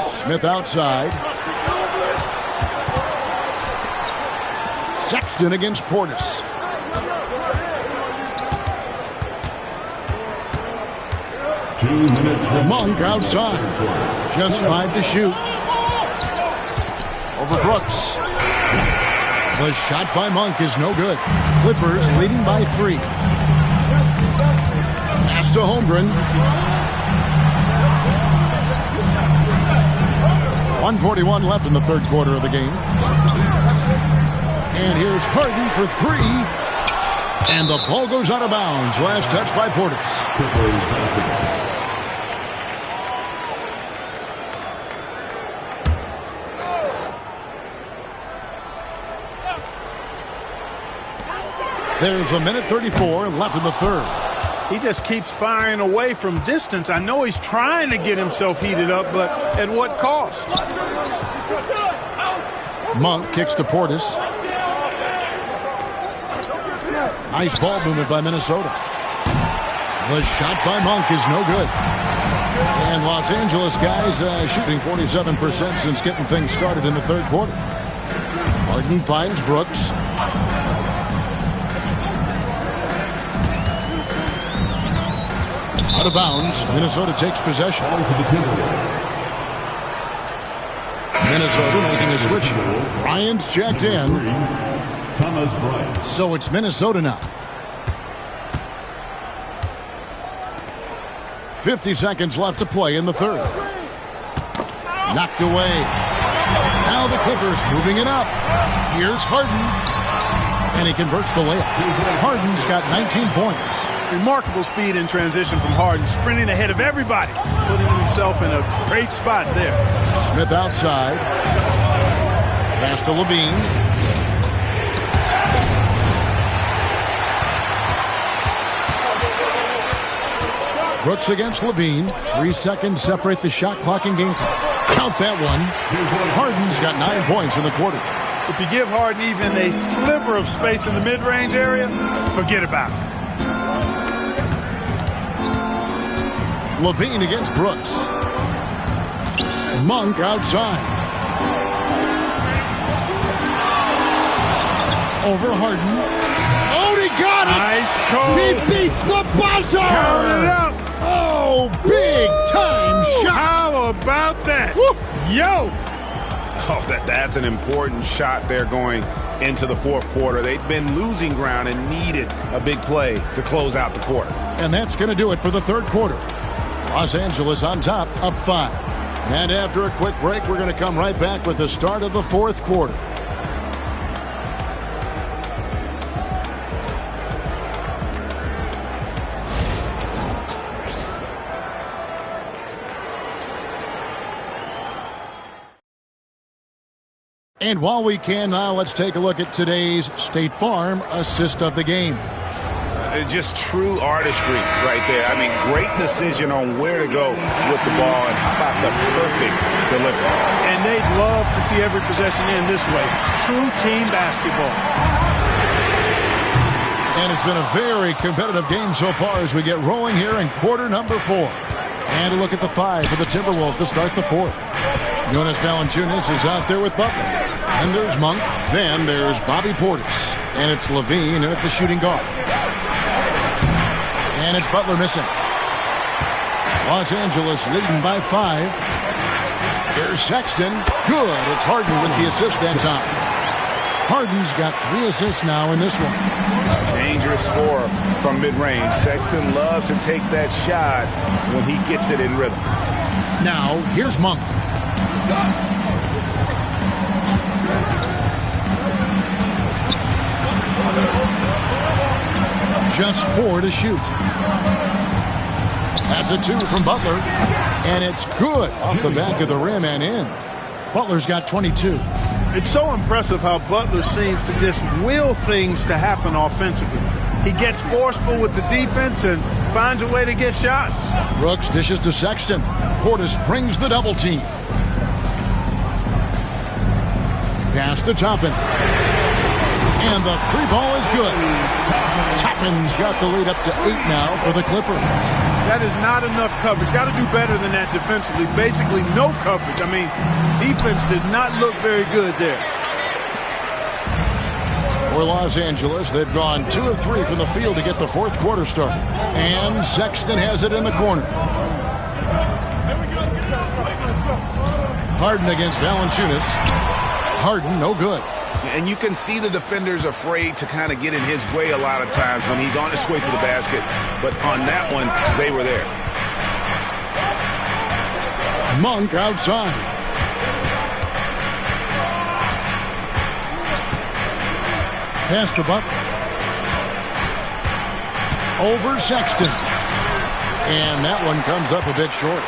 Smith outside. Sexton against Portis. Monk outside. Just 5 to shoot. Over Brooks. The shot by Monk is no good. Clippers leading by 3. Pass to Holmgren. 1:41 left in the 3rd quarter of the game. And here's Harden for 3. And the ball goes out of bounds. Last touch by Portis. There's 1:34 left in the 3rd. He just keeps firing away from distance. I know he's trying to get himself heated up, but at what cost? Monk kicks to Portis. Nice ball movement by Minnesota. The shot by Monk is no good. And Los Angeles guys shooting 47% since getting things started in the 3rd quarter. Harden finds Brooks. Out of bounds. Minnesota takes possession. Minnesota making a switch. Bryant's checked in. So it's Minnesota now. 50 seconds left to play in the 3rd. Knocked away. Now the Clippers moving it up. Here's Harden. And he converts the layup. Harden's got 19 points. Remarkable speed in transition from Harden, sprinting ahead of everybody, putting himself in a great spot there. Smith outside. Pass to Levine. Brooks against Levine. 3 seconds separate the shot clock and game time. Count that one. Harden's got 9 points in the quarter. If you give Harden even a sliver of space in the mid-range area, forget about it. Levine against Brooks. Monk outside. Over Harden. Oh, he got it! Nice call. He beats the buzzer! Count it up! Oh, big time shot! How about that? Woo. Yo! Oh, that's an important shot there going into the fourth quarter. They've been losing ground and needed a big play to close out the quarter. And that's going to do it for the third quarter. Los Angeles on top, up 5. And after a quick break, we're going to come right back with the start of the fourth quarter. And while we can now, let's take a look at today's State Farm assist of the game. Just true artistry right there. I mean, great decision on where to go with the ball, and how about the perfect delivery. And they'd love to see every possession end this way. True team basketball. And it's been a very competitive game so far as we get rolling here in quarter number 4. And a look at the 5 for the Timberwolves to start the fourth. Jonas Valanciunas is out there with Butler. And there's Monk. Then there's Bobby Portis. And it's Levine in at the shooting guard. And it's Butler missing. Los Angeles leading by 5. Here's Sexton. Good. It's Harden with the assist that time. Harden's got 3 assists now in this one. Dangerous scorer from mid-range. Sexton loves to take that shot when he gets it in rhythm. Now, here's Monk. Just 4 to shoot. That's a 2 from Butler. And it's good off the back of the rim and in. Butler's got 22. It's so impressive how Butler seems to just will things to happen offensively. He gets forceful with the defense and finds a way to get shots. Brooks dishes to Sexton. Portis brings the double team. Pass to Toppin. And the 3-ball is good. Toppin's got the lead up to 8 now for the Clippers. That is not enough coverage. Got to do better than that defensively. Basically no coverage. I mean, defense did not look very good there. For Los Angeles, they've gone 2 of 3 from the field to get the fourth quarter started. And Sexton has it in the corner. Harden against Valanciunas. Harden, no good. And you can see the defenders afraid to kind of get in his way a lot of times when he's on his way to the basket. But on that one, they were there. Monk outside. Pass to Butler. Over Sexton. And that one comes up a bit short.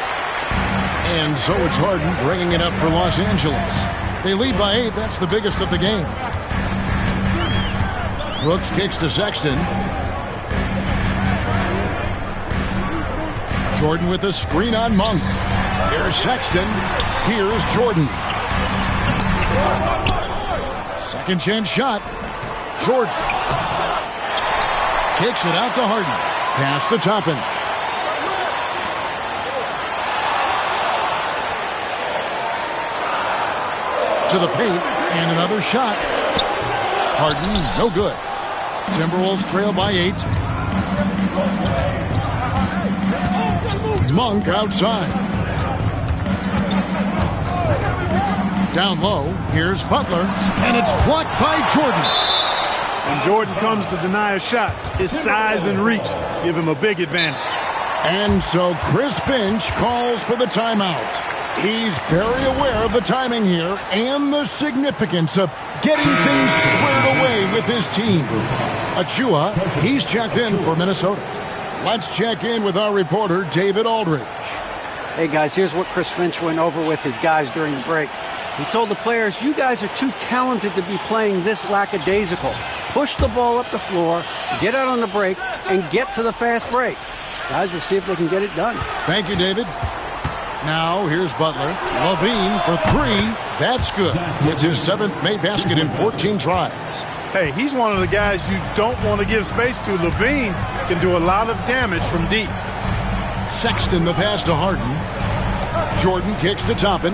And so it's Harden bringing it up for Los Angeles. They lead by 8. That's the biggest of the game. Brooks kicks to Sexton. Jordan with a screen on Monk. Here's Sexton. Here's Jordan. Second chance shot. Jordan. Kicks it out to Harden. Pass to Toppin. To the paint, and another shot. Harden, no good. Timberwolves trail by 8. Monk outside. Down low, here's Butler, and it's blocked by Jordan. When Jordan comes to deny a shot, his size and reach give him a big advantage. And so Chris Finch calls for the timeout. He's very aware of the timing here and the significance of getting things squared away with his team. Achua, he's checked in for Minnesota. Let's check in with our reporter, David Aldridge. Hey, guys, here's what Chris Finch went over with his guys during the break. He told the players, you guys are too talented to be playing this lackadaisical. Push the ball up the floor, get out on the break, and get to the fast break. Guys, we'll see if they can get it done. Thank you, David. Now, here's Butler. LaVine for 3. That's good. It's his 7th made basket in 14 tries. Hey, he's one of the guys you don't want to give space to. LaVine can do a lot of damage from deep. Sexton the pass to Harden. Jordan kicks to Toppin.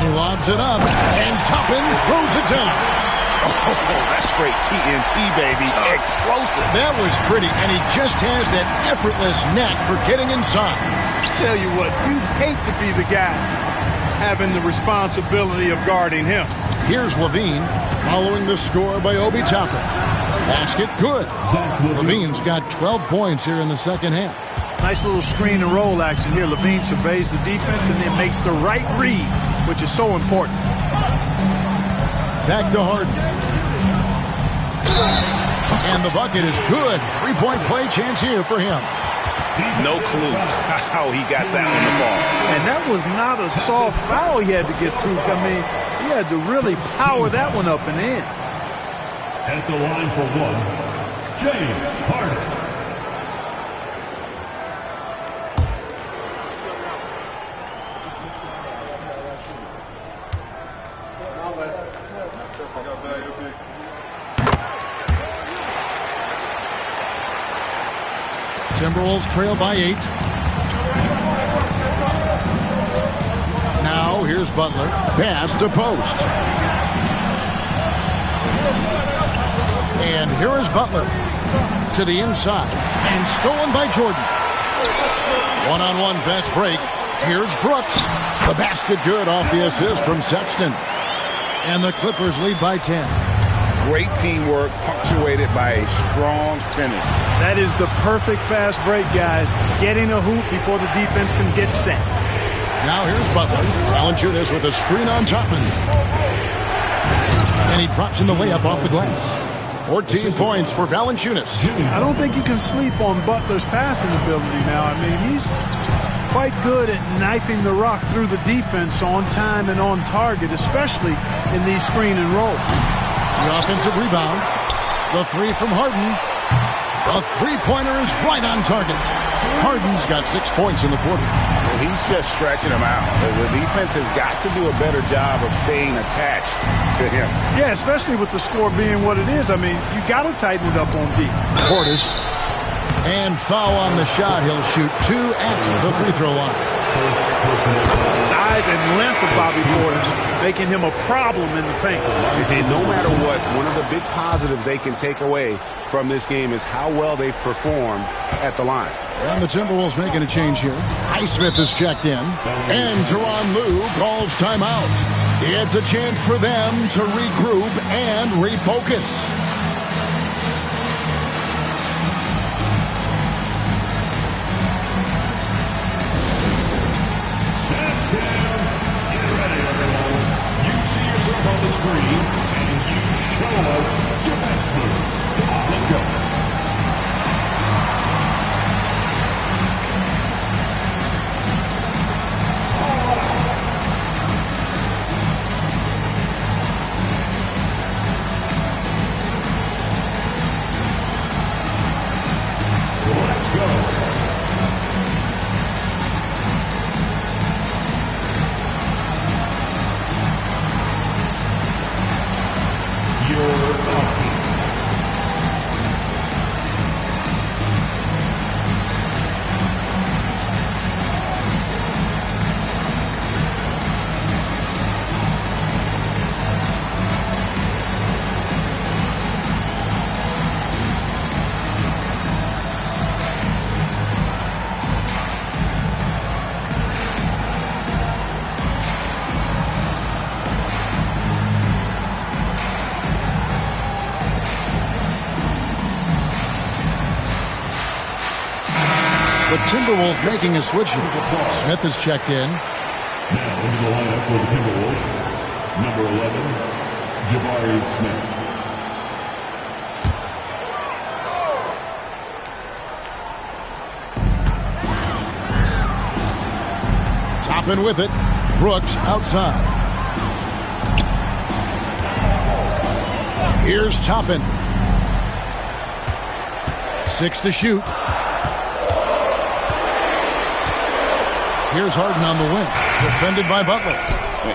He lobs it up, and Toppin throws it down. Oh, that's straight TNT, baby. Explosive. That was pretty, and he just has that effortless knack for getting inside. Tell you what, you'd hate to be the guy having the responsibility of guarding him. Here's LaVine following the score by Obi Toppin. Basket good. LaVine's got 12 points here in the second half. Nice little screen and roll action here. LaVine surveys the defense and then makes the right read, which is so important. Back to Harden. And the bucket is good. 3-point play chance here for him. No clue how he got that on the ball. And that was not a soft foul he had to get through. I mean, he had to really power that one up and in. At the line for 1, James Harden. Timberwolves trail by 8. Now here's Butler. Pass to Post. And here is Butler to the inside. And stolen by Jordan. One-on-one fast break. Here's Brooks. The basket good off the assist from Sexton. And the Clippers lead by 10. Great teamwork punctuated by a strong finish. That is the perfect fast break, guys. Getting a hoop before the defense can get set. Now here's Butler. Valanciunas with a screen on Toppin. And he drops in the layup off the glass. 14 points for Valanciunas. I don't think you can sleep on Butler's passing ability now. I mean, he's quite good at knifing the rock through the defense on time and on target, especially in these screen and rolls. The offensive rebound. The 3 from Harden. The three-pointer is right on target. Harden's got 6 points in the quarter. Well, he's just stretching him out. The defense has got to do a better job of staying attached to him. Yeah, especially with the score being what it is. I mean, you got to tighten it up on deep. Portis. And foul on the shot. He'll shoot 2 at the free throw line. Size and length of Bobby Portis making him a problem in the paint. And no matter what, one of the big positives they can take away from this game is how well they've performed at the line. And the Timberwolves making a change here. Highsmith is checked in. And Tyronn Lue calls timeout. It's a chance for them to regroup and refocus. The Timberwolves making a switch here. Smith is checked in. Now into the lineup for the Timberwolves, Number 11, Jabari Smith. Toppin with it. Brooks outside. Here's Toppin. 6 to shoot. Here's Harden on the wing. Defended by Butler.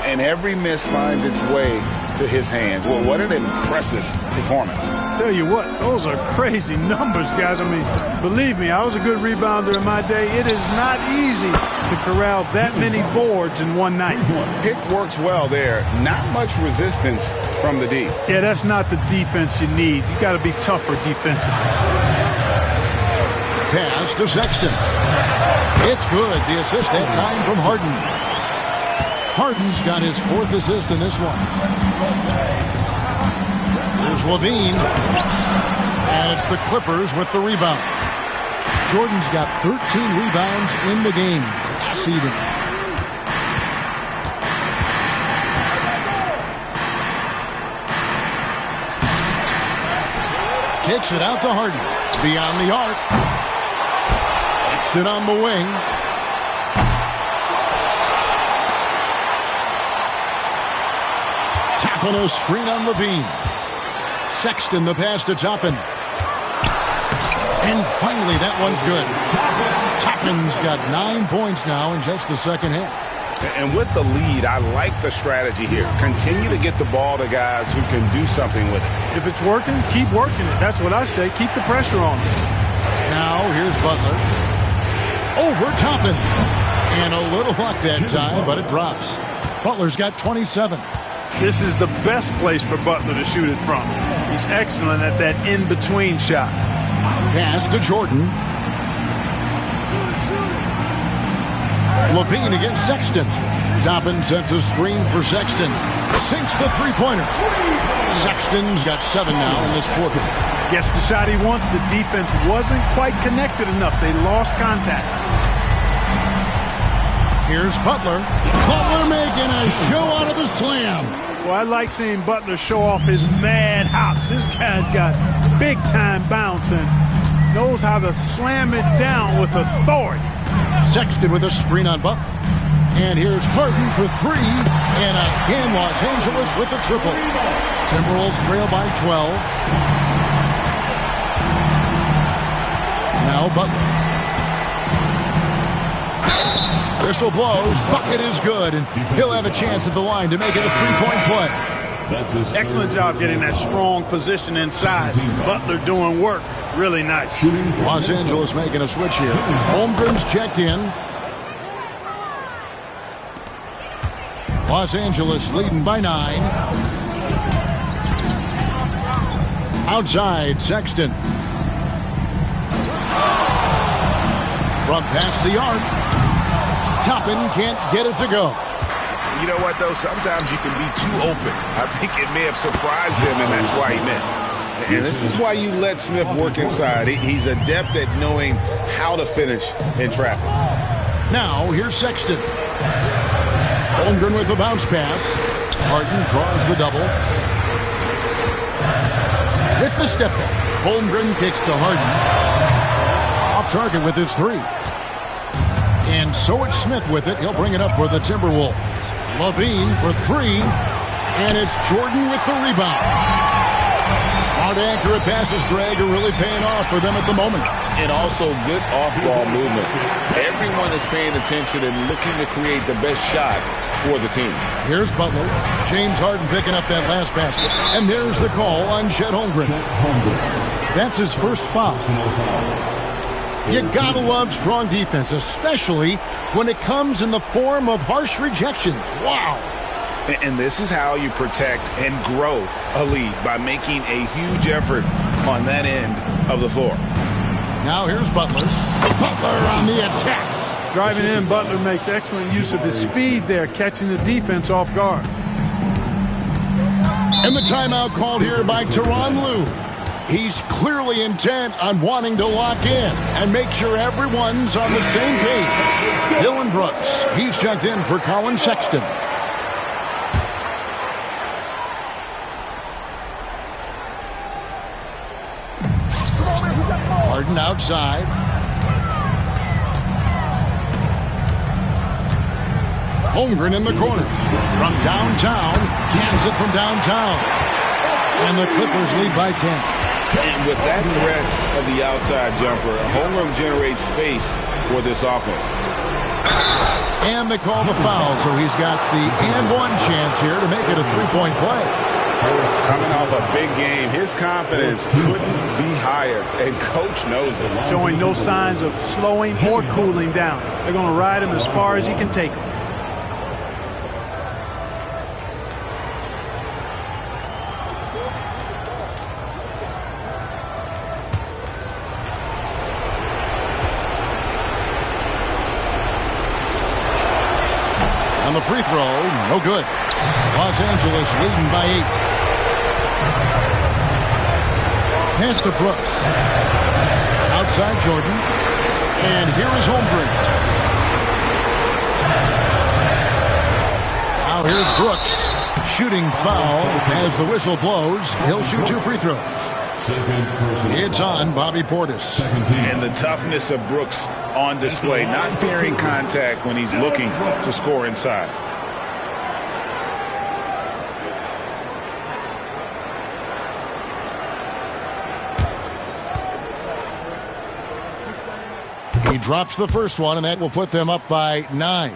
And every miss finds its way to his hands. Well, what an impressive performance. Tell you what, those are crazy numbers, guys. I mean, believe me, I was a good rebounder in my day. It is not easy to corral that many boards in one night. Pick works well there. Not much resistance from the D. Yeah, that's not the defense you need. You got to be tougher defensively. Pass to Sexton. It's good. The assist that time from Harden. Harden's got his 4th assist in this one. Here's Levine. And it's the Clippers with the rebound. Jordan's got 13 rebounds in the game. Class eating. Kicks it out to Harden. Beyond the arc. Sexton on the wing. Tapping a screen on Levine. Sexton the pass to Toppin. And finally that one's good. Toppin's got 9 points now in just the second half. And with the lead, I like the strategy here. Continue to get the ball to guys who can do something with it. If it's working, keep working it. That's what I say. Keep the pressure on. Now here's Butler. Over Toppin. And a little luck that time, but it drops. Butler's got 27. This is the best place for Butler to shoot it from. He's excellent at that in-between shot. Pass to Jordan. Levine against Sexton. Toppin sets a screen for Sexton. Sinks the three-pointer. Sexton's got 7 now in this quarter. Gets the shot he wants. The defense wasn't quite connected enough. They lost contact. Here's Butler. Butler making a show out of the slam. Well, I like seeing Butler show off his mad hops. This guy's got big-time bounce and knows how to slam it down with authority. Sexton with a screen on Butler. And here's Harden for 3. And again, Los Angeles with the triple. Timberwolves trail by 12. Now Butler. Whistle blows. Bucket is good. And he'll have a chance at the line to make it a 3-point play. Excellent job getting that strong position inside. Butler doing work. Really nice. Los Angeles making a switch here. Holmgren's checked in. Los Angeles leading by 9. Outside, Sexton. From past the arc. Toppin can't get it to go. You know what, though? Sometimes you can be too open. I think it may have surprised him, and that's why he missed. And this is why you let Smith work inside. He's adept at knowing how to finish in traffic. Now, here's Sexton. Holmgren with the bounce pass. Harden draws the double. With the step back, Holmgren kicks to Harden. Off target with his 3. And so it's Smith with it. He'll bring it up for the Timberwolves. Levine for 3. And it's Jordan with the rebound. Smart, accurate passes, Greg, are really paying off for them at the moment. And also good off-ball movement. Everyone is paying attention and looking to create the best shot for the team. Here's Butler. James Harden picking up that last basket. And there's the call on Chet Holmgren. That's his first foul. You gotta love strong defense, especially when it comes in the form of harsh rejections. Wow. And this is how you protect and grow a lead, by making a huge effort on that end of the floor. Now here's Butler. Butler on the attack. Driving in, Butler makes excellent use of his speed there, catching the defense off guard. And the timeout called here by Tyronn Lue. He's clearly intent on wanting to lock in and make sure everyone's on the same page. Dillon Brooks, he's checked in for Colin Sexton. Jordan outside. Holmgren in the corner. From downtown. Cans it from downtown. And the Clippers lead by 10. And with that threat of the outside jumper, Holmgren generates space for this offense. And they call the foul, so he's got the and one chance here to make it a three-point play. Coming off a big game, his confidence couldn't be higher, and Coach knows it. Showing no signs of slowing or cooling down. They're going to ride him as far as he can take him. On the free throw, no good. Los Angeles leading by 8. Pass to Brooks. Outside Jordan. And here is Holmgren. Now here's Brooks. Shooting foul as the whistle blows. He'll shoot 2 free throws. It's on Bobby Portis. And the toughness of Brooks on display, not fearing contact when he's looking to score inside. He drops the first one, and that will put them up by 9.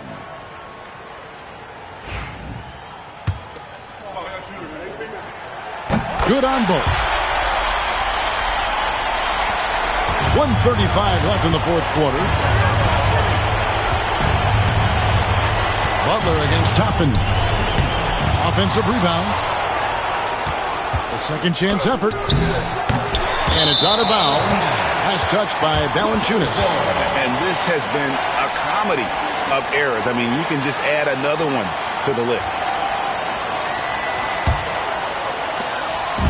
Good on both. 1:35 left in the fourth quarter. Butler against Toppin. Offensive rebound. A second chance effort. And it's out of bounds. Last touch by Valanciunas. And this has been a comedy of errors. I mean, you can just add another one to the list.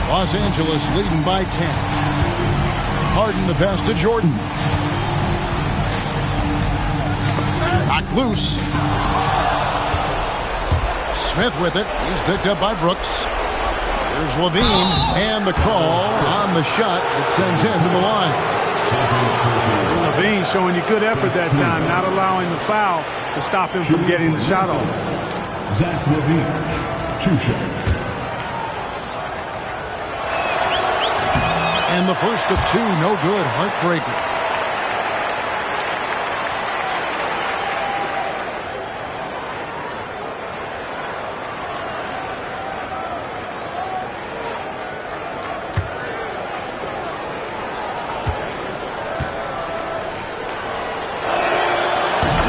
Los Angeles leading by 10. Harden the pass to Jordan. Knocked loose. Smith with it. He's picked up by Brooks. Here's Levine. And the call on the shot that sends him to the line. Levine showing you good effort that time, not allowing the foul to stop him from getting the shot off. Zach Levine, 2 shots. And the first of 2, no good. Heartbreaker.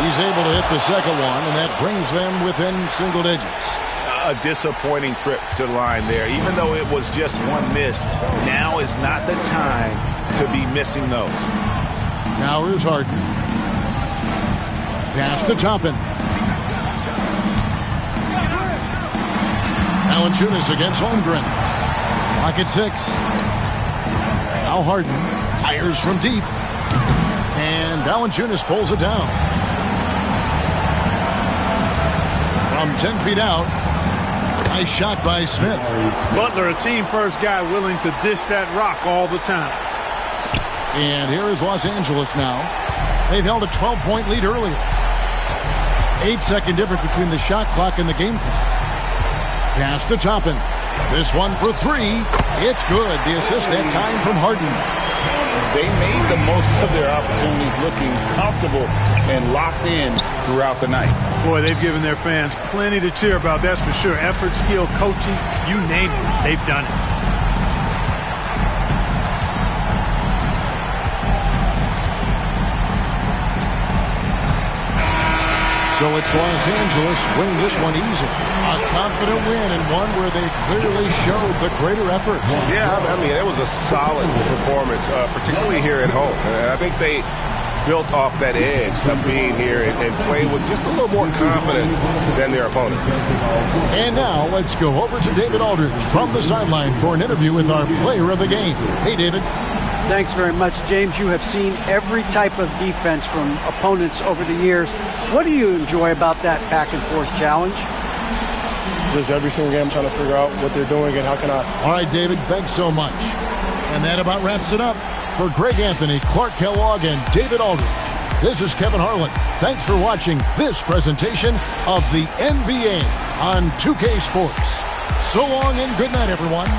He's able to hit the second one, and that brings them within single digits. A disappointing trip to the line there. Even though it was just one miss, now is not the time to be missing those. Now here's Harden. Pass to Toppin. Valanciunas against Holmgren. Clock at 6. Now Harden fires from deep. And Valanciunas pulls it down. From 10 feet out. Nice shot by Smith. Butler, a team-first guy willing to dish that rock all the time. And here is Los Angeles now. They've held a 12-point lead earlier. 8-second difference between the shot clock and the game clock. Pass to Toppin. This one for 3. It's good. The assist that time from Harden. They made the most of their opportunities, looking comfortable and locked in throughout the night. Boy, they've given their fans plenty to cheer about, that's for sure. Effort, skill, coaching, you name it, they've done it. So it's Los Angeles winning this one easily. A confident win and one where they clearly showed the greater effort. Yeah, I mean, it was a solid performance, particularly here at home. And I think they built off that edge of being here and playing with just a little more confidence than their opponent. And now let's go over to David Aldridge from the sideline for an interview with our player of the game. Hey, David. Thanks very much, James. You have seen every type of defense from opponents over the years. What do you enjoy about that back-and-forth challenge? Just every single game, I'm trying to figure out what they're doing and how can I. All right, David, thanks so much. And that about wraps it up. For Greg Anthony, Clark Kellogg, and David Aldridge, this is Kevin Harlan. Thanks for watching this presentation of the NBA on 2K Sports. So long and good night, everyone.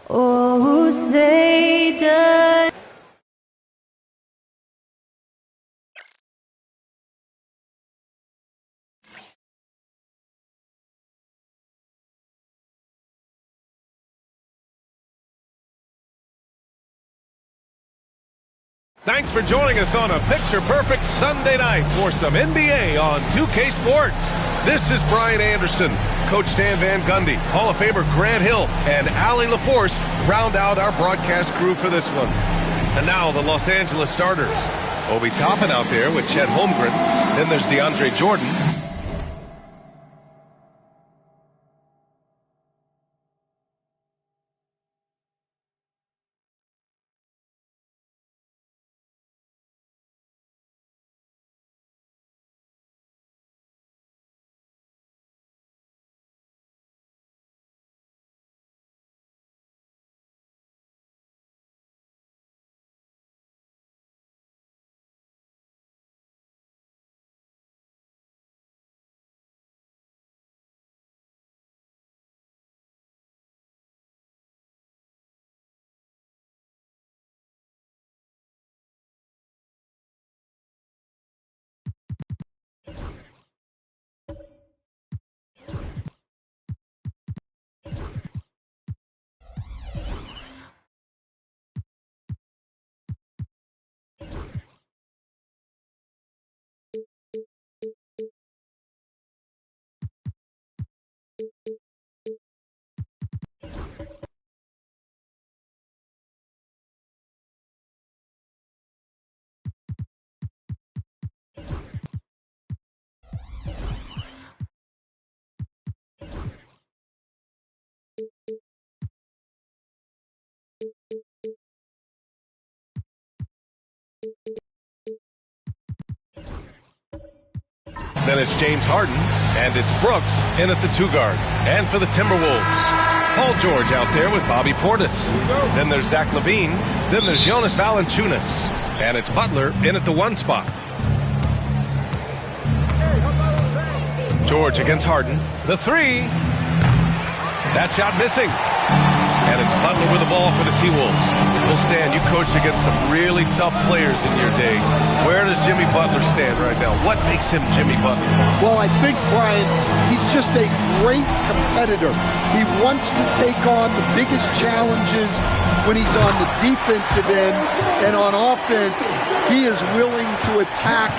Oh, say does Thanks for joining us on a picture-perfect Sunday night for some NBA on 2K Sports. This is Brian Anderson. Coach Stan Van Gundy, Hall of Famer Grant Hill, and Allie LaForce round out our broadcast crew for this one. And now the Los Angeles starters. Obi Toppin out there with Chet Holmgren. Then there's DeAndre Jordan. Then it's James Harden, and it's Brooks in at the 2 guard. And for the Timberwolves, Paul George out there with Bobby Portis. Then there's Zach LaVine. Then there's Jonas Valanciunas. And it's Butler in at the 1 spot. George against Harden. The 3. That shot missing. And It's Butler with the ball for the T-Wolves. Well, Stan, you coached against some really tough players in your day. Where does Jimmy Butler stand right now? What makes him Jimmy Butler? Well, I think, Brian, he's just a great competitor. He wants to take on the biggest challenges when he's on the defensive end, and on offense, he is willing to attack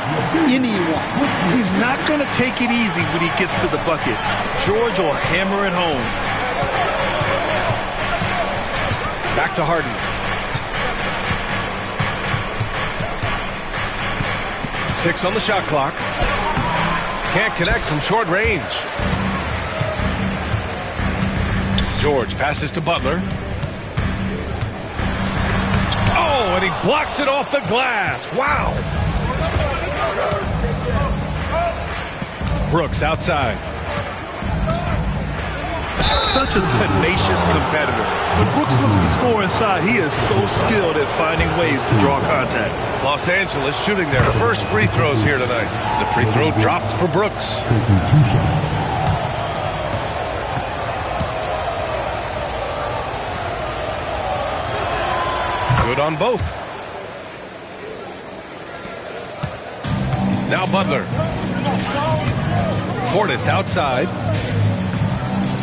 anyone. He's not going to take it easy when he gets to the bucket. George will hammer it home. Back to Harden. Six on the shot clock. Can't connect from short range. George passes to Butler. Oh, and he blocks it off the glass. Wow. Brooks outside. Such a tenacious competitor. When Brooks looks to score inside, he is so skilled at finding ways to draw contact. Los Angeles shooting their first free throws here tonight. The free throw dropped for Brooks. Good on both. Now Butler. Portis outside.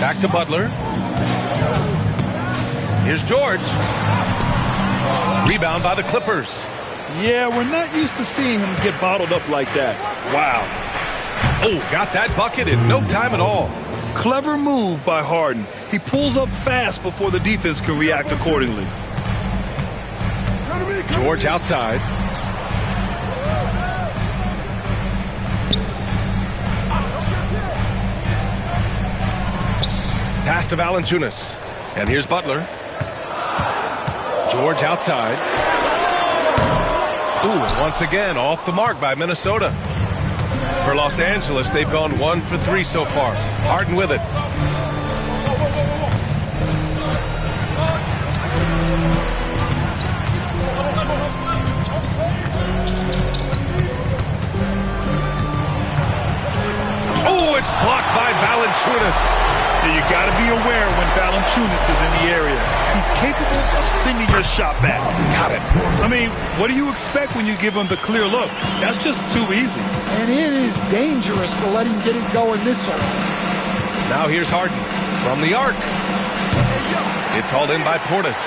Back to Butler. Here's George. Rebound by the Clippers. Yeah, we're not used to seeing him get bottled up like that. Wow. Oh, got that bucket in no time at all. Clever move by Harden. He pulls up fast before the defense can react accordingly. George outside. Pass to Valanciunas. And here's Butler. George outside. Ooh, and once again, off the mark by Minnesota. For Los Angeles, they've gone 1 for 3 so far. Harden with it. Oh, it's blocked by Valanciunas. You got to be aware when Valanciunas is in the area. He's capable of sending your shot back. Got it. I mean, what do you expect when you give him the clear look? That's just too easy. And it is dangerous to let him get it going this early. Now here's Harden from the arc. It's hauled in by Portis.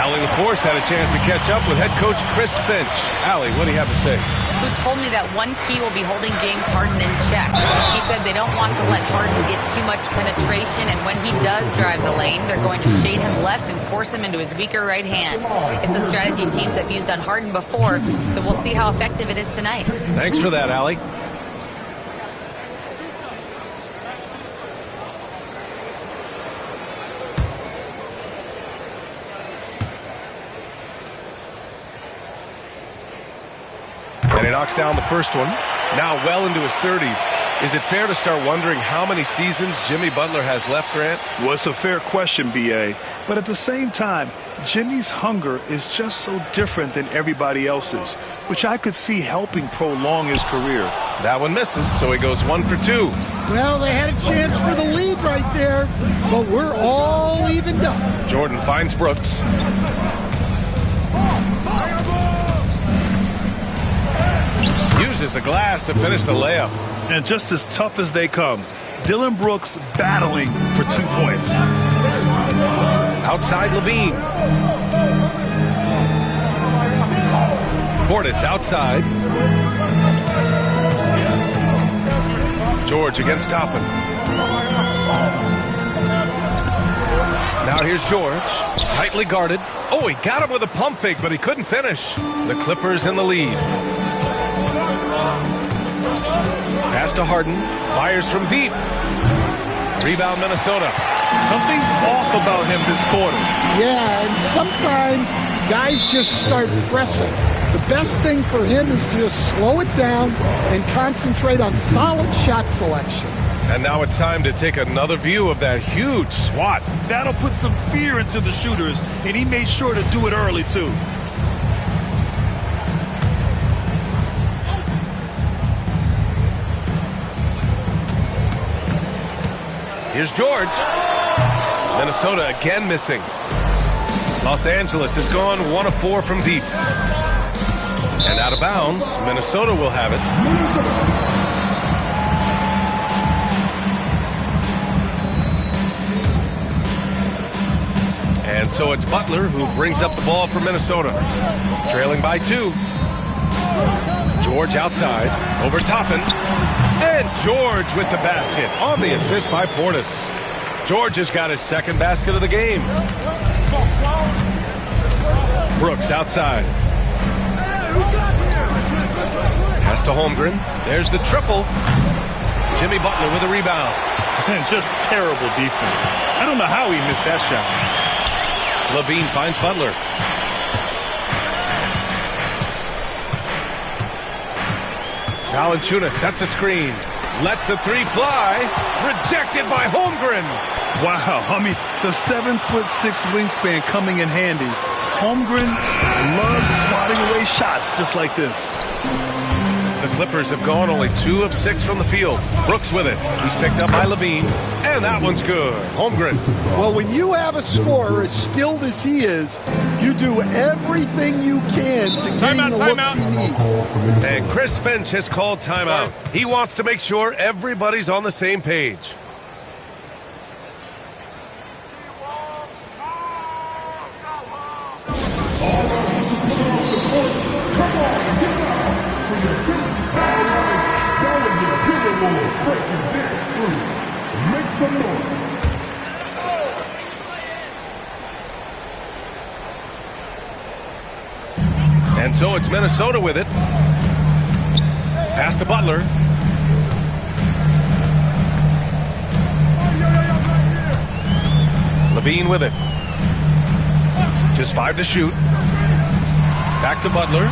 Allie LaForce had a chance to catch up with head coach Chris Finch. Allie, what do you have to say? Who told me that one key will be holding James Harden in check. He said they don't want to let Harden get too much penetration, and when he does drive the lane, they're going to shade him left and force him into his weaker right hand. It's a strategy teams have used on Harden before, so we'll see how effective it is tonight. Thanks for that, Allie. And he knocks down the first one. Now well into his 30s. Is it fair to start wondering how many seasons Jimmy Butler has left, Grant? Well, it's a fair question, B.A. But at the same time, Jimmy's hunger is just so different than everybody else's, which I could see helping prolong his career. That one misses, so he goes 1 for 2. Well, they had a chance for the lead right there, but we're all evened up. Jordan finds Brooks. Uses the glass to finish the layup. And just as tough as they come, Dillon Brooks battling for 2 points. Outside Levine. Portis outside. George against Toppin. Now here's George. Tightly guarded. Oh, he got him with a pump fake, but he couldn't finish. The Clippers in the lead. Pass to Harden. Fires from deep. Rebound Minnesota. Something's off about him this quarter. Yeah, and sometimes guys just start pressing. The best thing for him is to just slow it down and concentrate on solid shot selection. And now it's time to take another view of that huge swat. That'll put some fear into the shooters, and he made sure to do it early, too. Here's George. Minnesota again missing. Los Angeles has gone 1 of 4 from deep. And out of bounds, Minnesota will have it. And so it's Butler who brings up the ball for Minnesota. Trailing by 2. George outside, over Toppin. And George with the basket on the assist by Portis. George has got his second basket of the game. Brooks outside. Pass to Holmgren. There's the triple. Jimmy Butler with a rebound. Just terrible defense. I don't know how he missed that shot. Levine finds Butler. Valanciunas sets a screen. Lets the 3 fly. Rejected by Holmgren. Wow, I mean, the 7'6" wingspan coming in handy. Holmgren loves swatting away shots just like this. The Clippers have gone only 2 of 6 from the field. Brooks with it. He's picked up by Levine. And that one's good. Holmgren. Well, when you have a scorer as skilled as he is, you do everything you can to gain the looks he needs. And Chris Finch has called timeout. He wants to make sure everybody's on the same page. And so it's Minnesota with it. Pass to Butler. Levine with it. Just 5 to shoot. Back to Butler.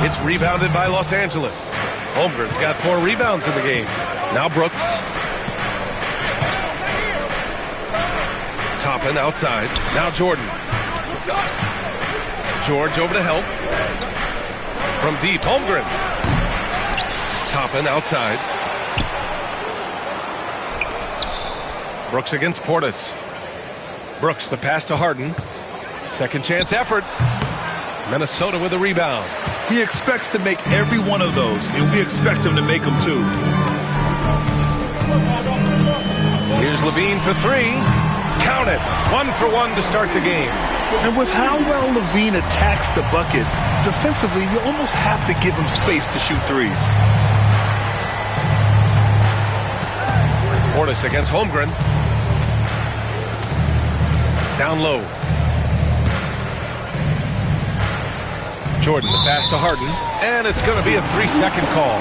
It's rebounded by Los Angeles. Holmgren's got 4 rebounds in the game. Now Brooks. Toppin outside. Now Jordan. George over to help. From deep, Holmgren. Toppin outside. Brooks against Portis. Brooks, the pass to Harden. Second chance effort. Minnesota with a rebound. He expects to make every one of those, and we expect him to make them too. Here's Levine for 3. Count it. 1 for 1 to start the game. And with how well Levine attacks the bucket, defensively, you almost have to give him space to shoot threes. Portis against Holmgren. Down low. Jordan, the pass to Harden. And it's going to be a 3-second call.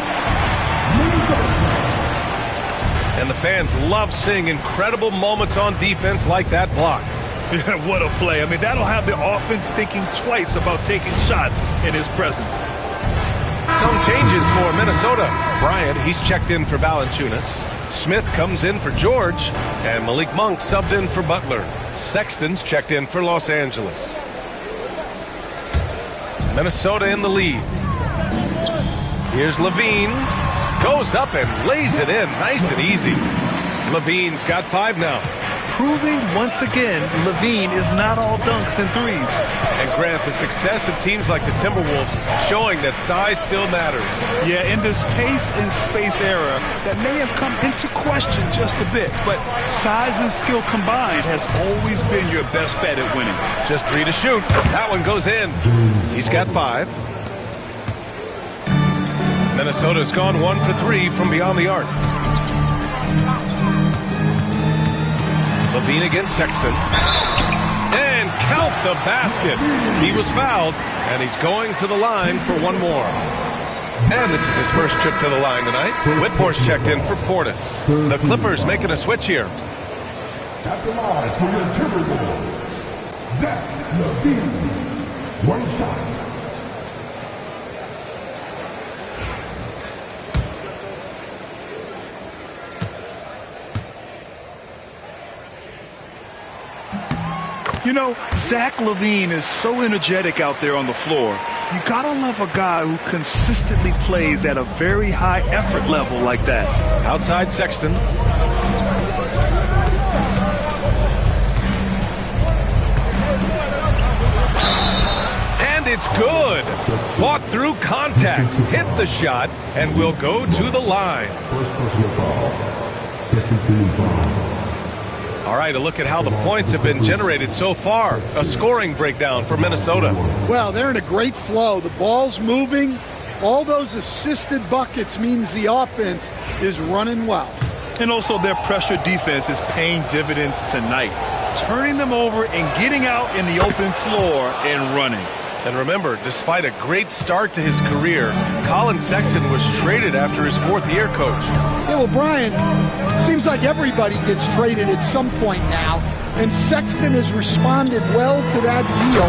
And the fans love seeing incredible moments on defense like that block. What a play. I mean, that'll have the offense thinking twice about taking shots in his presence. Some changes for Minnesota. Bryant, he's checked in for Valanciunas. Smith comes in for George. And Malik Monk subbed in for Butler. Sexton's checked in for Los Angeles. Minnesota in the lead. Here's Levine. Goes up and lays it in. Nice and easy. Levine's got 5 now. Proving once again, Levine is not all dunks and threes. And Grant, the success of teams like the Timberwolves showing that size still matters. Yeah, in this pace and space era, that may have come into question just a bit, but size and skill combined has always been your best bet at winning. Just 3 to shoot. That one goes in. He's got 5. Minnesota's gone 1 for 3 from beyond the arc. Levine against Sexton. And count the basket. He was fouled, and he's going to the line for 1 more. And this is his first trip to the line tonight. Whitmore's checked in for Portis. The Clippers making a switch here. At the line for your Timberwolves, Zach LaVine. 1 shot. You know, Zach LaVine is so energetic out there on the floor. You gotta love a guy who consistently plays at a very high effort level like that. Outside Sexton. It's good. Fought through contact, hit the shot, and will go to the line. First personal foul. Second team foul. All right, a look at how the points have been generated so far. A scoring breakdown for Minnesota. Well, they're in a great flow. The ball's moving. All those assisted buckets means the offense is running well. And also their pressure defense is paying dividends tonight, turning them over and getting out in the open floor and running. And remember, despite a great start to his career, Colin Sexton was traded after his 4th year, Coach. Yeah, well, Brian, seems like everybody gets traded at some point now, and Sexton has responded well to that deal.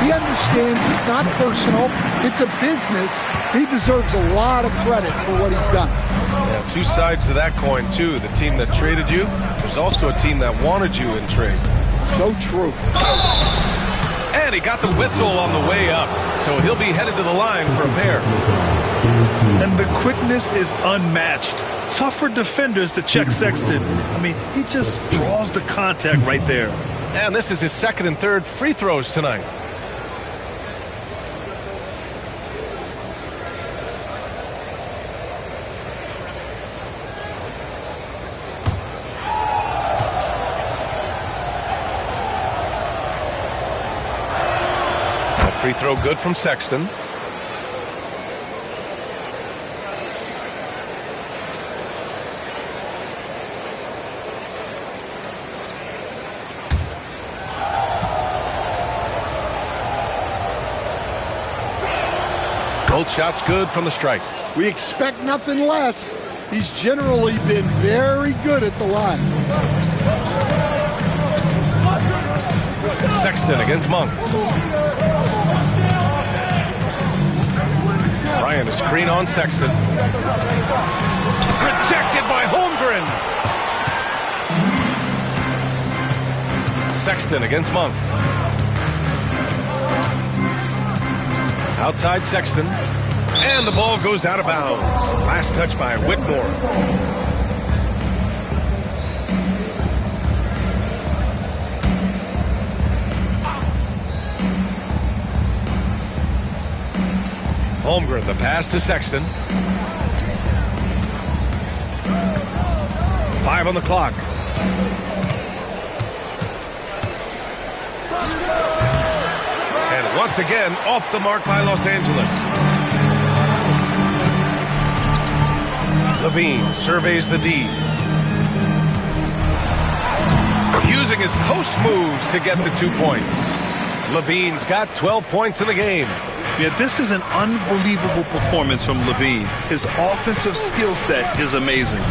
He understands it's not personal, it's a business. He deserves a lot of credit for what he's done. Yeah, two sides to that coin, too. The team that traded you, there's also a team that wanted you in trade. So true. And he got the whistle on the way up, so he'll be headed to the line for a pair. And the quickness is unmatched. Tough for defenders to check Sexton. I mean, he just draws the contact right there. And this is his 2nd and 3rd free throws tonight. Free throw good from Sexton. Both shots good from the stripe. We expect nothing less. He's generally been very good at the line. Sexton against Monk. Ryan a screen on Sexton. Rejected by Holmgren. Sexton against Monk. Outside Sexton. And the ball goes out of bounds. Last touch by Whitmore. Holmgren, the pass to Sexton. 5 on the clock. And once again, off the mark by Los Angeles. Levine surveys the D. Using his post moves to get the 2 points. Levine's got 12 points in the game. Yeah, this is an unbelievable performance from Levine. His offensive skill set is amazing.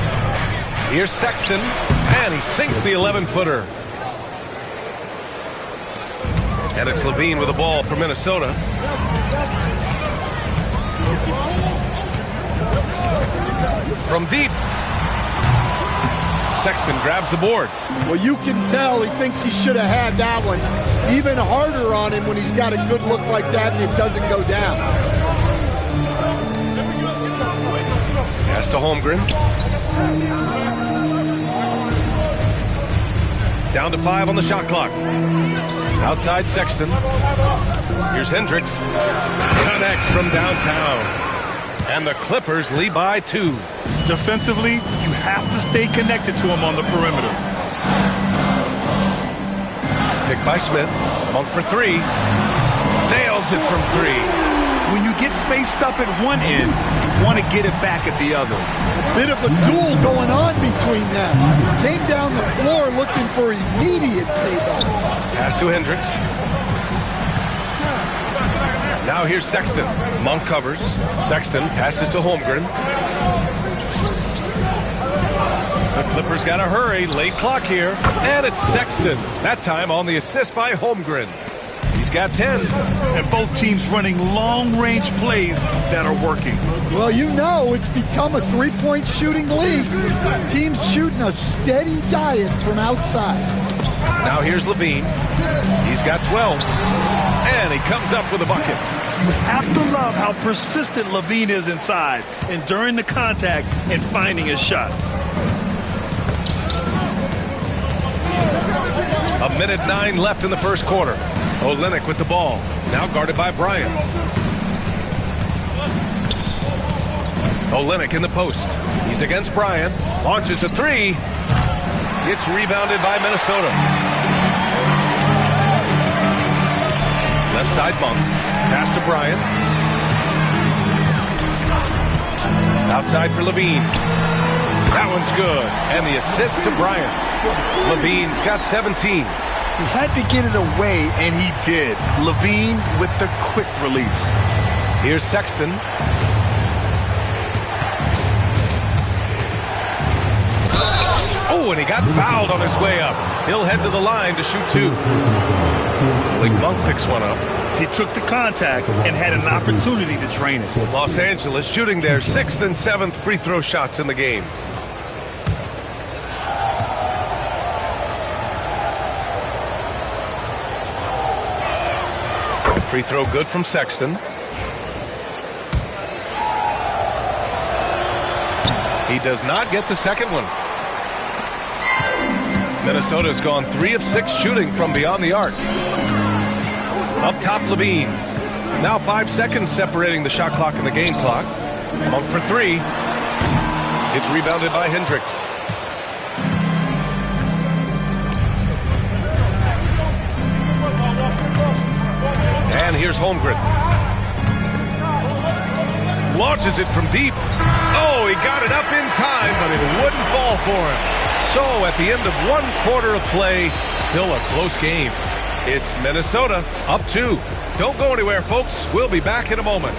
Here's Sexton, and he sinks the 11-footer. And it's Levine with the ball for Minnesota. From deep. Sexton grabs the board. Well, you can tell he thinks he should have had that one. Even harder on him when he's got a good look like that and it doesn't go down. Pass to Holmgren. Down to 5 on the shot clock. Outside Sexton. Here's Hendricks. Connects from downtown. And the Clippers lead by 2. Defensively, you have to stay connected to him on the perimeter. Pick by Smith. Monk for 3. Nails it from 3. When you get faced up at one end, you want to get it back at the other. A bit of a duel going on between them. Came down the floor looking for immediate payback. Pass to Hendricks. Now here's Sexton. Monk covers. Sexton passes to Holmgren. The Clippers got to hurry. Late clock here. And it's Sexton. That time on the assist by Holmgren. He's got 10. And both teams running long-range plays that are working. Well, you know it's become a three-point shooting league. Teams shooting a steady diet from outside. Now here's Levine. He's got 12. And he comes up with a bucket. You have to love how persistent Levine is inside, enduring the contact and finding his shot. 1:09 left in the first quarter. Olynyk with the ball. Now guarded by Bryant. Olynyk in the post. He's against Bryant. Launches a three. It's rebounded by Minnesota. Left side Monk. Pass to Bryant. Outside for Levine. That one's good. And the assist to Bryant. Levine's got 17. He had to get it away, and he did. Levine with the quick release. Here's Sexton. Oh, and he got fouled on his way up. He'll head to the line to shoot two. I think Monk picks one up. He took the contact and had an opportunity to drain it. Los Angeles shooting their 6th and 7th free throw shots in the game. Free throw good from Sexton. He does not get the second one. Minnesota's gone 3 of 6 shooting from beyond the arc. Up top, Levine. Now 5 seconds separating the shot clock and the game clock. Monk for 3. It's rebounded by Hendricks. And here's Holmgren. Launches it from deep. Oh, he got it up in time, but it wouldn't fall for him. So at the end of 1 quarter of play, still a close game. It's Minnesota up 2. Don't go anywhere, folks. We'll be back in a moment.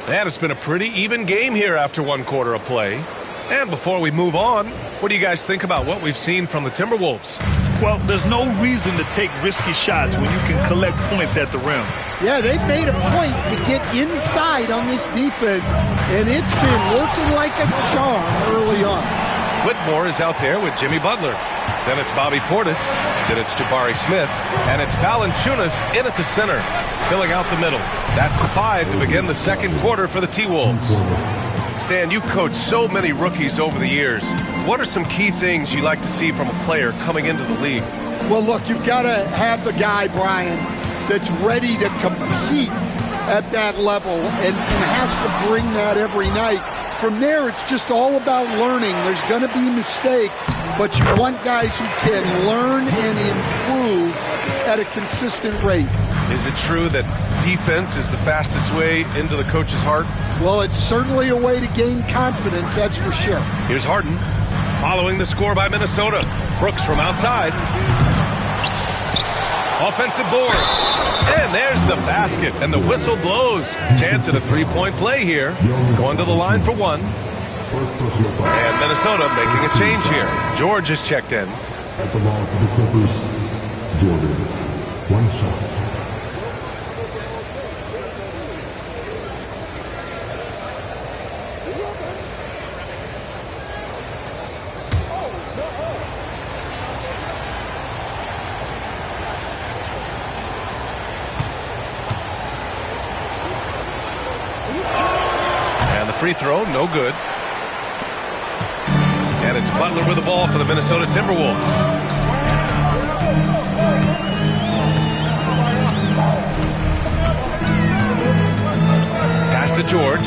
And it's been a pretty even game here after 1 quarter of play. And before we move on, what do you guys think about what we've seen from the Timberwolves? Well, there's no reason to take risky shots when you can collect points at the rim. Yeah, they've made a point to get inside on this defense, and it's been working like a charm early on. Whitmore is out there with Jimmy Butler. Then it's Bobby Portis. Then it's Jabari Smith. And it's Valanciunas in at the center, filling out the middle. That's the 5 to begin the 2nd quarter for the T-Wolves. Stan, you coached so many rookies over the years. What are some key things you like to see from a player coming into the league? Well, look, you've got to have a guy, Brian, that's ready to compete at that level and has to bring that every night. From there, it's just all about learning. There's going to be mistakes, but you want guys who can learn and improve at a consistent rate. Is it true that defense is the fastest way into the coach's heart? Well, it's certainly a way to gain confidence, that's for sure. Here's Harden, following the score by Minnesota. Brooks from outside. Offensive board. And there's the basket, and the whistle blows. Chance at a 3-point play here. Going to the line for 1. And Minnesota making a change here. George is checked in. At the ball for the Clippers, Jordan. 1 shot. Free throw, no good. And it's Butler with the ball for the Minnesota Timberwolves. Pass to George.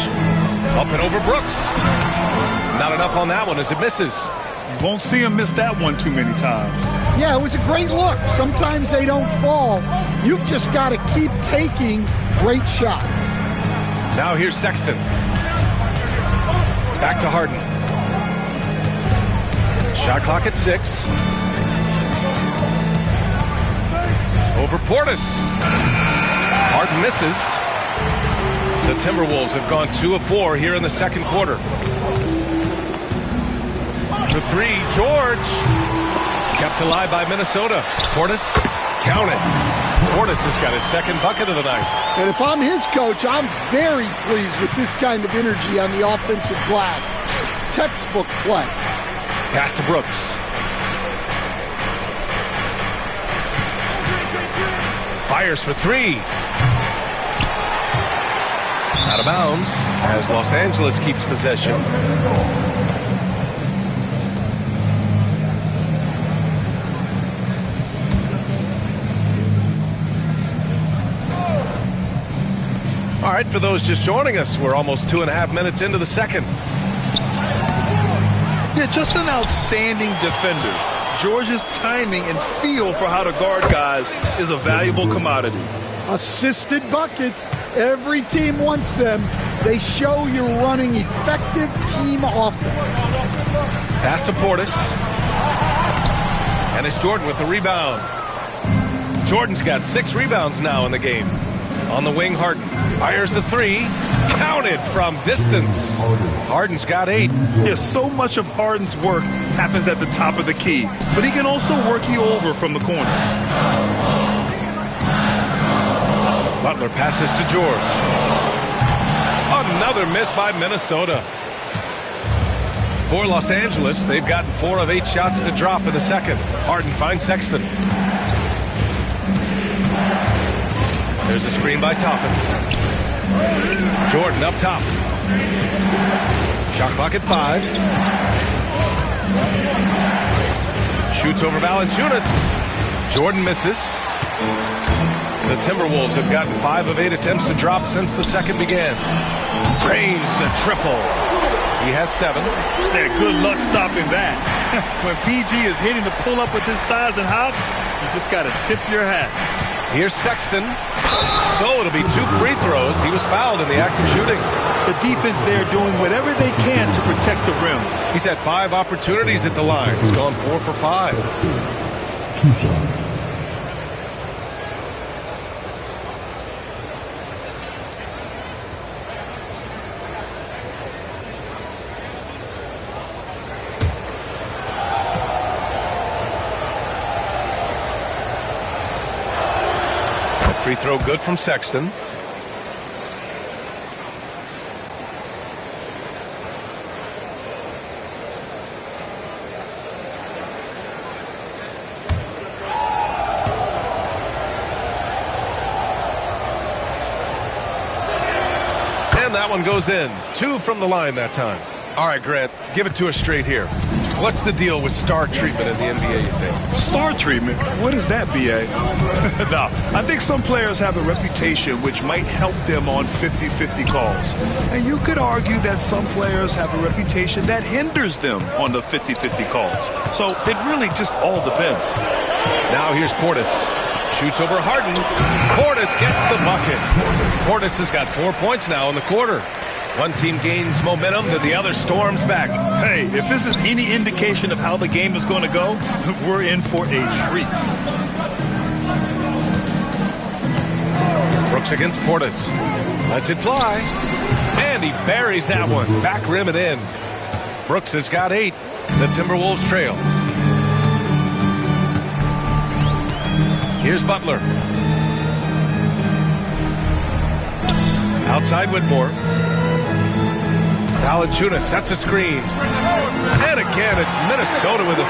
Up and over Brooks. Not enough on that one as it misses. You won't see him miss that one too many times. Yeah, it was a great look. Sometimes they don't fall. You've just got to keep taking great shots. Now here's Sexton. Back to Harden. Shot clock at 6. Over Portis. Harden misses. The Timberwolves have gone 2 of 4 here in the 2nd quarter. To 3, George. Kept alive by Minnesota. Portis, count it. Portis has got his 2nd bucket of the night. And if I'm his coach, I'm very pleased with this kind of energy on the offensive glass. Textbook play. Pass to Brooks. Fires for three. Out of bounds as Los Angeles keeps possession. All right, for those just joining us, we're almost 2.5 minutes into the second. Yeah, just an outstanding defender. Georgia's timing and feel for how to guard guys is a valuable commodity. Assisted buckets. Every team wants them. They show you're running effective team offense. Pass to Portis. And it's Jordan with the rebound. Jordan's got 6 rebounds now in the game. On the wing, Harden fires the three. Counted from distance. Harden's got 8. Yeah, so much of Harden's work happens at the top of the key, but he can also work you over from the corner. Butler passes to George. Another miss by Minnesota. For Los Angeles, they've gotten 4 of 8 shots to drop in the second. Harden finds Sexton. There's a screen by Toppin. Jordan up top. Shot clock at 5. Shoots over Valanciunas. Jordan misses. The Timberwolves have gotten 5 of 8 attempts to drop since the second began. Drains the triple. He has 7. Yeah, good luck stopping that. When PG is hitting the pull-up with his size and hops, you just got to tip your hat. Here's Sexton. So it'll be 2 free throws. He was fouled in the act of shooting. The defense there doing whatever they can to protect the rim. He's had 5 opportunities at the line. He's gone 4 for 5. 2 shots. Free throw good from Sexton. And that one goes in. 2 from the line that time. All right, Grant, give it to us straight here. What's the deal with star treatment in the NBA, you think? Star treatment? What is that, B.A.? No, I think some players have a reputation which might help them on 50-50 calls. And you could argue that some players have a reputation that hinders them on the 50-50 calls. So it really just all depends. Now here's Portis. Shoots over Harden. Portis gets the bucket. Portis has got 4 points now in the quarter. One team gains momentum, then the other storms back. Hey, if this is any indication of how the game is going to go, we're in for a treat. Brooks against Portis. Lets it fly. And he buries that one. Back rim and in. Brooks has got 8. The Timberwolves trail. Here's Butler. Outside Whitmore. Valanciunas sets a screen. And again, it's Minnesota with a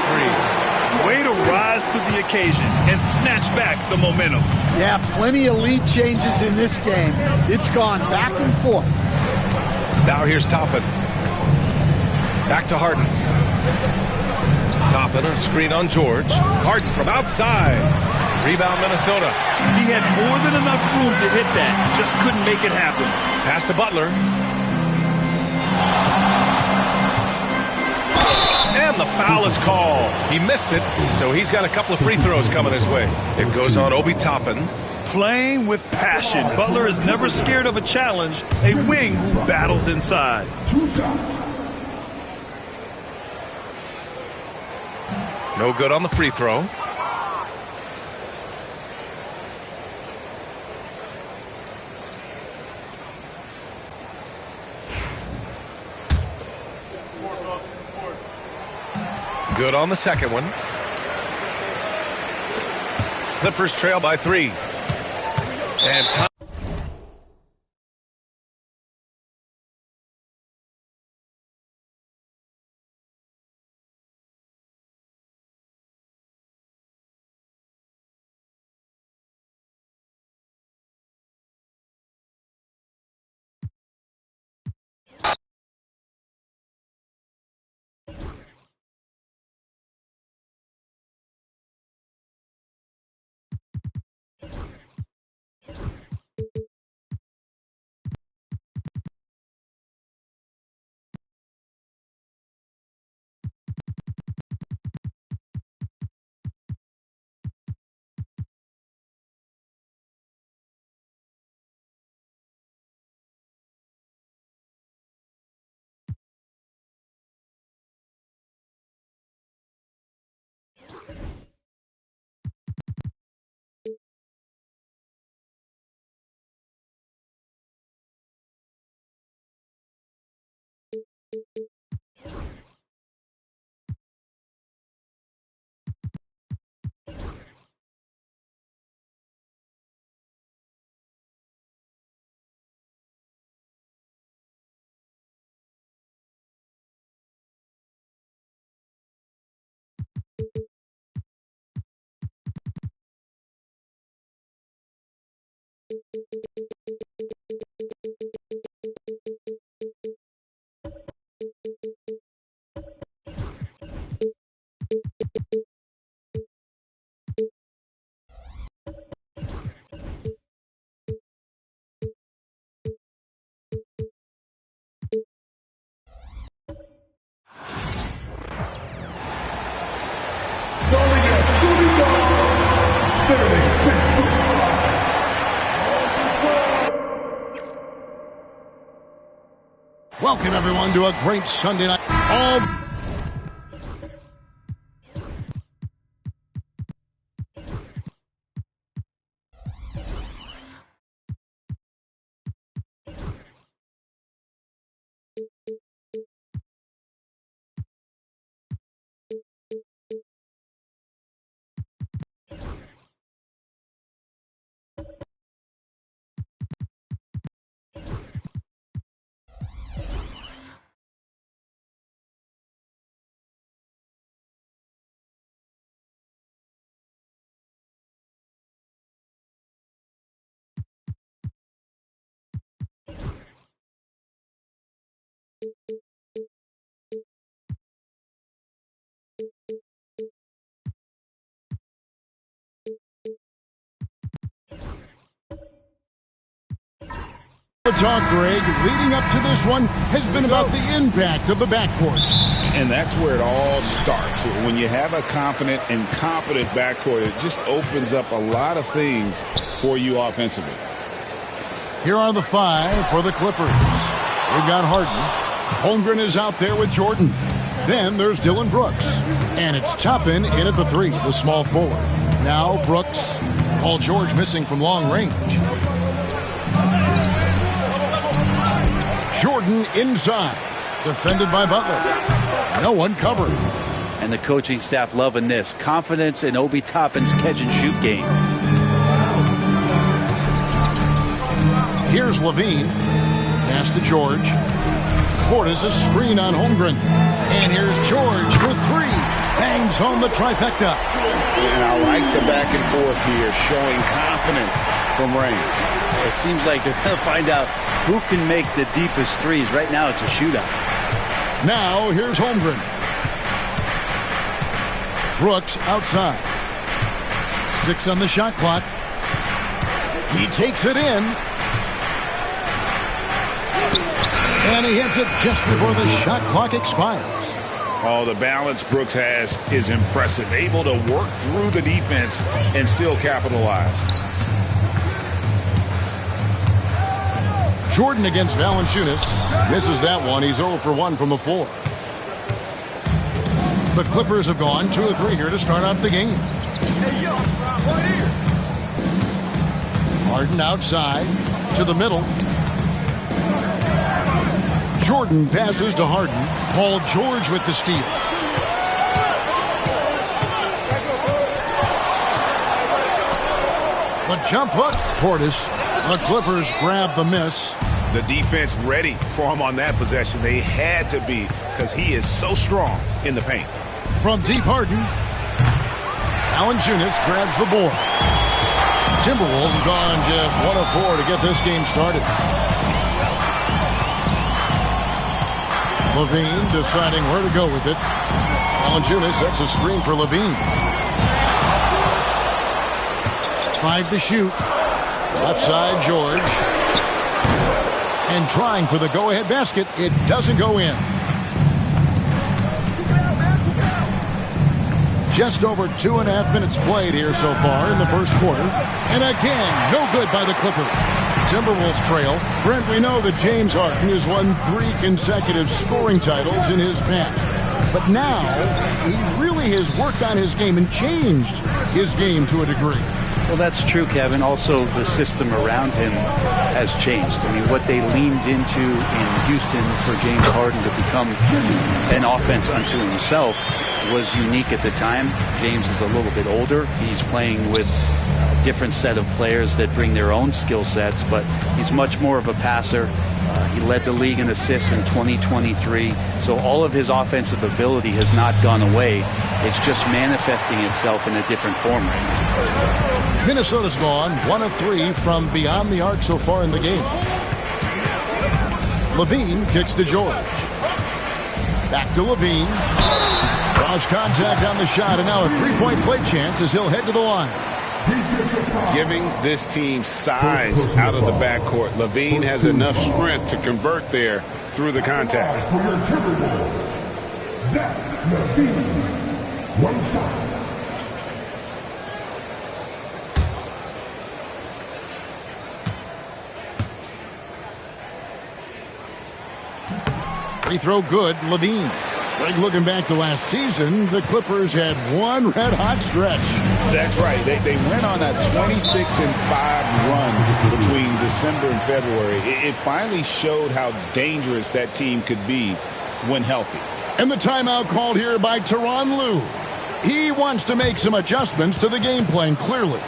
3. Way to rise to the occasion and snatch back the momentum. Yeah, plenty of lead changes in this game. It's gone back and forth. Now here's Toppin. Back to Harden. Toppin, a screen on George. Harden from outside. Rebound Minnesota. He had more than enough room to hit that. Just couldn't make it happen. Pass to Butler. And the foul is called. He missed it, so he's got a couple of free throws coming his way. It goes on Obi Toppin. Playing with passion. Butler is never scared of a challenge. A wing who battles inside. 2 shots. No good on the free throw. Good on the second one. Clippers trail by 3. And time. Welcome, everyone, to a great Sunday night. The talk, Greg, leading up to this one has been about the impact of the backcourt. And that's where it all starts. When you have a confident and competent backcourt, it just opens up a lot of things for you offensively. Here are the five for the Clippers. We've got Harden. Holmgren is out there with Jordan. Then there's Dillon Brooks. And it's Toppin in at the three, the small forward. Now Brooks. Paul George missing from long range. Jordan inside. Defended by Butler. No one covered. And the coaching staff loving this. Confidence in Obi Toppin's catch-and-shoot game. Here's Levine. Pass to George. Portis a screen on Holmgren. And here's George for three. Bangs home the trifecta. And I like the back and forth here, showing confidence from range. It seems like they're going to find out who can make the deepest threes. Right now it's a shootout. Now here's Holmgren. Brooks outside. 6 on the shot clock. He takes it in. And he hits it just before the shot clock expires. Oh, the balance Brooks has is impressive. Able to work through the defense and still capitalize. Jordan against Valanciunas. Misses that one. He's 0 for 1 from the floor. The Clippers have gone 2 of 3 here to start out the game. Harden outside to the middle. Jordan passes to Harden. Paul George with the steal. The jump hook. Portis. The Clippers grab the miss. The defense ready for him on that possession. They had to be because he is so strong in the paint. From deep, Harden. Valanciunas grabs the board. Timberwolves have gone just 1 of 4 to get this game started. Levine deciding where to go with it. Valanciunas sets a screen for Levine. 5 to shoot. Left side, George. And trying for the go-ahead basket. It doesn't go in. Just over 2.5 minutes played here so far in the first quarter. And again, no good by the Clippers. Timberwolves trail. Brent, we know that James Harden has won 3 consecutive scoring titles in his past. But now, he really has worked on his game and changed his game to a degree. Well, that's true, Kevin. Also, the system around him has changed. I mean, what they leaned into in Houston for James Harden to become an offense unto himself was unique at the time. James is a little bit older. He's playing with a different set of players that bring their own skill sets, but he's much more of a passer. He led the league in assists in 2023. So all of his offensive ability has not gone away. It's just manifesting itself in a different form right now. Minnesota's gone 1 of 3 from beyond the arc so far in the game. Levine kicks to George. Back to Levine. Draws contact on the shot, and now a three-point play chance as he'll head to the line. Giving this team size out of the backcourt. Levine has enough strength to convert there through the contact. For your Timberwolves, Zach Levine, one shot. Free throw good, Levine. Greg, looking back to last season, the Clippers had one red-hot stretch. That's right. They went on a 26-5 run between December and February. It finally showed how dangerous that team could be when healthy. And the timeout called here by Tyronn Lue. He wants to make some adjustments to the game plan, clearly.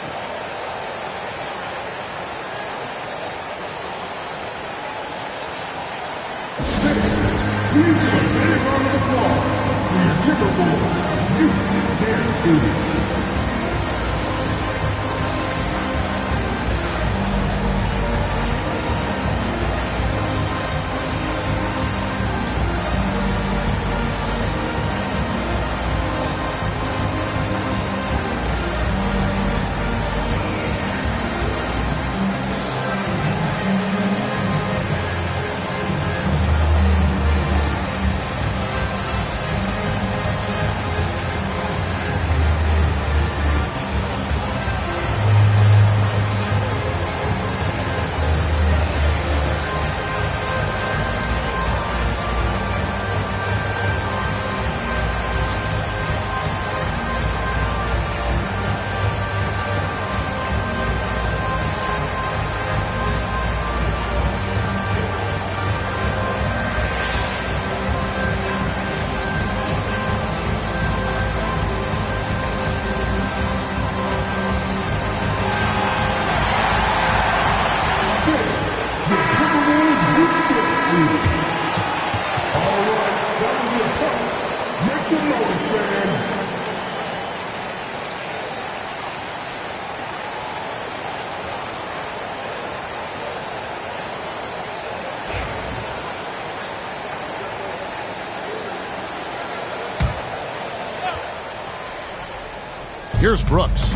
Here's Brooks.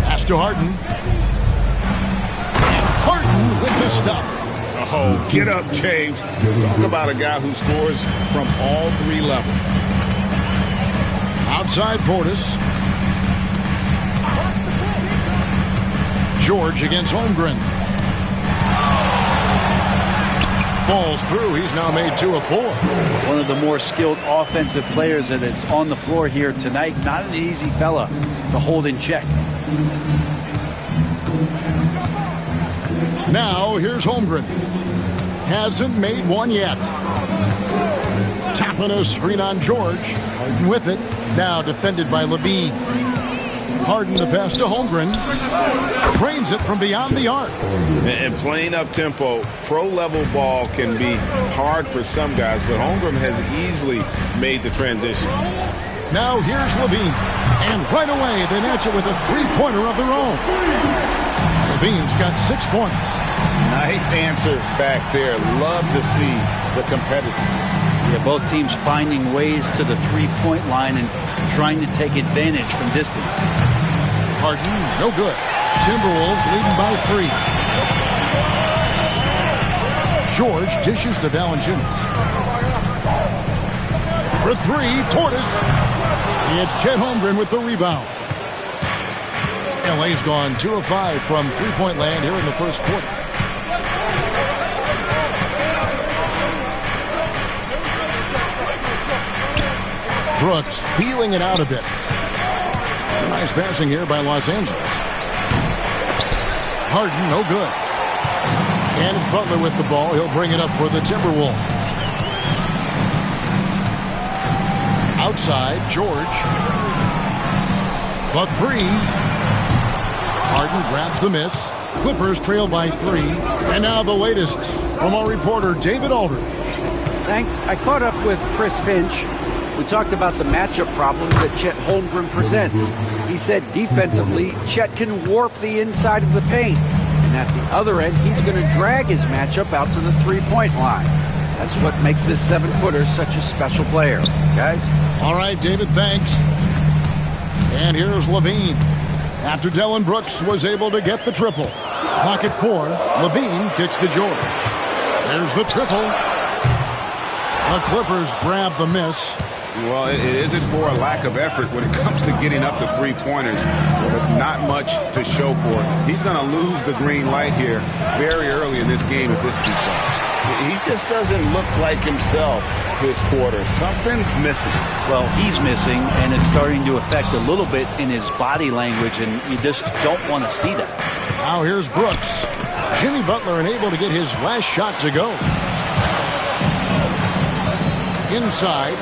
Pass to Harden. And Harden with the stuff. Oh, get up, James. Talk about a guy who scores from all three levels. Outside Portis. George against Holmgren. Falls through. He's now made 2 of 4. One of the more skilled offensive players that is on the floor here tonight. Not an easy fella to hold in check. Now here's Holmgren. Hasn't made one yet. Tapping a screen on George. Harden with it. Now defended by Levine. Harden the pass to Holmgren. Trains it from beyond the arc. And playing up tempo, pro-level ball can be hard for some guys, but Holmgren has easily made the transition. Now here's Levine. And right away they match it with a three-pointer of their own. Levine's got 6 points. Nice answer back there. Love to see the competitiveness. Yeah, both teams finding ways to the three-point line and trying to take advantage from distance. Harden, no good. Timberwolves leading by 3. George dishes to Valanciunas. For 3, Portis. It's Chet Holmgren with the rebound. LA's gone 2 of 5 from three-point land here in the first quarter. Brooks feeling it out a bit. Nice passing here by Los Angeles. Harden, no good. And it's Butler with the ball. He'll bring it up for the Timberwolves. Outside, George. The three. Harden grabs the miss. Clippers trail by 3. And now the latest from our reporter, David Aldridge. Thanks. I caught up with Chris Finch. We talked about the matchup problems that Chet Holmgren presents. He said defensively, Chet can warp the inside of the paint. And at the other end, he's going to drag his matchup out to the three-point line. That's what makes this 7-footer such a special player. Guys? All right, David, thanks. And here's LaVine. After Dillon Brooks was able to get the triple. Clock at 4. LaVine kicks to George. There's the triple. The Clippers grab the miss. Well, it isn't for a lack of effort when it comes to getting up to three-pointers, but not much to show for it. He's going to lose the green light here very early in this game if this keeps on. He just doesn't look like himself this quarter. Something's missing. Well, he's missing, and it's starting to affect a little bit in his body language, and you just don't want to see that. Now here's Brooks. Jimmy Butler unable to get his last shot to go. Inside.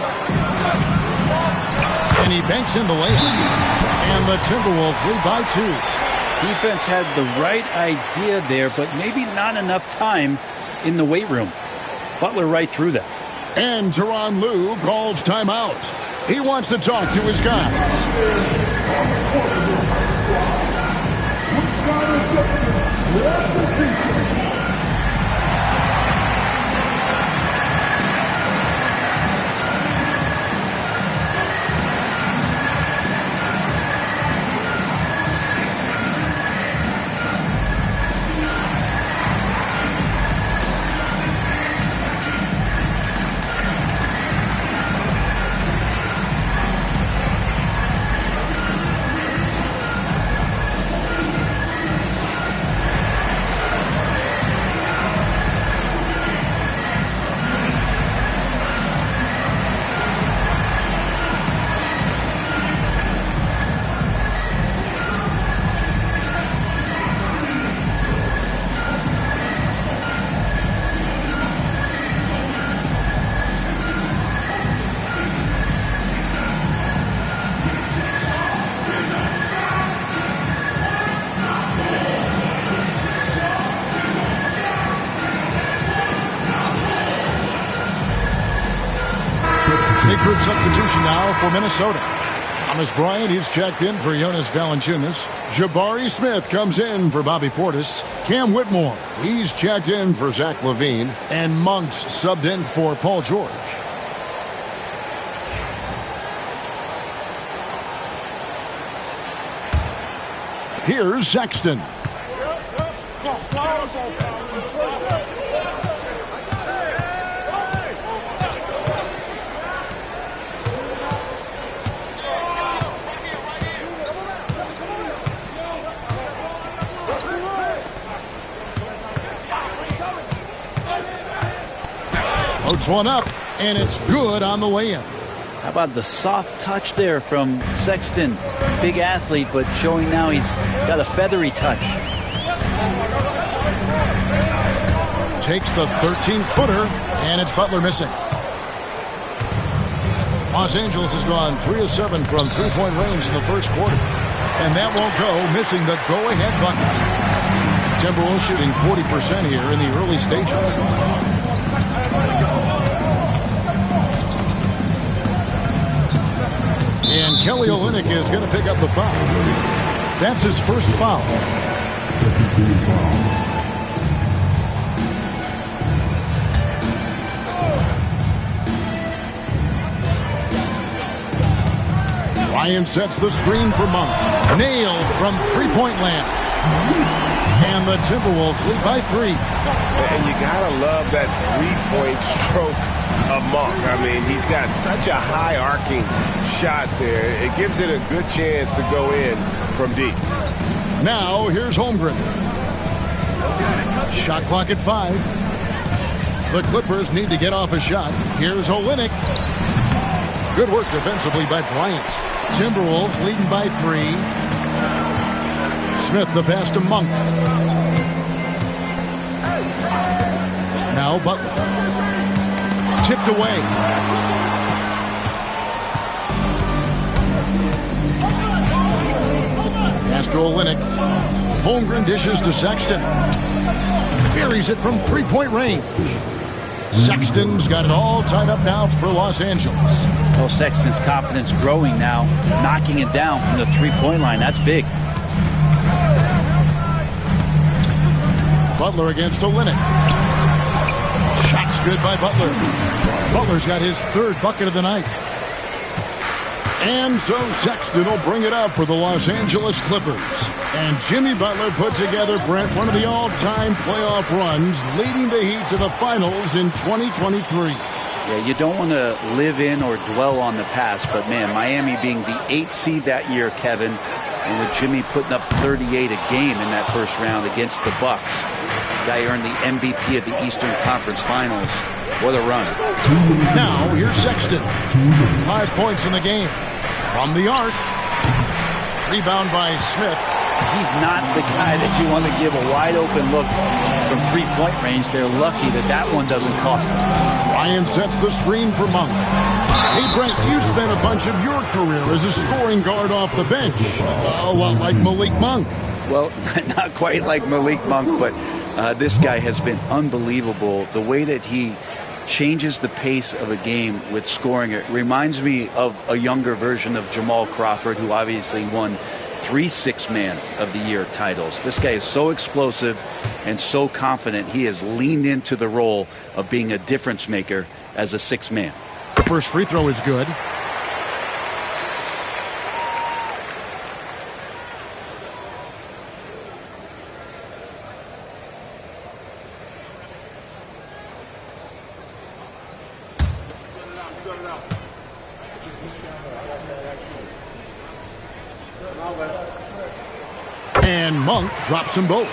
And he banks in the layup. And the Timberwolves lead by 2. Defense had the right idea there, but maybe not enough time in the weight room. Butler right through that. And Tyronn Lue calls timeout. He wants to talk to his guys. Big group substitution now for Minnesota. Thomas Bryant, he's checked in for Jonas Valanciunas. Jabari Smith comes in for Bobby Portis. Cam Whitmore, he's checked in for Zach LaVine. And Monks subbed in for Paul George. Here's Sexton. Floats one up, and it's good on the way in. How about the soft touch there from Sexton? Big athlete, but showing now he's got a feathery touch. Takes the 13-footer, and it's Butler missing. Los Angeles has gone 3 of 7 from three-point range in the first quarter. And that won't go, missing the go-ahead bucket. Timberwolves shooting 40% here in the early stages. And Kelly Olynyk is going to pick up the foul. That's his first foul. Ryan sets the screen for Monk. Nailed from three-point land. And the Timberwolves lead by 3. And you gotta love that three-point stroke of Monk. I mean, he's got such a high arcing shot there. It gives it a good chance to go in from deep. Now here's Holmgren. Shot clock at 5. The Clippers need to get off a shot. Here's Olynyk. Good work defensively by Bryant. Timberwolves leading by 3. Smith the pass to Monk. Now Butler. Tipped away. Pass to Olynyk. Holmgren dishes to Sexton. Buries it from three-point range. Sexton's got it all tied up now for Los Angeles. Well, Sexton's confidence growing now, knocking it down from the three-point line. That's big. Butler against Olynyk. Shots good by Butler. Butler's got his 3rd bucket of the night. And so Sexton will bring it up for the Los Angeles Clippers. And Jimmy Butler put together, Brent, one of the all-time playoff runs, leading the Heat to the finals in 2023. Yeah, you don't want to live in or dwell on the past, but man, Miami being the 8th seed that year, Kevin, and with Jimmy putting up 38 a game in that first round against the Bucks. The guy earned the MVP of the Eastern Conference Finals. What a run. Now, here's Sexton. 5 points in the game. From the arc. Rebound by Smith. He's not the guy that you want to give a wide-open look from three-point range. They're lucky that that one doesn't cost them. Ryan sets the screen for Monk. Hey, Brent, you spent a bunch of your career as a scoring guard off the bench. A lot like Malik Monk. Well, not quite like Malik Monk, but this guy has been unbelievable. The way that he changes the pace of a game with scoring. It reminds me of a younger version of Jamal Crawford, who obviously won 3 Six-Man of the Year titles. This guy is so explosive and so confident. He has leaned into the role of being a difference maker as a six-man. The first free throw is good. And Monk drops them both.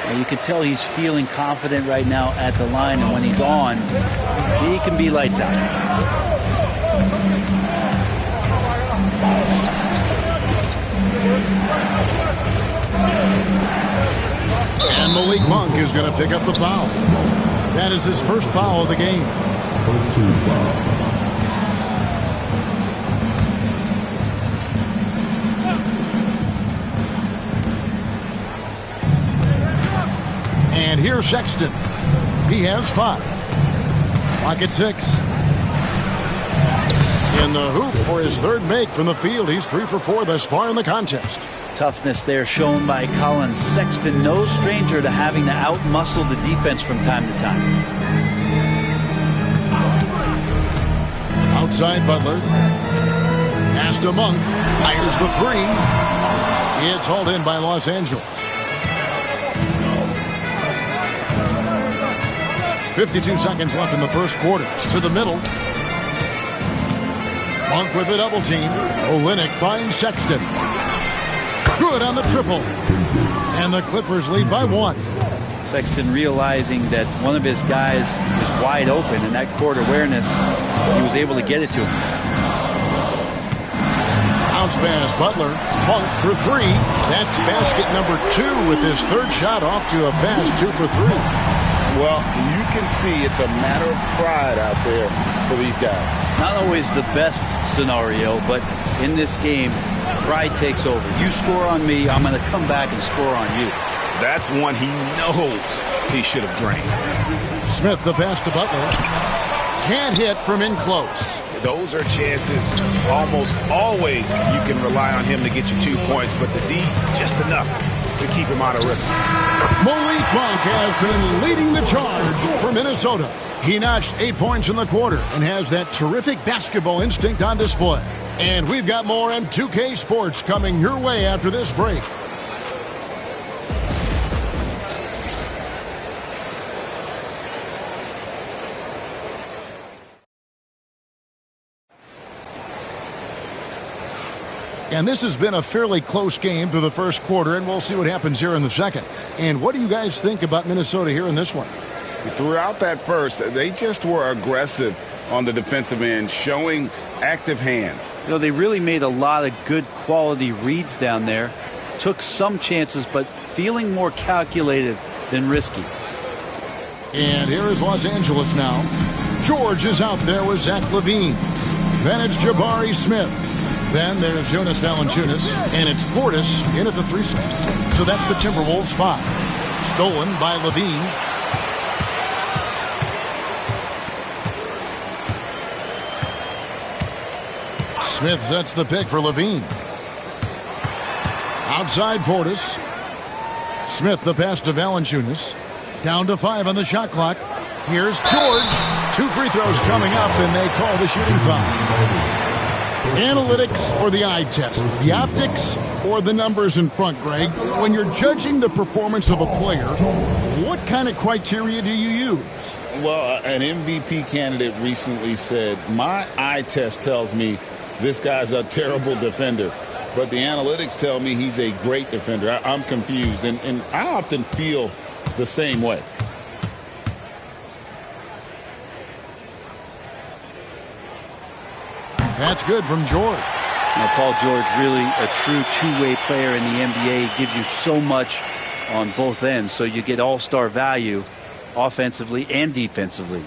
Well, you can tell he's feeling confident right now at the line, and when he's on, he can be lights out. And Malik Monk is going to pick up the foul. That is his first foul of the game. First 2 fouls. And here's Sexton. He has 5. Lock at 6. In the hoop for his 3rd make from the field. He's 3 for 4 thus far in the contest. Toughness there shown by Colin Sexton. No stranger to having to out-muscle the defense from time to time. Outside Butler. Pass to Monk. Fires the 3. It's hauled in by Los Angeles. 52 seconds left in the first quarter. To the middle. Monk with the double team. Olynyk finds Sexton. Good on the triple. And the Clippers lead by 1. Sexton realizing that one of his guys is wide open, and that court awareness, he was able to get it to him. Bounce pass, Butler. Monk for 3. That's basket number 2 with his 3rd shot off to a fast 2 for 3. Well, you can see it's a matter of pride out there for these guys. Not always the best scenario, but in this game, pride takes over. You score on me, I'm going to come back and score on you. That's one he knows he should have drained. Smith the pass to Butler. Can't hit from in close. Those are chances almost always you can rely on him to get you 2 points, but the D, just enough to keep him out of rhythm. Malik Monk has been leading the charge for Minnesota. He notched 8 points in the quarter and has that terrific basketball instinct on display. And we've got more M2K Sports coming your way after this break. And this has been a fairly close game through the first quarter, and we'll see what happens here in the second. And what do you guys think about Minnesota here in this one? Throughout that first, they just were aggressive on the defensive end, showing active hands. You know, they really made a lot of good quality reads down there. Took some chances, but feeling more calculated than risky. And here is Los Angeles now. George is out there with Zach LaVine. Then it's Jabari Smith. Then there's Jonas Valanciunas. And it's Portis in at the 3 slot. So that's the Timberwolves 5. Stolen by LaVine. Smith sets the pick for LaVine. Outside Portis. Smith the pass to Valanciunas. Down to 5 on the shot clock. Here's George. 2 free throws coming up, and they call the shooting foul. Analytics or the eye test? The optics or the numbers in front, Greg? When you're judging the performance of a player, what kind of criteria do you use? Well, an MVP candidate recently said, my eye test tells me this guy's a terrible defender, but the analytics tell me he's a great defender. I'm confused, and I often feel the same way. That's good from George. Now, Paul George, really a true two-way player in the NBA. He gives you so much on both ends, so you get all-star value offensively and defensively.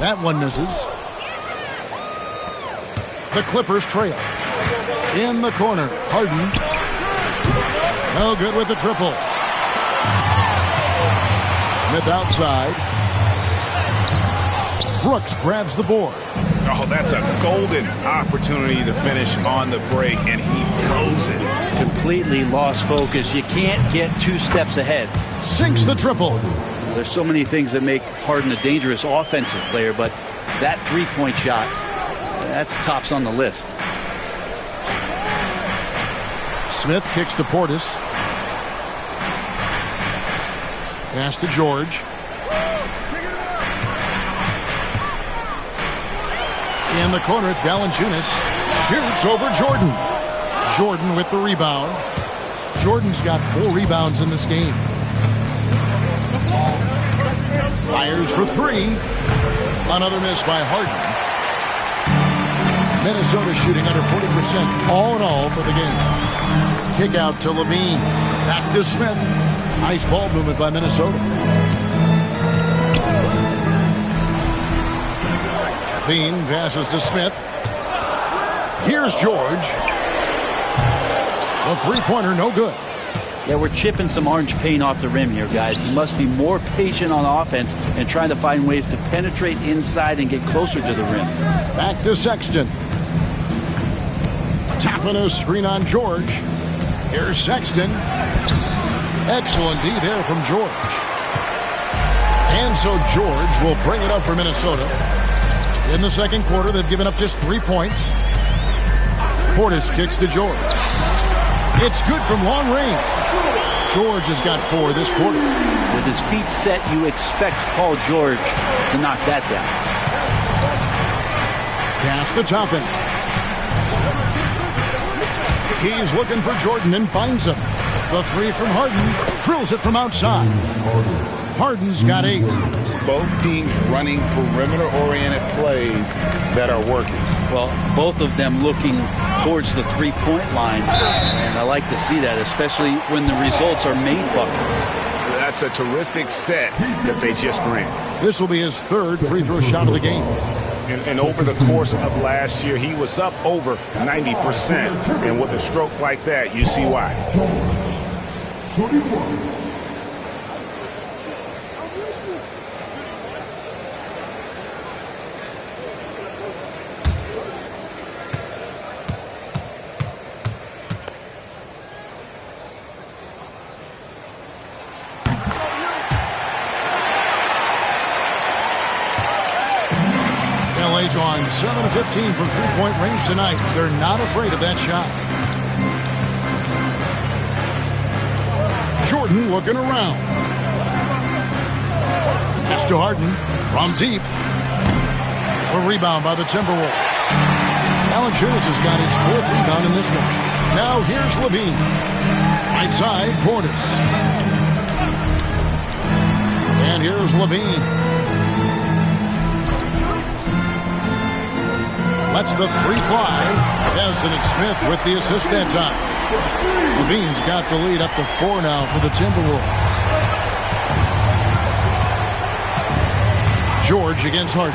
That one misses. The Clippers trail. In the corner, Harden. No good with the triple. Smith outside. Brooks grabs the board. Oh, that's a golden opportunity to finish on the break, and he blows it. Completely lost focus. You can't get 2 steps ahead. Sinks the triple. There's so many things that make Harden a dangerous offensive player, but that 3-point shot, that's tops on the list. Smith kicks to Portis. Pass to George. In the corner, it's Valanciunas. Shoots over Jordan. Jordan with the rebound. Jordan's got 4 rebounds in this game. Fires for 3. Another miss by Harden. Minnesota shooting under 40% all in all for the game. Kick out to LaVine. Back to Smith. Nice ball movement by Minnesota. LaVine passes to Smith. Here's George. The three-pointer no good. Yeah, we're chipping some orange paint off the rim here, guys. He must be more patient on offense and trying to find ways to penetrate inside and get closer to the rim. Back to Sexton. Tapping a screen on George. Here's Sexton. Excellent D there from George. And so George will bring it up for Minnesota. In the second quarter, they've given up just 3 points. Portis kicks to George. It's good from long range. George has got 4 this quarter. With his feet set, you expect Paul George to knock that down. Pass to Toppin. He's looking for Jordan and finds him. The 3 from Harden. Drills it from outside. Harden's got 8. Both teams running perimeter-oriented plays that are working. Well, both of them looking towards the three-point line, and I like to see that, especially when the results are made buckets. That's a terrific set that they just ran. This will be his 3rd free throw shot of the game. And over the course of last year, he was up over 90%. And with a stroke like that, you see why. LA's on 7 of 15 from three-point range tonight. They're not afraid of that shot. Jordan looking around. Pass to Harden from deep. A rebound by the Timberwolves. Valanciunas has got his 4th rebound in this one. Now here's LaVine. Right side, Portis. And here's Levine. Lets the three fly. Yes, and it's Smith with the assist that time. Levine's got the lead up to 4 now for the Timberwolves. George against Harden.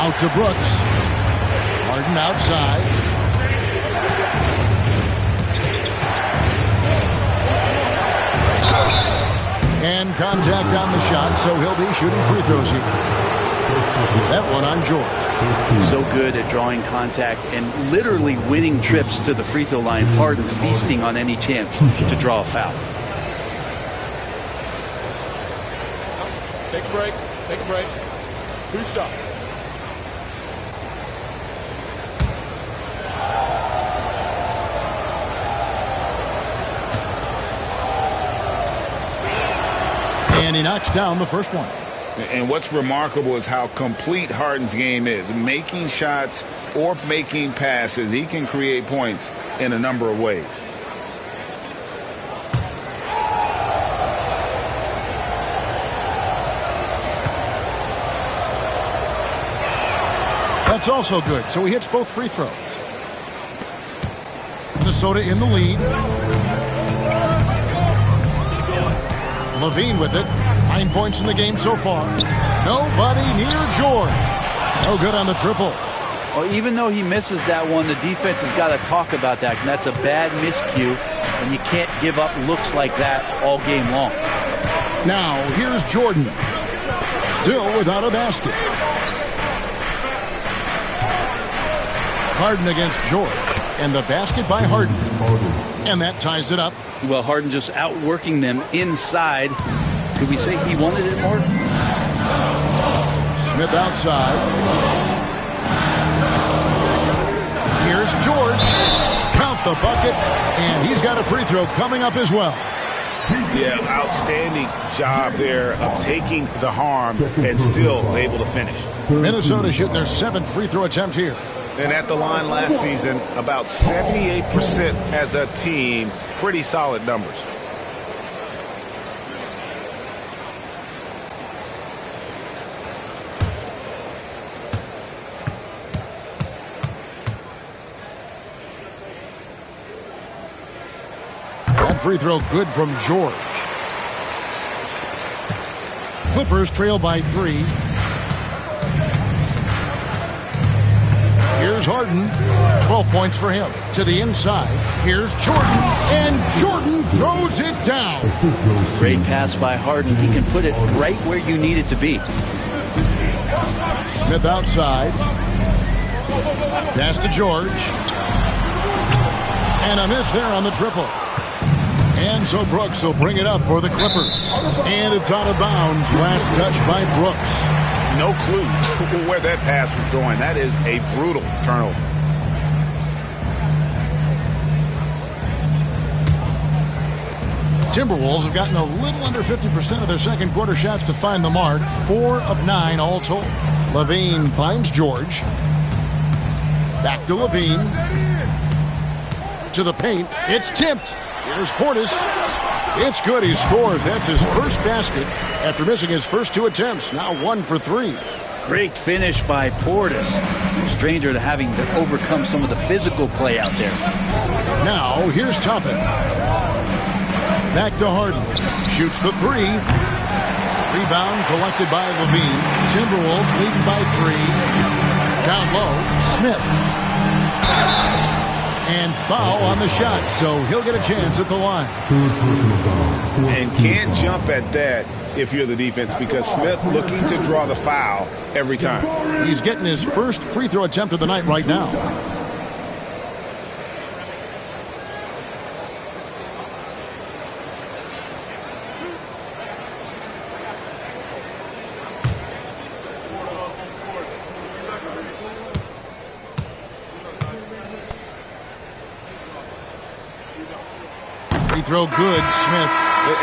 Out to Brooks. Harden outside. And contact on the shot, so he'll be shooting free throws here. That one on George. So good at drawing contact and literally winning trips to the free throw line. Harden feasting on any chance to draw a foul. Take a break. Take a break. 2 shots. And he knocks down the first one. And what's remarkable is how complete Harden's game is. Making shots or making passes, he can create points in a number of ways. That's also good, so he hits both free throws. Minnesota in the lead. Levine with it. 9 points in the game so far. Nobody near George. No good on the triple. Well, even though he misses that one, the defense has got to talk about that. And that's a bad miscue, and you can't give up looks like that all game long. Now, here's Jordan. Still without a basket. Harden against George. And the basket by Harden. And that ties it up. Well, Harden just outworking them inside. Could we say he wanted it more? Smith outside. Here's George. Count the bucket. And he's got a free throw coming up as well. Yeah, outstanding job there of taking the harm and still able to finish. Minnesota shooting their 7th free throw attempt here. And at the line last season, about 78% as a team. Pretty solid numbers. That free throw good from George. Clippers trail by 3. Here's Harden. 12 points for him. To the inside. Here's Jordan. And Jordan throws it down. Great pass by Harden. He can put it right where you need it to be. Smith outside. Pass to George. And a miss there on the triple. And so Brooks will bring it up for the Clippers. And it's out of bounds. Last touch by Brooks. No clue where that pass was going. That is a brutal turnover. Timberwolves have gotten a little under 50% of their second quarter shots to find the mark. 4 of 9 all told. Levine finds George. Back to Levine. To the paint. It's tipped. Here's Portis. It's good. He scores. That's his first basket after missing his first 2 attempts. Now 1 for 3. Great finish by Portis. No stranger to having to overcome some of the physical play out there. Now here's Toppin. Back to Harden. Shoots the 3. Rebound collected by Levine. Timberwolves leading by 3. Down low, Smith. And foul on the shot, so he'll get a chance at the line. And can't jump at that if you're the defense because Smith looking to draw the foul every time. He's getting his first free throw attempt of the night right now. Throw good, Smith.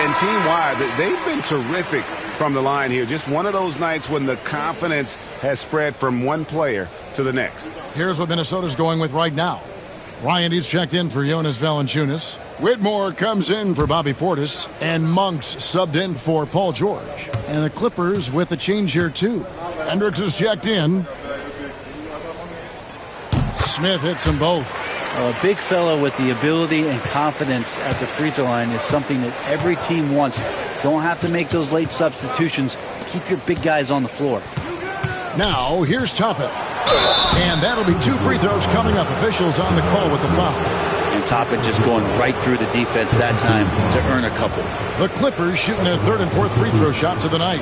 And team-wide, they've been terrific from the line here. Just one of those nights when the confidence has spread from one player to the next. Here's what Minnesota's going with right now. Ryan, he's checked in for Jonas Valanciunas. Whitmore comes in for Bobby Portis. And Monks subbed in for Paul George. And the Clippers with a change here, too. Hendricks is checked in. Smith hits them both. A big fella with the ability and confidence at the free throw line is something that every team wants. Don't have to make those late substitutions. Keep your big guys on the floor. Now, here's Toppin. And that'll be 2 free throws coming up. Officials on the call with the foul. And Toppin just going right through the defense that time to earn a couple. The Clippers shooting their 3rd and 4th free throw shots of the night.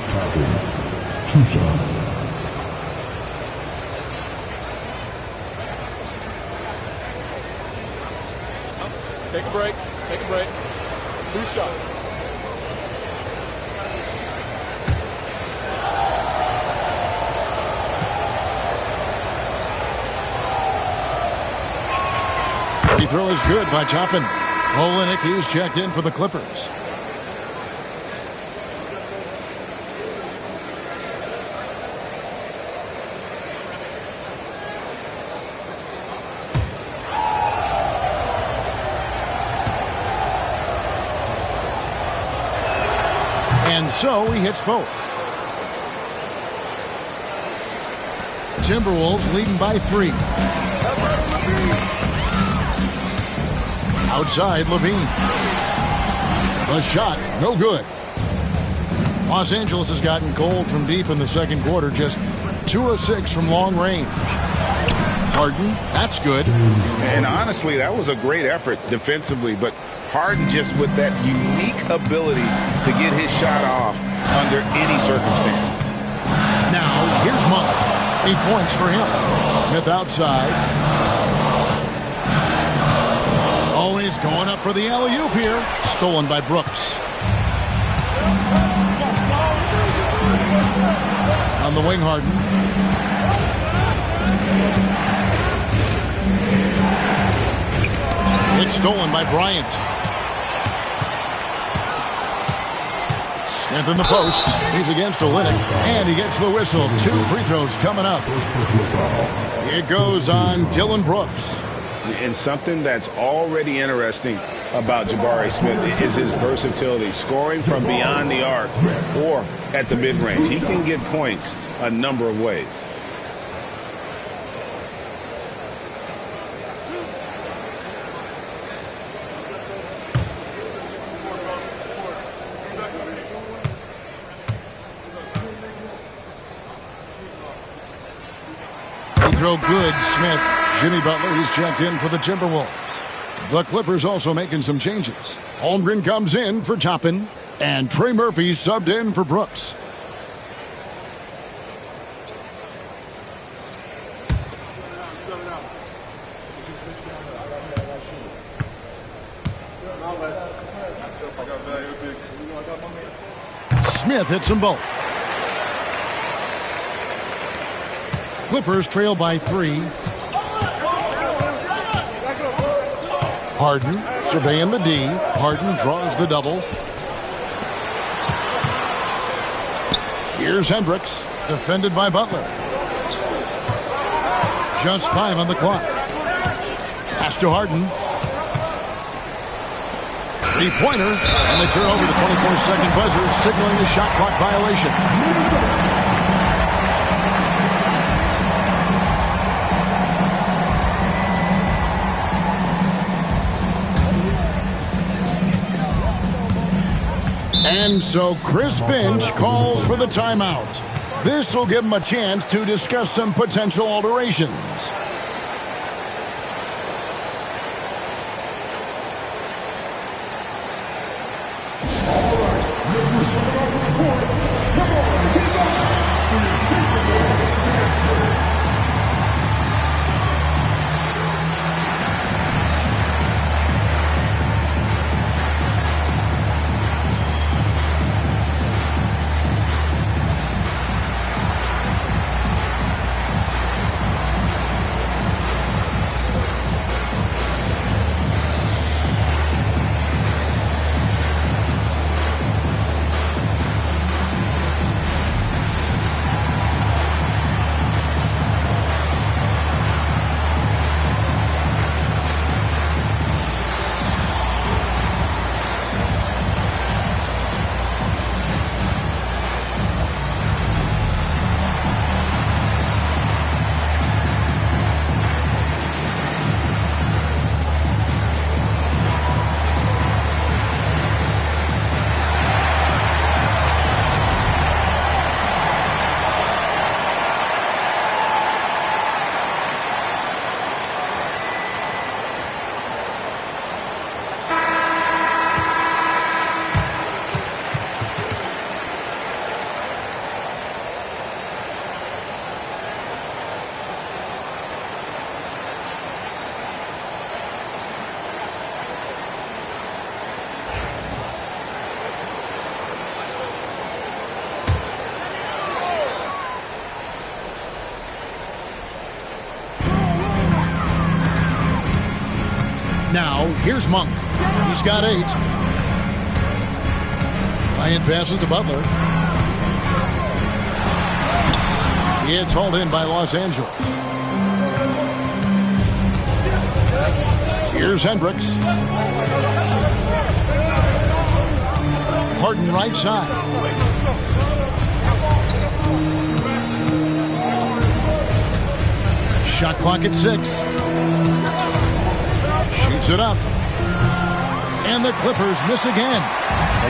2 shots. Take a break. Take a break. 2 shots. Free throw is good by Toppin. Olynyk, he's checked in for the Clippers. And so he hits both. Timberwolves leading by 3. Outside, Levine. The shot, no good. Los Angeles has gotten cold from deep in the second quarter. Just 2 of 6 from long range. Harden, that's good. And honestly, that was a great effort defensively, but Harden just with that unique ability to get his shot off under any circumstances. Now, here's Monk. 8 points for him. Smith outside. Always going up for the alley-oop here. Stolen by Brooks. On the wing, Harden. It's stolen by Bryant. Smith in the post. He's against Olynyk. And he gets the whistle. 2 free throws coming up. It goes on Dylan Brooks. And something that's already interesting about Jabari Smith is his versatility, scoring from beyond the arc or at the mid-range. He can get points a number of ways. Throw good, Smith. Jimmy Butler, he's checked in for the Timberwolves. The Clippers also making some changes. Holmgren comes in for Toppin, and Trey Murphy subbed in for Brooks. Smith hits them both. Clippers trail by 3. Harden surveying the D. Harden draws the double. Here's Hendricks, defended by Butler. Just 5 on the clock. Pass to Harden. 3-pointer, and they turn over the 24-second buzzer, signaling the shot clock violation. And so Chris Finch calls for the timeout. This will give him a chance to discuss some potential alterations. Now, here's Monk. He's got 8. Bryant passes to Butler. It's hauled in by Los Angeles. Here's Hendricks. Harden right side. Shot clock at 6. Shoots it up. And the Clippers miss again.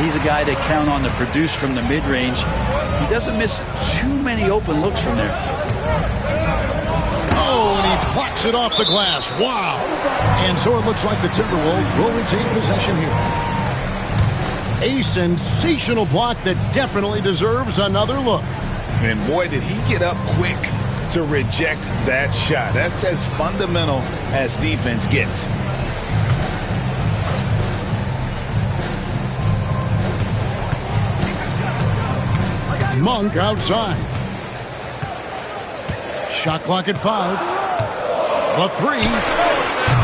He's a guy they count on to produce from the mid-range. He doesn't miss too many open looks from there. Oh, and he blocks it off the glass. Wow. And so it looks like the Timberwolves will retain possession here. A sensational block that definitely deserves another look. And boy, did he get up quick to reject that shot. That's as fundamental as defense gets. Monk outside. Shot clock at 5. The 3.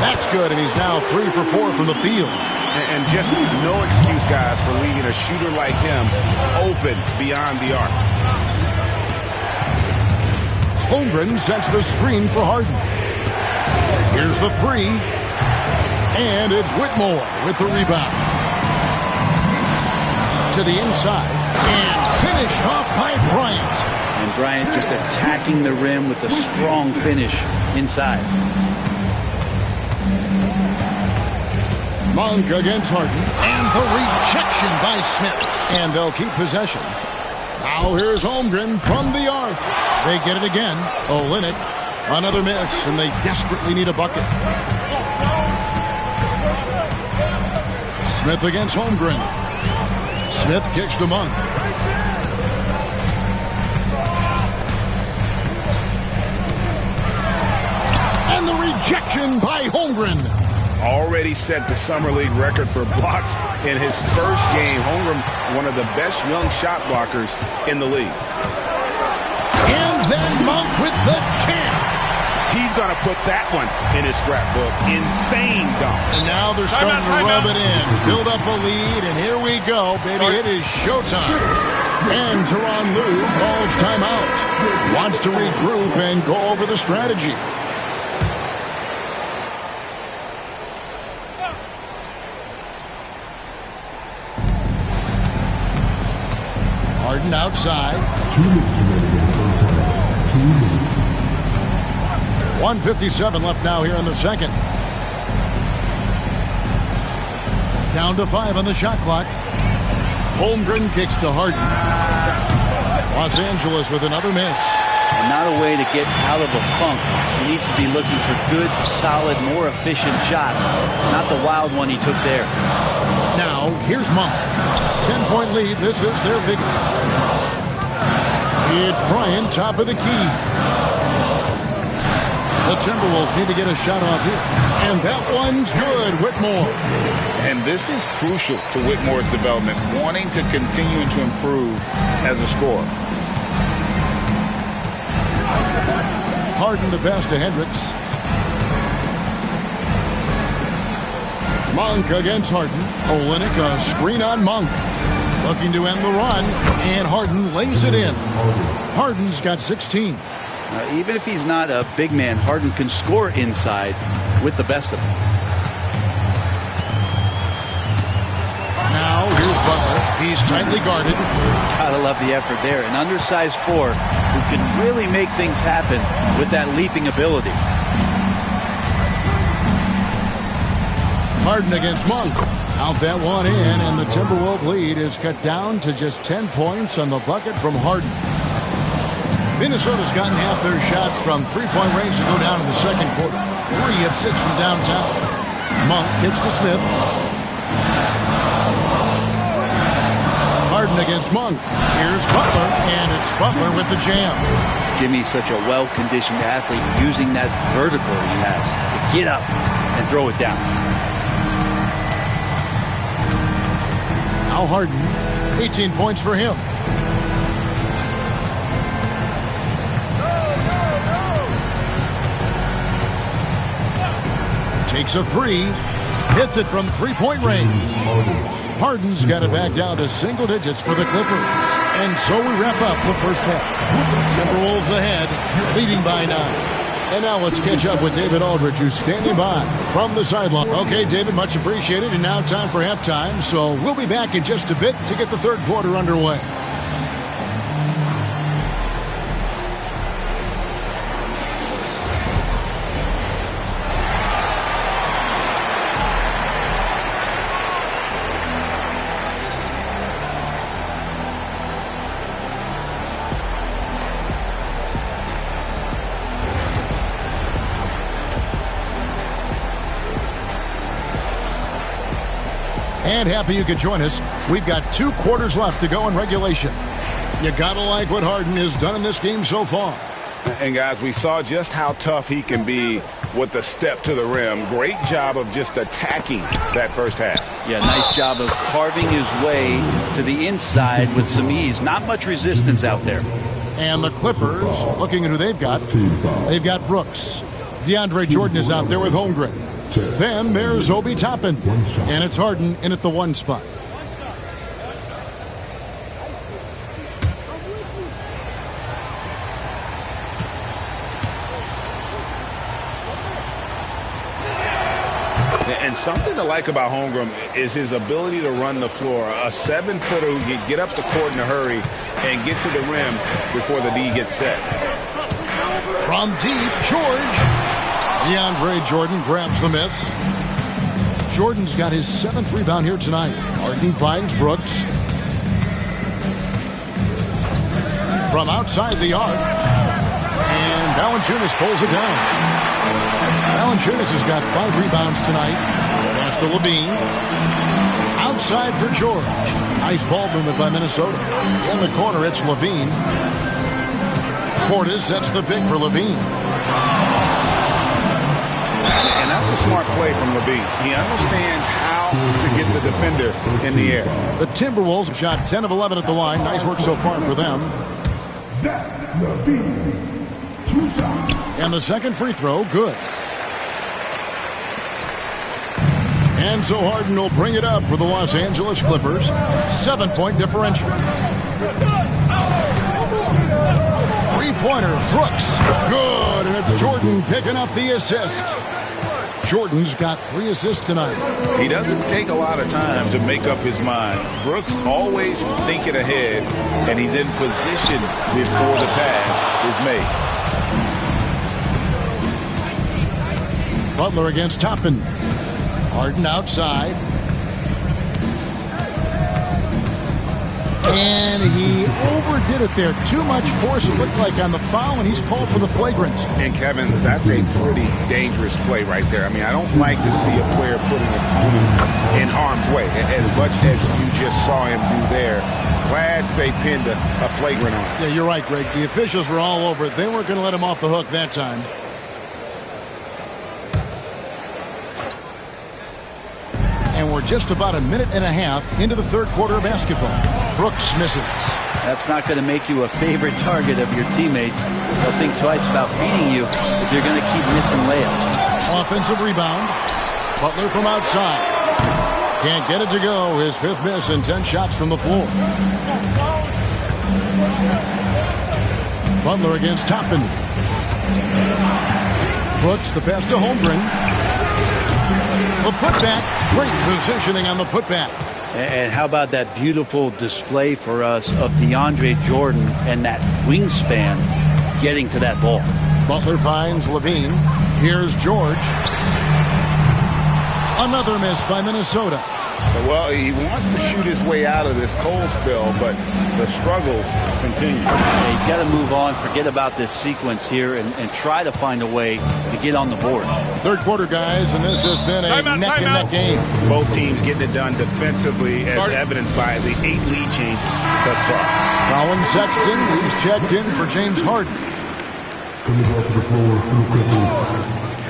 That's good, and he's now 3 for 4 from the field. And just no excuse, guys, for leaving a shooter like him open beyond the arc. Holmgren sets the screen for Harden. Here's the 3. And it's Whitmore with the rebound. To the inside. And finish off by Bryant. And Bryant just attacking the rim with a strong finish inside. Monk against Harden. And the rejection by Smith. And they'll keep possession. Now here's Holmgren from the arc. They get it again. Olynyk, another miss, and they desperately need a bucket. Smith against Holmgren. Smith kicks to Monk. And the rejection by Holmgren. Already set the Summer League record for blocks in his first game. Holmgren, one of the best young shot blockers in the league. And then Monk with the jam. He's going to put that one in his scrapbook. Insane dunk. And now they're starting to rub it in. Build up a lead, and here we go, baby. It is showtime. And Tyronn Lue calls timeout. Wants to regroup and go over the strategy. Harden outside. 1:57 left now here in the second. Down to 5 on the shot clock. Holmgren kicks to Harden. Los Angeles with another miss. And not a way to get out of a funk. He needs to be looking for good, solid, more efficient shots. Not the wild one he took there. Now, here's Monk. 10-point lead. This is their biggest. It's Bryant, top of the key. The Timberwolves need to get a shot off here. And that one's good, Whitmore. And this is crucial to Whitmore's development, wanting to continue to improve as a scorer. Harden to pass to Hendricks. Monk against Harden. Olynyk, a screen on Monk. Looking to end the run, and Harden lays it in. Harden's got 16. Even if he's not a big man, Harden can score inside with the best of them. Now, here's Butler. He's tightly guarded. Gotta love the effort there. An undersized 4 who can really make things happen with that leaping ability. Harden against Monk. Out that one in, and the Timberwolves lead is cut down to just 10 points on the bucket from Harden. Minnesota's gotten half their shots from three-point range to go down in the second quarter. 3 of 6 from downtown. Monk kicks to Smith. Harden against Monk. Here's Butler, and it's Butler with the jam. Jimmy's such a well-conditioned athlete, using that vertical he has to get up and throw it down. Now Harden, 18 points for him. Takes a 3. Hits it from three-point range. Harden's got it back down to single digits for the Clippers. And so we wrap up the first half. Timberwolves ahead, leading by 9. And now let's catch up with David Aldridge, who's standing by from the sideline. Okay, David, much appreciated. And now time for halftime. So we'll be back in just a bit to get the third quarter underway. And happy you could join us. We've got 2 quarters left to go in regulation. You gotta like what Harden has done in this game so far. And guys, we saw just how tough he can be with the step to the rim. Great job of just attacking that first half. Yeah, nice job of carving his way to the inside with some ease. Not much resistance out there. And the Clippers, looking at who they've got Brooks. DeAndre Jordan is out there with Holmgren. Then there's Obi Toppin. And it's Harden in at the 1 spot. And something to like about Holmgren is his ability to run the floor. A 7-footer who can get up the court in a hurry and get to the rim before the D gets set. From deep, George. DeAndre Jordan grabs the miss. Jordan's got his 7th rebound here tonight. Harden finds Brooks. From outside the arc. And Valanciunas pulls it down. Valanciunas has got 5 rebounds tonight. Pass to Levine. Outside for George. Nice ball movement by Minnesota. In the corner, it's Levine. Portis sets the pick for Levine. And that's a smart play from Levine. He understands how to get the defender in the air. The Timberwolves shot 10 of 11 at the line. Nice work so far for them. And the second free throw, good. And so Harden will bring it up for the Los Angeles Clippers. 7-point differential. Three-pointer, Brooks. Good, and it's Jordan picking up the assist. Jordan's got 3 assists tonight. He doesn't take a lot of time to make up his mind. Brooks always thinking ahead, and he's in position before the pass is made. Butler against Toppin. Harden outside. And he overdid it there. Too much force, it looked like, on the foul, and he's called for the flagrant. And, Kevin, that's a pretty dangerous play right there. I mean, I don't like to see a player putting an opponent in harm's way, as much as you just saw him do there. Glad they pinned a flagrant on him. Yeah, you're right, Greg. The officials were all over it. They weren't going to let him off the hook that time. And we're just about a minute and a half into the third quarter of basketball. Brooks misses. That's not going to make you a favorite target of your teammates. They'll think twice about feeding you if you're going to keep missing layups. Offensive rebound. Butler from outside. Can't get it to go. His 5th miss and 10 shots from the floor. Butler against Toppin. Brooks, the pass to Holmgren. The putback, great positioning on the putback. And how about that beautiful display for us of DeAndre Jordan and that wingspan getting to that ball. Butler finds Levine. Here's George. Another miss by Minnesota. Well, he wants to shoot his way out of this cold spell, but the struggles continue. Yeah, he's got to move on, forget about this sequence here, and try to find a way to get on the board. Third quarter, guys, and this has been a neck-and-neck game. Both teams getting it done defensively, as evidenced by the 8 lead changes thus far. Colin Sexton, he's checked in for James Harden. Coming off the floor for the Clippers,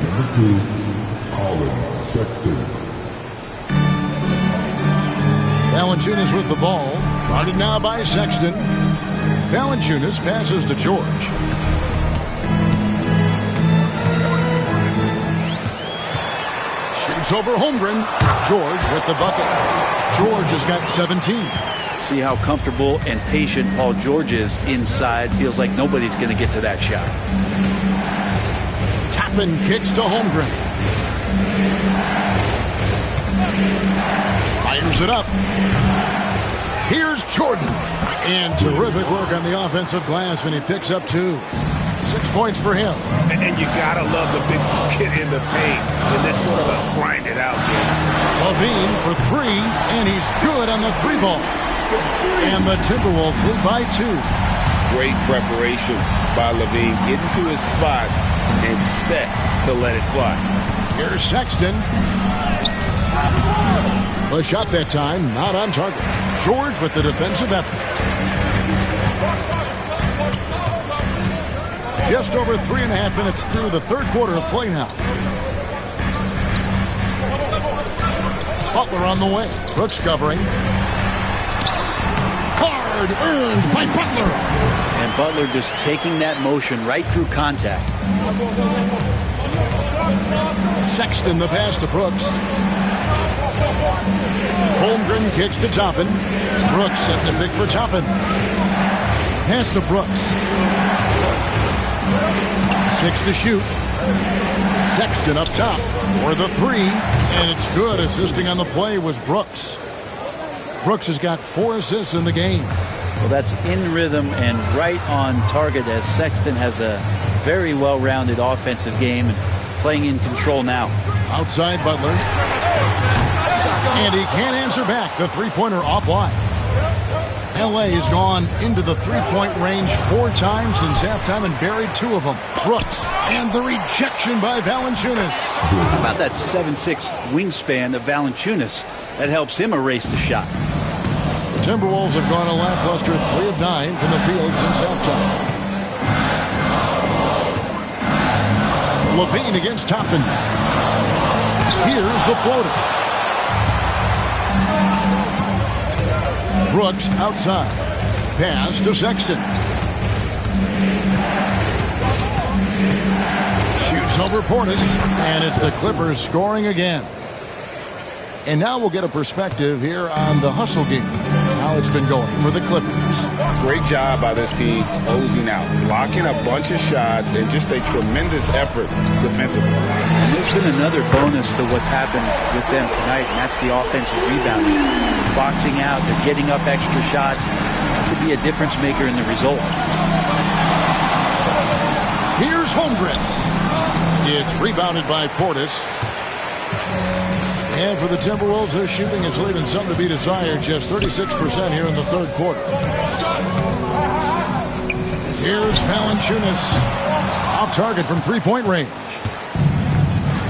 number 2, Colin Sexton. Valanciunas with the ball. Guarded now by Sexton. Valanciunas passes to George. Shoots over Holmgren. George with the bucket. George has got 17. See how comfortable and patient Paul George is inside. Feels like nobody's going to get to that shot. Toppin kicks to Holmgren. Fires it up. Here's Jordan. And terrific work on the offensive glass, and he picks up 2. 6 points for him. And you gotta love the big bucket in the paint in this sort of a grind it out game. Levine for 3, and he's good on the 3 ball. And the Timberwolves lead by 2. Great preparation by Levine. Getting to his spot and set to let it fly. Here's Sexton. The shot that time, not on target. George with the defensive effort. Just over 3.5 minutes through the third quarter of play now. Butler on the way. Brooks covering. Hard earned by Butler. And Butler just taking that motion right through contact. Sexton the pass to Brooks. Holmgren kicks to Toppin. Brooks setting a pick for Toppin. Pass to Brooks. 6 to shoot. Sexton up top for the 3, and it's good. Assisting on the play was Brooks. Brooks has got 4 assists in the game. Well, that's in rhythm and right on target, as Sexton has a very well-rounded offensive game and playing in control now. Outside Butler. And he can't answer back. The three-pointer offline. L.A. has gone into the three-point range 4 times since halftime and buried 2 of them. Brooks, and the rejection by Valanciunas. How about that 7'6" wingspan of Valanciunas? That helps him erase the shot. The Timberwolves have gone a lackluster 3 of 9 from the field since halftime. Levine against Toppin. Here's the floater. Brooks outside. Pass to Sexton. Shoots over Portis. And it's the Clippers scoring again. And now we'll get a perspective here on the hustle game. How it's been going for the Clippers. Great job by this team closing out. Blocking a bunch of shots and just a tremendous effort defensively. And there's been another bonus to what's happened with them tonight, and that's the offensive rebounding. Boxing out, they're getting up extra shots. Could be a difference maker in the result. Here's Holmgren. It's rebounded by Portis. And for the Timberwolves, their shooting is leaving some to be desired. Just 36% here in the third quarter. Here's Valanciunas. Off target from three-point range.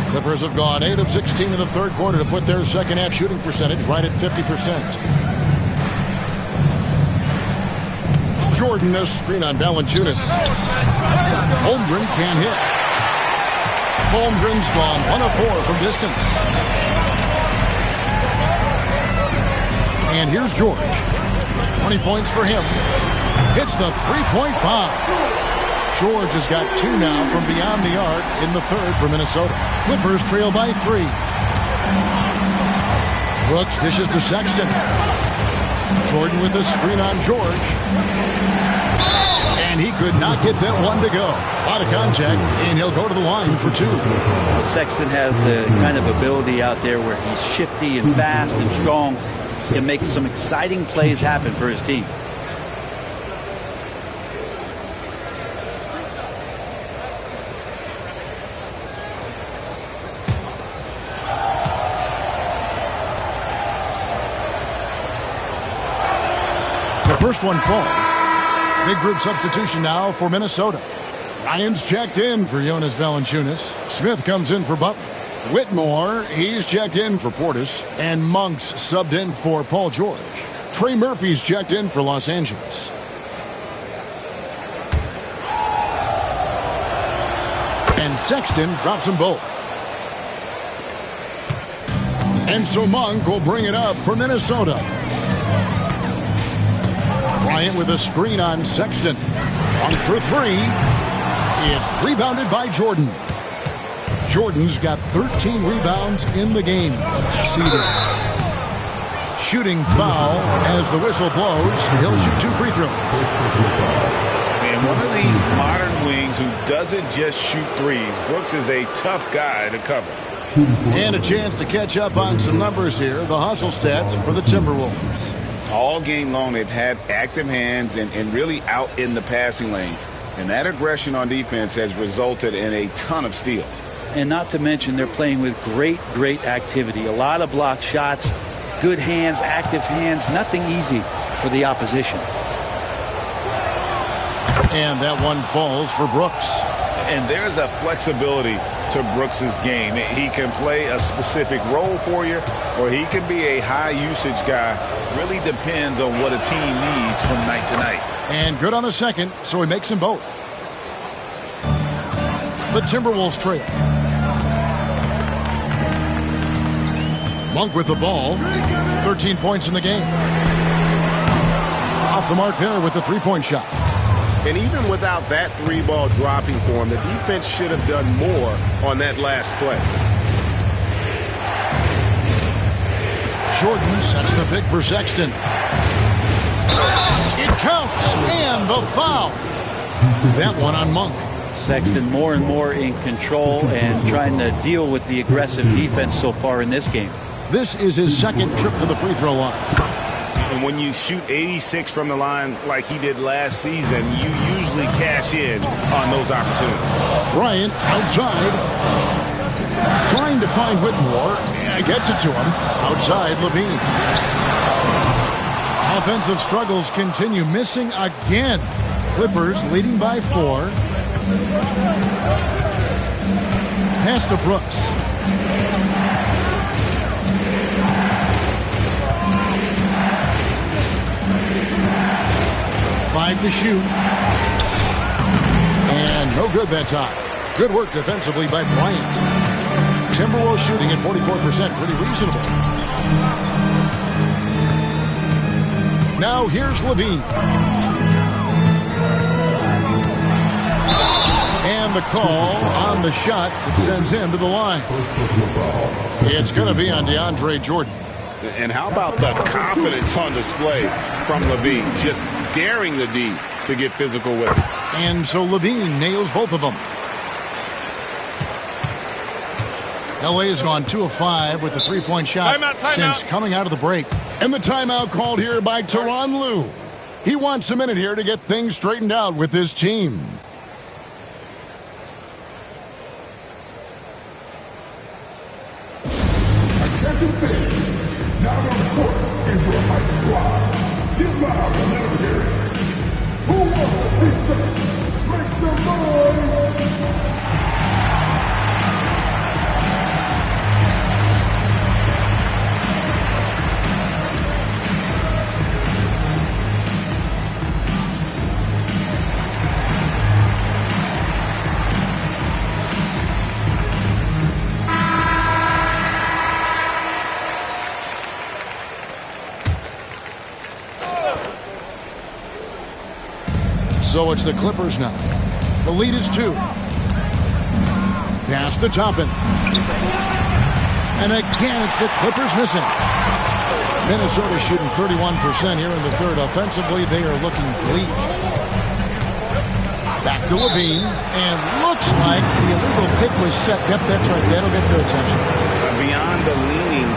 Clippers have gone 8 of 16 in the third quarter to put their second half shooting percentage right at 50%. Jordan, a screen on Valanciunas. Holmgren can't hit. Holmgren's gone 1 of 4 from distance. And here's George. 20 points for him. Hits the three-point bomb. George has got 2 now from beyond the arc in the third for Minnesota. Clippers trail by 3. Brooks dishes to Sexton. Jordan with the screen on George. And he could not get that one to go. A lot of contact, and he'll go to the line for 2. Well, Sexton has the kind of ability out there where he's shifty and fast and strong. He can make some exciting plays happen for his team. The first one falls. Big group substitution now for Minnesota. Ryan's checked in for Jonas Valanciunas. Smith comes in for Butler. Whitmore, he's checked in for Portis. And Monk's subbed in for Paul George. Trey Murphy's checked in for Los Angeles. And Sexton drops them both. And so Monk will bring it up for Minnesota. Bryant with a screen on Sexton. Monk for 3. It's rebounded by Jordan. Jordan's got 13 rebounds in the game. Seeded. Shooting foul as the whistle blows. He'll shoot 2 free throws. And one of these modern wings who doesn't just shoot threes. Brooks is a tough guy to cover. And a chance to catch up on some numbers here. The hustle stats for the Timberwolves. All game long, they've had active hands and really out in the passing lanes. And that aggression on defense has resulted in a ton of steals. And not to mention they're playing with great activity. A lot of blocked shots, good hands, active hands, nothing easy for the opposition. And that one falls for Brooks. And there's a flexibility to Brooks's game. He can play a specific role for you, or he can be a high-usage guy. Really depends on what a team needs from night to night. And good on the second, so he makes them both. The Timberwolves trail. Monk with the ball. 13 points in the game. Off the mark there with the three-point shot. And even without that 3-ball dropping for him, the defense should have done more on that last play. Jordan sets the pick for Sexton. It counts, and the foul. That one on Monk. Sexton more and more in control and trying to deal with the aggressive defense so far in this game. This is his second trip to the free throw line. And when you shoot 86 from the line like he did last season, you usually cash in on those opportunities. Bryant outside. Trying to find Whitmore. Gets it to him. Outside Levine. Offensive struggles continue. Missing again. Clippers leading by 4. Pass to Brooks. Five to shoot. And no good that time. Good work defensively by Bryant. Timberwolves shooting at 44%. Pretty reasonable. Now here's Levine. And the call on the shot that sends him to the line. It's going to be on DeAndre Jordan. And how about the confidence on display from Levine? Just daring the D to get physical with it. And so Levine nails both of them. LA has gone 2 of 5 with the three-point shot since coming out of the break. And the timeout called here by Tyronn Lue. He wants a minute here to get things straightened out with his team. Now on the court is your hype squad. Get loud and let them hear it. Who wants to see this? Make some noise! So it's the Clippers now. The lead is 2. Pass to Toppin. And again, it's the Clippers missing. Minnesota shooting 31% here in the third. Offensively, they are looking bleak. Back to Levine. And looks like the illegal pick was set. Yep, that's right. That'll get their attention. Beyond the leaning,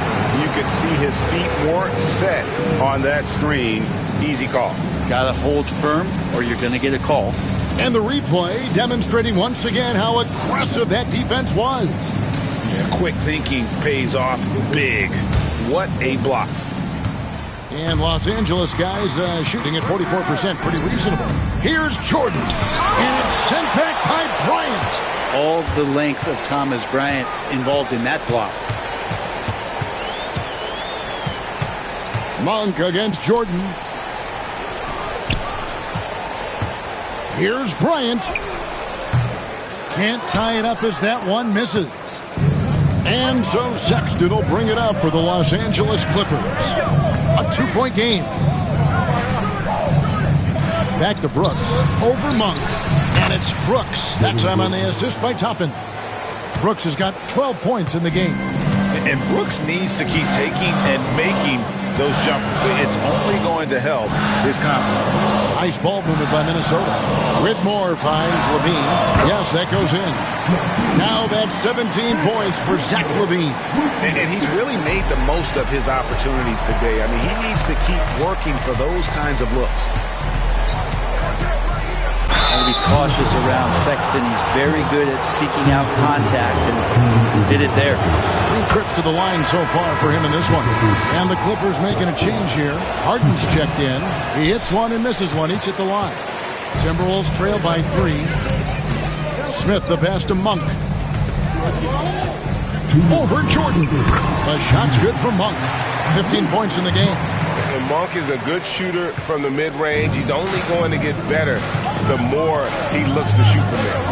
you could see his feet weren't set on that screen. Easy call. Got to hold firm or you're going to get a call. And the replay demonstrating once again how aggressive that defense was. Yeah, quick thinking pays off big. What a block. And Los Angeles guys shooting at 44%. Pretty reasonable. Here's Jordan. And it's sent back by Bryant. All the length of Thomas Bryant involved in that block. Monk against Jordan. Here's Bryant. Can't tie it up as that one misses. And so Sexton will bring it up for the Los Angeles Clippers. A 2-point game. Back to Brooks. Over Monk. And it's Brooks. That time on the assist by Toppin. Brooks has got 12 points in the game. And Brooks needs to keep taking and making those jumpers. It's only going to help his confidence. Nice ball movement by Minnesota. Whitmore finds LaVine. Yes, that goes in. Now that's 17 points for Zach LaVine. And he's really made the most of his opportunities today. I mean, he needs to keep working for those kinds of looks. And be cautious around Sexton. He's very good at seeking out contact and did it there. 3 trips to the line so far for him in this one. And the Clippers making a change here. Harden's checked in. He hits one and misses one, each at the line. Timberwolves trail by 3. Smith the pass to Monk. Over Jordan. The shot's good for Monk. 15 points in the game. And Monk is a good shooter from the mid-range. He's only going to get better the more he looks to shoot from there.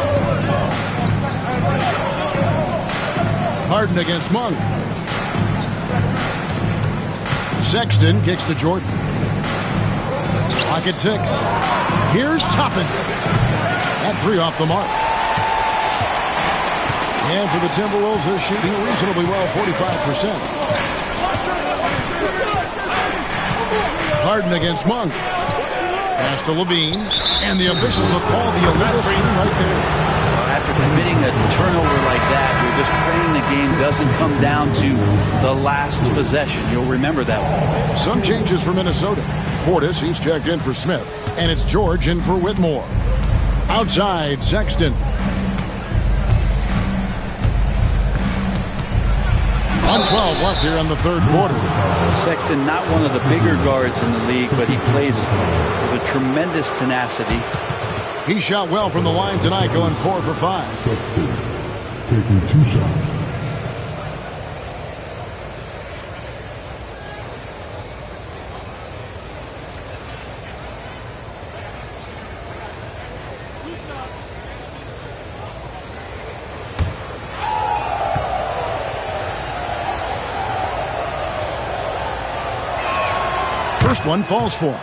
Harden against Monk. Sexton kicks to Jordan. Clock at 6. Here's Toppin. That 3 off the mark. And for the Timberwolves, they're shooting reasonably well, 45%. Harden against Monk. Pass to LaVine. And the officials will call the illegal screen right there. After committing a turnover like that, you're just praying the game doesn't come down to the last possession. You'll remember that one. Some changes for Minnesota. Portis, he's checked in for Smith. And it's George in for Whitmore. Outside, Sexton. 1:12 left here in the third quarter. Sexton, not one of the bigger guards in the league, but he plays with a tremendous tenacity. He shot well from the line tonight, going 4 for 5. Sexton taking 2 shots. First one falls for him.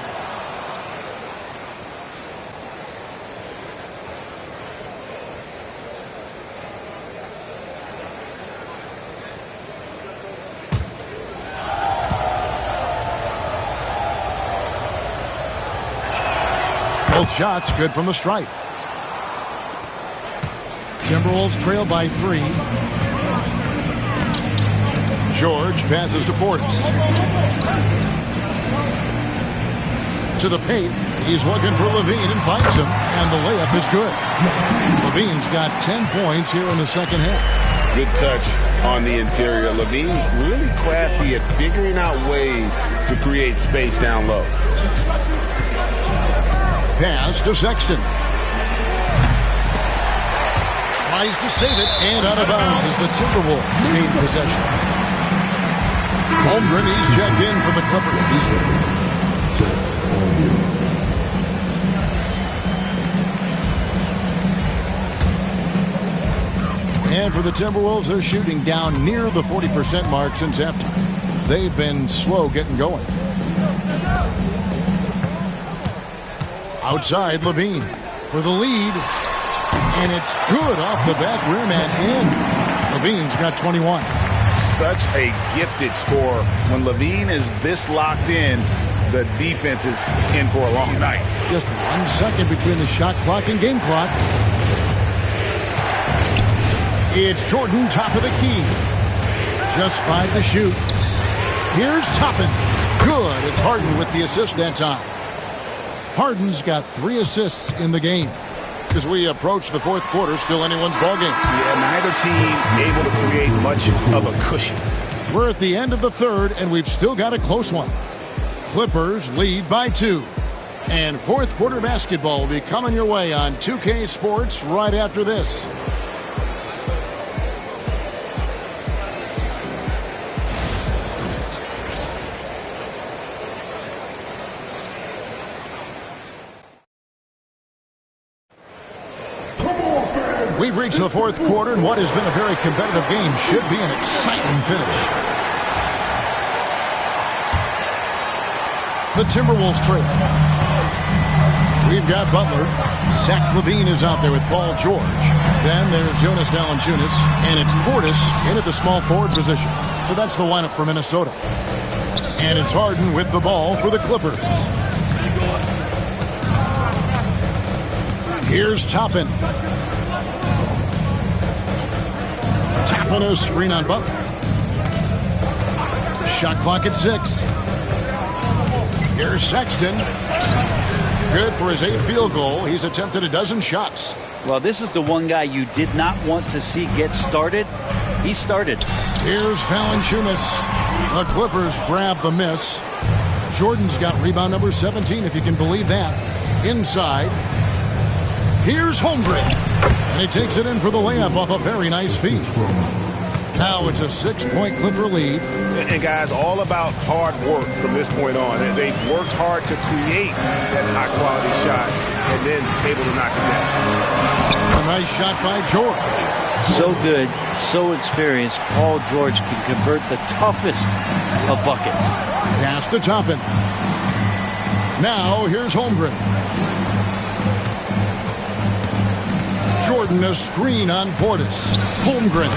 Both shots good from the stripe. Timberwolves trail by 3. George passes to Portis. To the paint. He's looking for LaVine and finds him. And the layup is good. LaVine's got 10 points here in the second half. Good touch on the interior. LaVine really crafty at figuring out ways to create space down low. Pass to Sexton. Tries to save it and out of bounds as the Timberwolves gain possession. Holmgren, he's checked in for the Clippers. And for the Timberwolves, they're shooting down near the 40% mark since after. They've been slow getting going. Outside, LaVine for the lead. And it's good off the back rim and in. LaVine's got 21. Such a gifted scorer. When LaVine is this locked in, the defense is in for a long night. Just 1 second between the shot clock and game clock. It's Jordan, top of the key. Just 5 to shoot. Here's Toppin. Good. It's Harden with the assist that time. Harden's got 3 assists in the game. As we approach the fourth quarter, still anyone's ballgame. Yeah, neither team able to create much of a cushion. We're at the end of the third, and we've still got a close one. Clippers lead by 2. And fourth quarter basketball will be coming your way on 2K Sports right after this. We've reached the fourth quarter, and what has been a very competitive game should be an exciting finish. The Timberwolves trail. We've got Butler. Zach LaVine is out there with Paul George. Then there's Jonas Valanciunas, and it's Portis in at the small forward position. So that's the lineup for Minnesota. And it's Harden with the ball for the Clippers. Here's Toppin. Toppin a screen on Butler. Shot clock at 6. Here's Sexton. Good for his 8th field goal. He's attempted a dozen shots. Well, this is the one guy you did not want to see get started. He started. Here's Valanciunas. The Clippers grab the miss. Jordan's got rebound number 17, if you can believe that. Inside. Here's Holmgren. And he takes it in for the layup off a very nice feed. Now it's a 6-point Clipper lead. And guys, all about hard work from this point on. They've worked hard to create that high-quality shot and then able to knock it down. A nice shot by George. So good, so experienced. Paul George can convert the toughest of buckets. Pass to Toppin. Now here's Holmgren. Jordan a screen on Portis. Holmgren.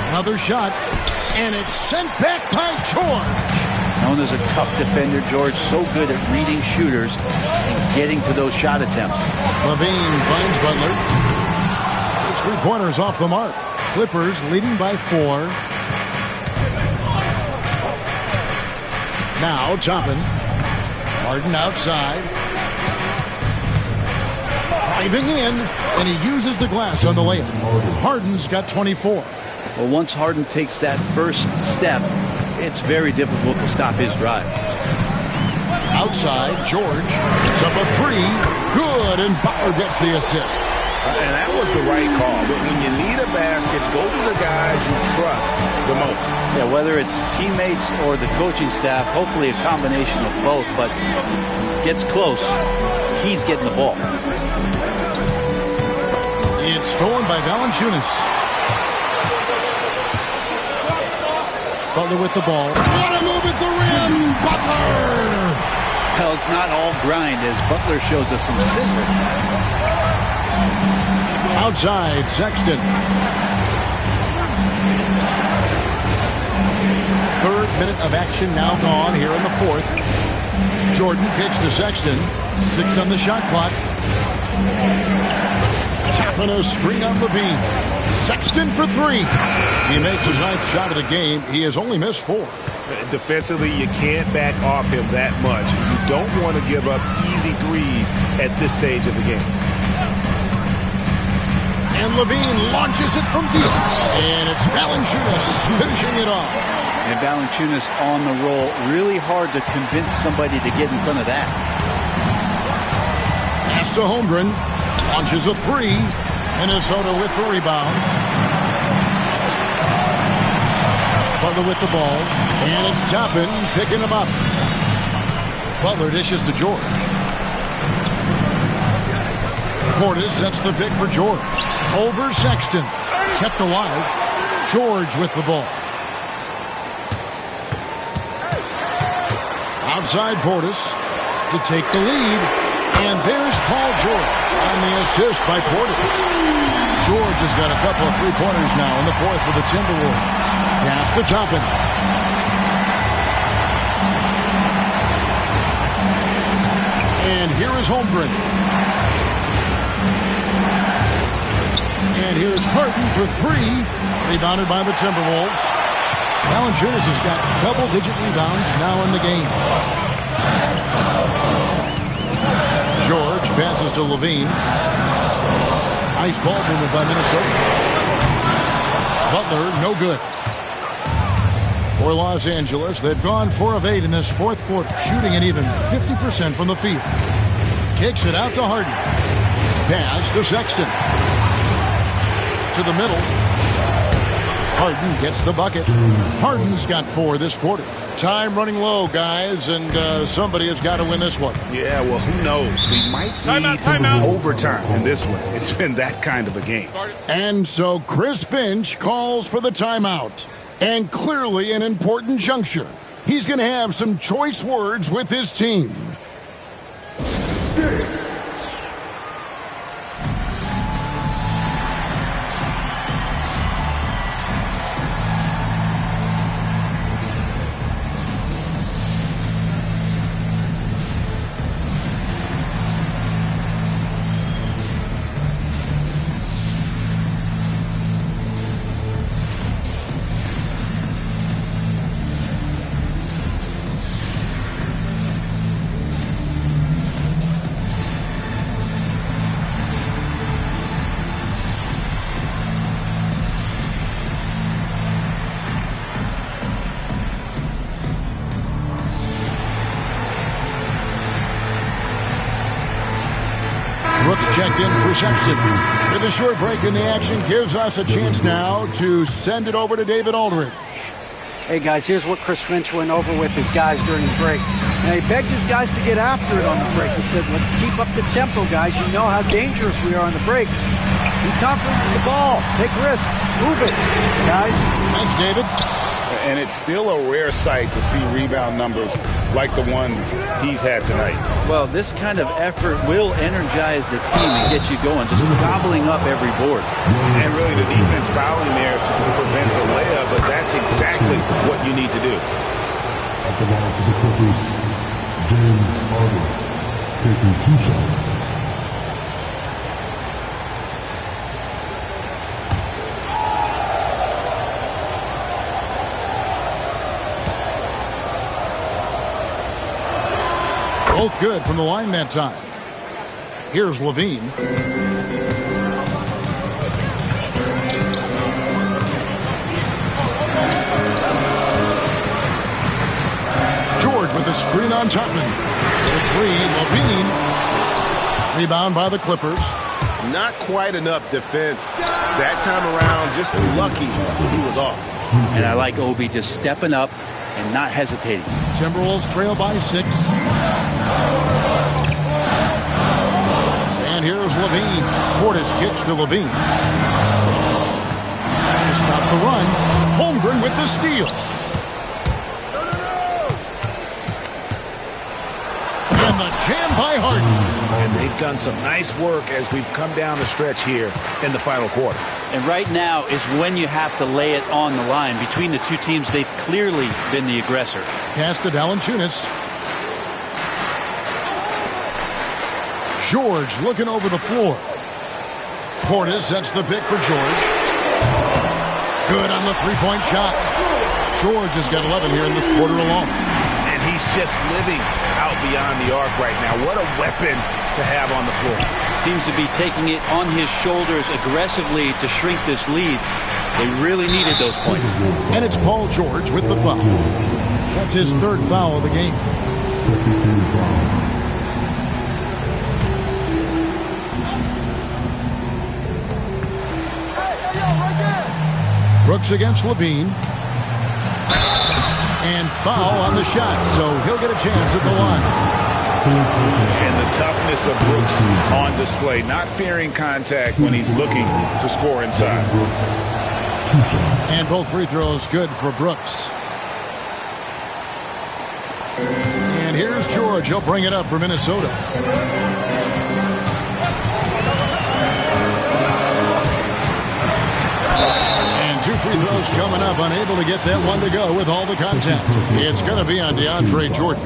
Another shot. And it's sent back by George. Known as a tough defender, George so good at reading shooters and getting to those shot attempts. LaVine finds Butler. Those 3-pointers off the mark. Clippers leading by 4. Now Toppin. Harden outside. Driving in, and he uses the glass on the layup. Harden's got 24. Well, once Harden takes that first step, it's very difficult to stop his drive. Outside, George. It's up a 3. Good, and Butler gets the assist. And that was the right call. But when you need a basket, go to the guys you trust the most. Yeah, whether it's teammates or the coaching staff, hopefully a combination of both, but gets close, he's getting the ball. It's stolen by Valanciunas. Butler with the ball. What a move at the rim! Butler! Well, it's not all grind as Butler shows us some scissor. Outside, Sexton. 3rd minute of action now gone here in the 4th. Jordan kicks to Sexton. 6 on the shot clock. Tapping a screen on LaVine. Sexton for 3. He makes his 9th shot of the game. He has only missed 4. Defensively, you can't back off him that much. You don't want to give up easy threes at this stage of the game. And LaVine launches it from deep. And it's Valanciunas finishing it off. And Valanciunas on the roll. Really hard to convince somebody to get in front of that. Pass to Holmgren. Launches a 3. Minnesota with the rebound. Butler with the ball. And it's Toppin picking him up. Butler dishes to George. Portis sets the pick for George. Over Sexton. Kept alive. George with the ball. Outside Portis to take the lead. And there's Paul George on the assist by Portis. George has got a couple of 3-pointers now in the 4th for the Timberwolves. Pass to Toppin. And here is Holmgren. And here's Harden for 3. Rebounded by the Timberwolves. Valanciunas has got double-digit rebounds now in the game. George passes to LaVine. Nice ball movement by Minnesota. Butler, no good. For Los Angeles, they've gone 4 of 8 in this 4th quarter, shooting an even 50% from the field. Kicks it out to Harden. Pass to Sexton. To the middle. Harden gets the bucket. Harden's got 4 this quarter. Time running low, guys, and somebody has got to win this one. Yeah, well, who knows? We might need overtime in this one. It's been that kind of a game. And so Chris Finch calls for the timeout. And clearly an important juncture. He's going to have some choice words with his team. 6. Brooks checked in for Sexton. With a short break in the action, gives us a chance now to send it over to David Aldridge. Hey, guys, here's what Chris Finch went over with his guys during the break. Now, he begged his guys to get after it on the break. He said, let's keep up the tempo, guys. You know how dangerous we are on the break. Be confident with the ball. Take risks. Move it, guys. Thanks, David. And it's still a rare sight to see rebound numbers like the ones he's had tonight. Well, this kind of effort will energize the team and get you going, just gobbling up every board. And really the defense fouling there to prevent the layup, but that's exactly what you need to do. At the ball for the Clippers, James Harden taking 2 shots. Both good from the line that time. Here's Levine. George with the screen on Topman. The 3, Levine. Rebound by the Clippers. Not quite enough defense that time around. Just lucky he was off. And I like Obi just stepping up and not hesitating. Timberwolves trail by 6. And here's Levine. Portis kicks to Levine. To stop the run. Holmgren with the steal. And the jam by Harden. And they've done some nice work as we've come down the stretch here in the final quarter. And right now is when you have to lay it on the line. Between the two teams, they've clearly been the aggressor. Pass to Valanciunas. George looking over the floor. Portis sets the pick for George. Good on the three-point shot. George has got 11 here in this quarter alone. And he's just living out beyond the arc right now. What a weapon to have on the floor. Seems to be taking it on his shoulders aggressively to shrink this lead. They really needed those points. And it's Paul George with the foul. That's his 3rd foul of the game. Second team foul. Brooks against Levine. And foul on the shot, so he'll get a chance at the line. And the toughness of Brooks on display, not fearing contact when he's looking to score inside. And both free throws good for Brooks. And here's George. He'll bring it up for Minnesota. And 2 free throws coming up. Unable to get that one to go with all the contact. It's going to be on DeAndre Jordan.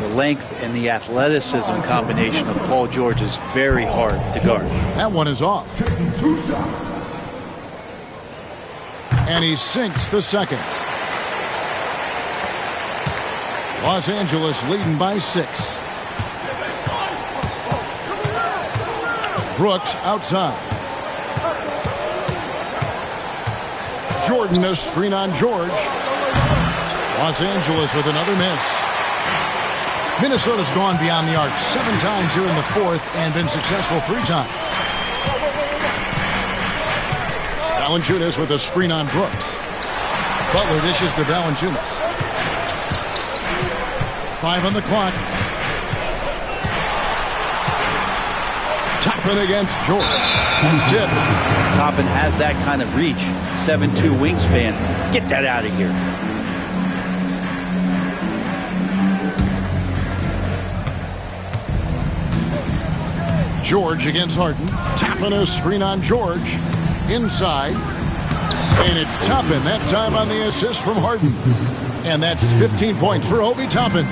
The length and the athleticism combination of Paul George is very hard to guard. That one is off. And he sinks the second. Los Angeles leading by 6. Brooks outside. Jordan a screen on George. Los Angeles with another miss. Minnesota's gone beyond the arc 7 times here in the 4th and been successful 3 times. Valanciunas with a screen on Brooks. Butler dishes to Valanciunas. 5 on the clock. Toppin against George. He's tipped. Toppin has that kind of reach. 7'2" wingspan. Get that out of here. George against Harden. Toppin a screen on George. Inside. And it's Toppin that time on the assist from Harden. And that's 15 points for Obi Toppin.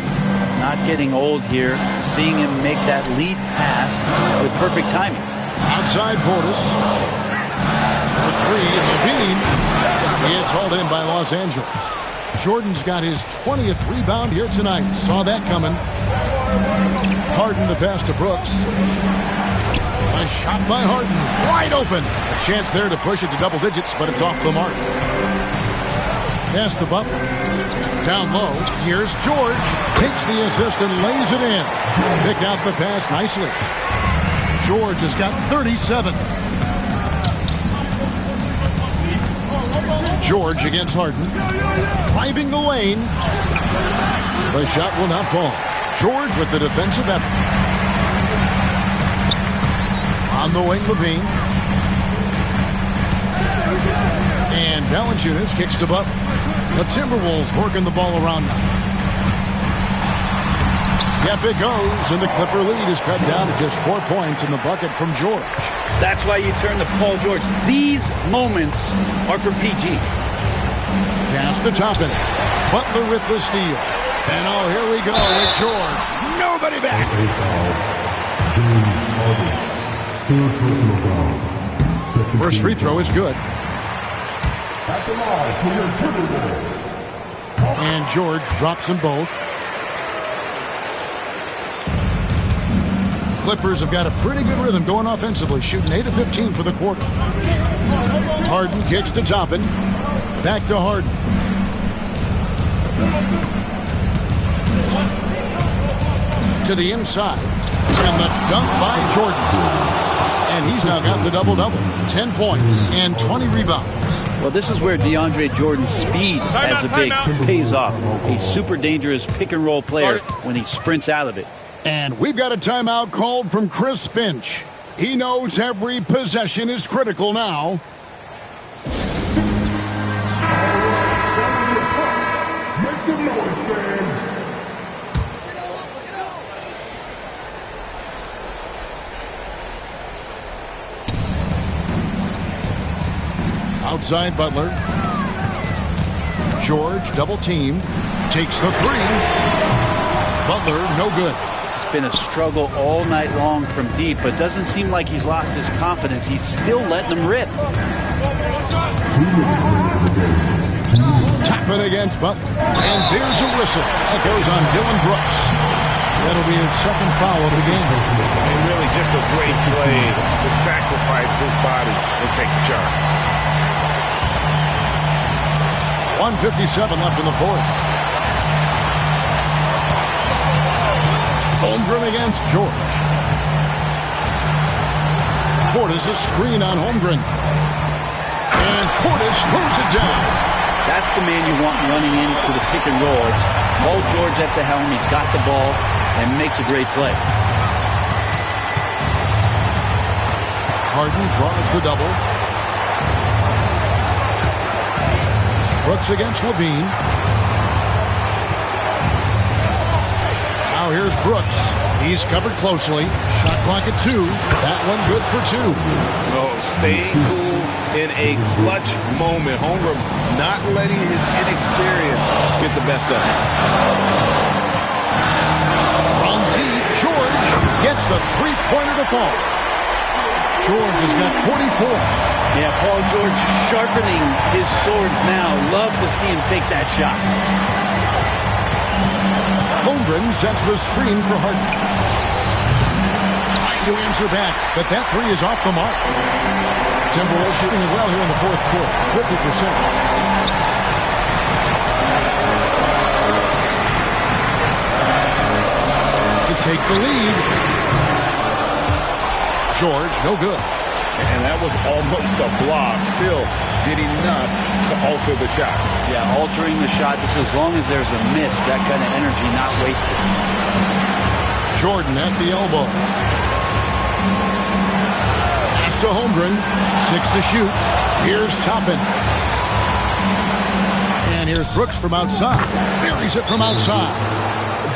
Not getting old here. Seeing him make that lead pass with perfect timing. Outside Portis. For three, Levine. It's hauled in by Los Angeles. Jordan's got his 20th rebound here tonight. Saw that coming. Harden the pass to Brooks. A shot by Harden. Wide open. A chance there to push it to double digits, but it's off the mark. Pass to Butler. Down low. Here's George. Takes the assist and lays it in. Picked out the pass nicely. George has got 37. George against Harden. Driving the lane. The shot will not fall. George with the defensive effort. On the wing, Levine. And Valanciunas kicks to Butler. The Timberwolves working the ball around now. Yep, it goes, and the Clipper lead is cut down to just 4 points in the bucket from George. That's why you turn to Paul George. These moments are for PG. Pass to Toppin. Butler with the steal. And oh, here we go with George. Nobody back. First free throw is good. And George drops them both. The Clippers have got a pretty good rhythm going offensively, shooting 8 of 15 for the quarter. Harden kicks to Toppin. Back to Harden. To the inside. And the dunk by Jordan. And he's now got the double-double. 10 points and 20 rebounds. Well, this is where DeAndre Jordan's speed as a big pays off. A super dangerous pick-and-roll player when he sprints out of it. And we've got a timeout called from Chris Finch. He knows every possession is critical now. Make some noise, fans. Outside Butler. George double teamed. Takes the three. Butler no good. It's been a struggle all night long from deep, but doesn't seem like he's lost his confidence. He's still letting them rip. Toppin against Butler. And there's a whistle. That goes on Dylan Brooks. That'll be his second foul of the game. And really just a great play to sacrifice his body and take the charge. 1:57 left in the fourth. Holmgren against George. Portis a screen on Holmgren. And Portis throws it down. That's the man you want running into the pick and roll. It's Paul George at the helm. He's got the ball and makes a great play. Harden draws the double. Brooks against Levine. Now here's Brooks. He's covered closely. Shot clock at 2. That one good for 2. Oh, staying cool in a clutch moment. Holmgren not letting his inexperience get the best of him. From deep, George gets the three-pointer to fall. George has got 44. Yeah, Paul George sharpening his swords now. Love to see him take that shot. Holmgren sets the screen for Harden. Trying to answer back, but that three is off the mark. Timberwolves shooting it well here in the fourth quarter, 50%. To take the lead. George, no good. And that was almost a block. Still did enough to alter the shot. Yeah, altering the shot just as long as there's a miss. That kind of energy not wasted. Jordan at the elbow. Pass to Holmgren. 6 to shoot. Here's Toppin. And here's Brooks from outside. Buries it from outside.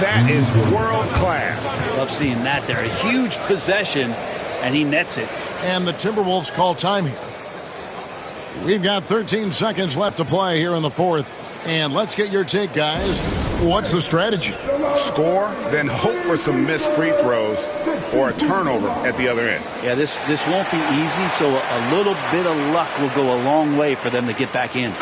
That is world class. Love seeing that there. A huge possession. and he nets it. And the Timberwolves call time here. We've got 13 seconds left to play here in the fourth. And let's get your take, guys. What's the strategy? Score, then hope for some missed free throws or a turnover at the other end. Yeah, this won't be easy, so a little bit of luck will go a long way for them to get back in.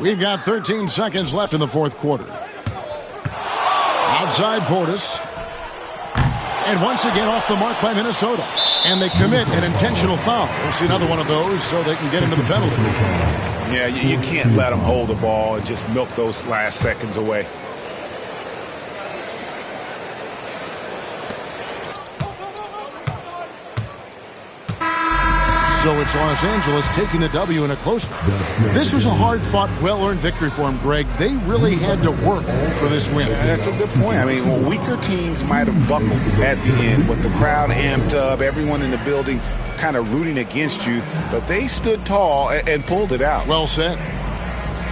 We've got 13 seconds left in the fourth quarter. Outside Portis. And once again off the mark by Minnesota. And they commit an intentional foul. We'll see another one of those so they can get into the penalty. Yeah, you can't let them hold the ball and just milk those last seconds away. So it's Los Angeles taking the W in a close one. This was a hard-fought, well-earned victory for them, Greg. They really had to work for this win. Yeah, that's a good point. I mean, weaker teams might have buckled at the end with the crowd amped up, everyone in the building kind of rooting against you, but they stood tall and pulled it out. Well said.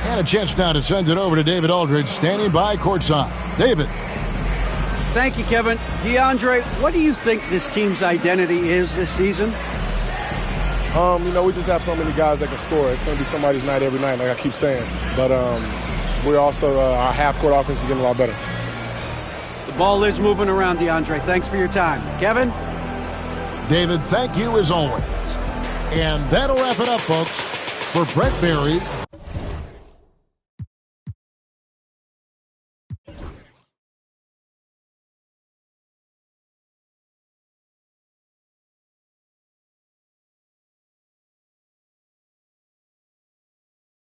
And a chance now to send it over to David Aldridge, standing by courtside. David. Thank you, Kevin. DeAndre, what do you think this team's identity is this season? We just have so many guys that can score. It's going to be somebody's night every night, like I keep saying. But we're also, our half-court offense is getting a lot better. The ball is moving around, DeAndre. Thanks for your time. Kevin? David, thank you as always. And that'll wrap it up, folks. For Brett Barry,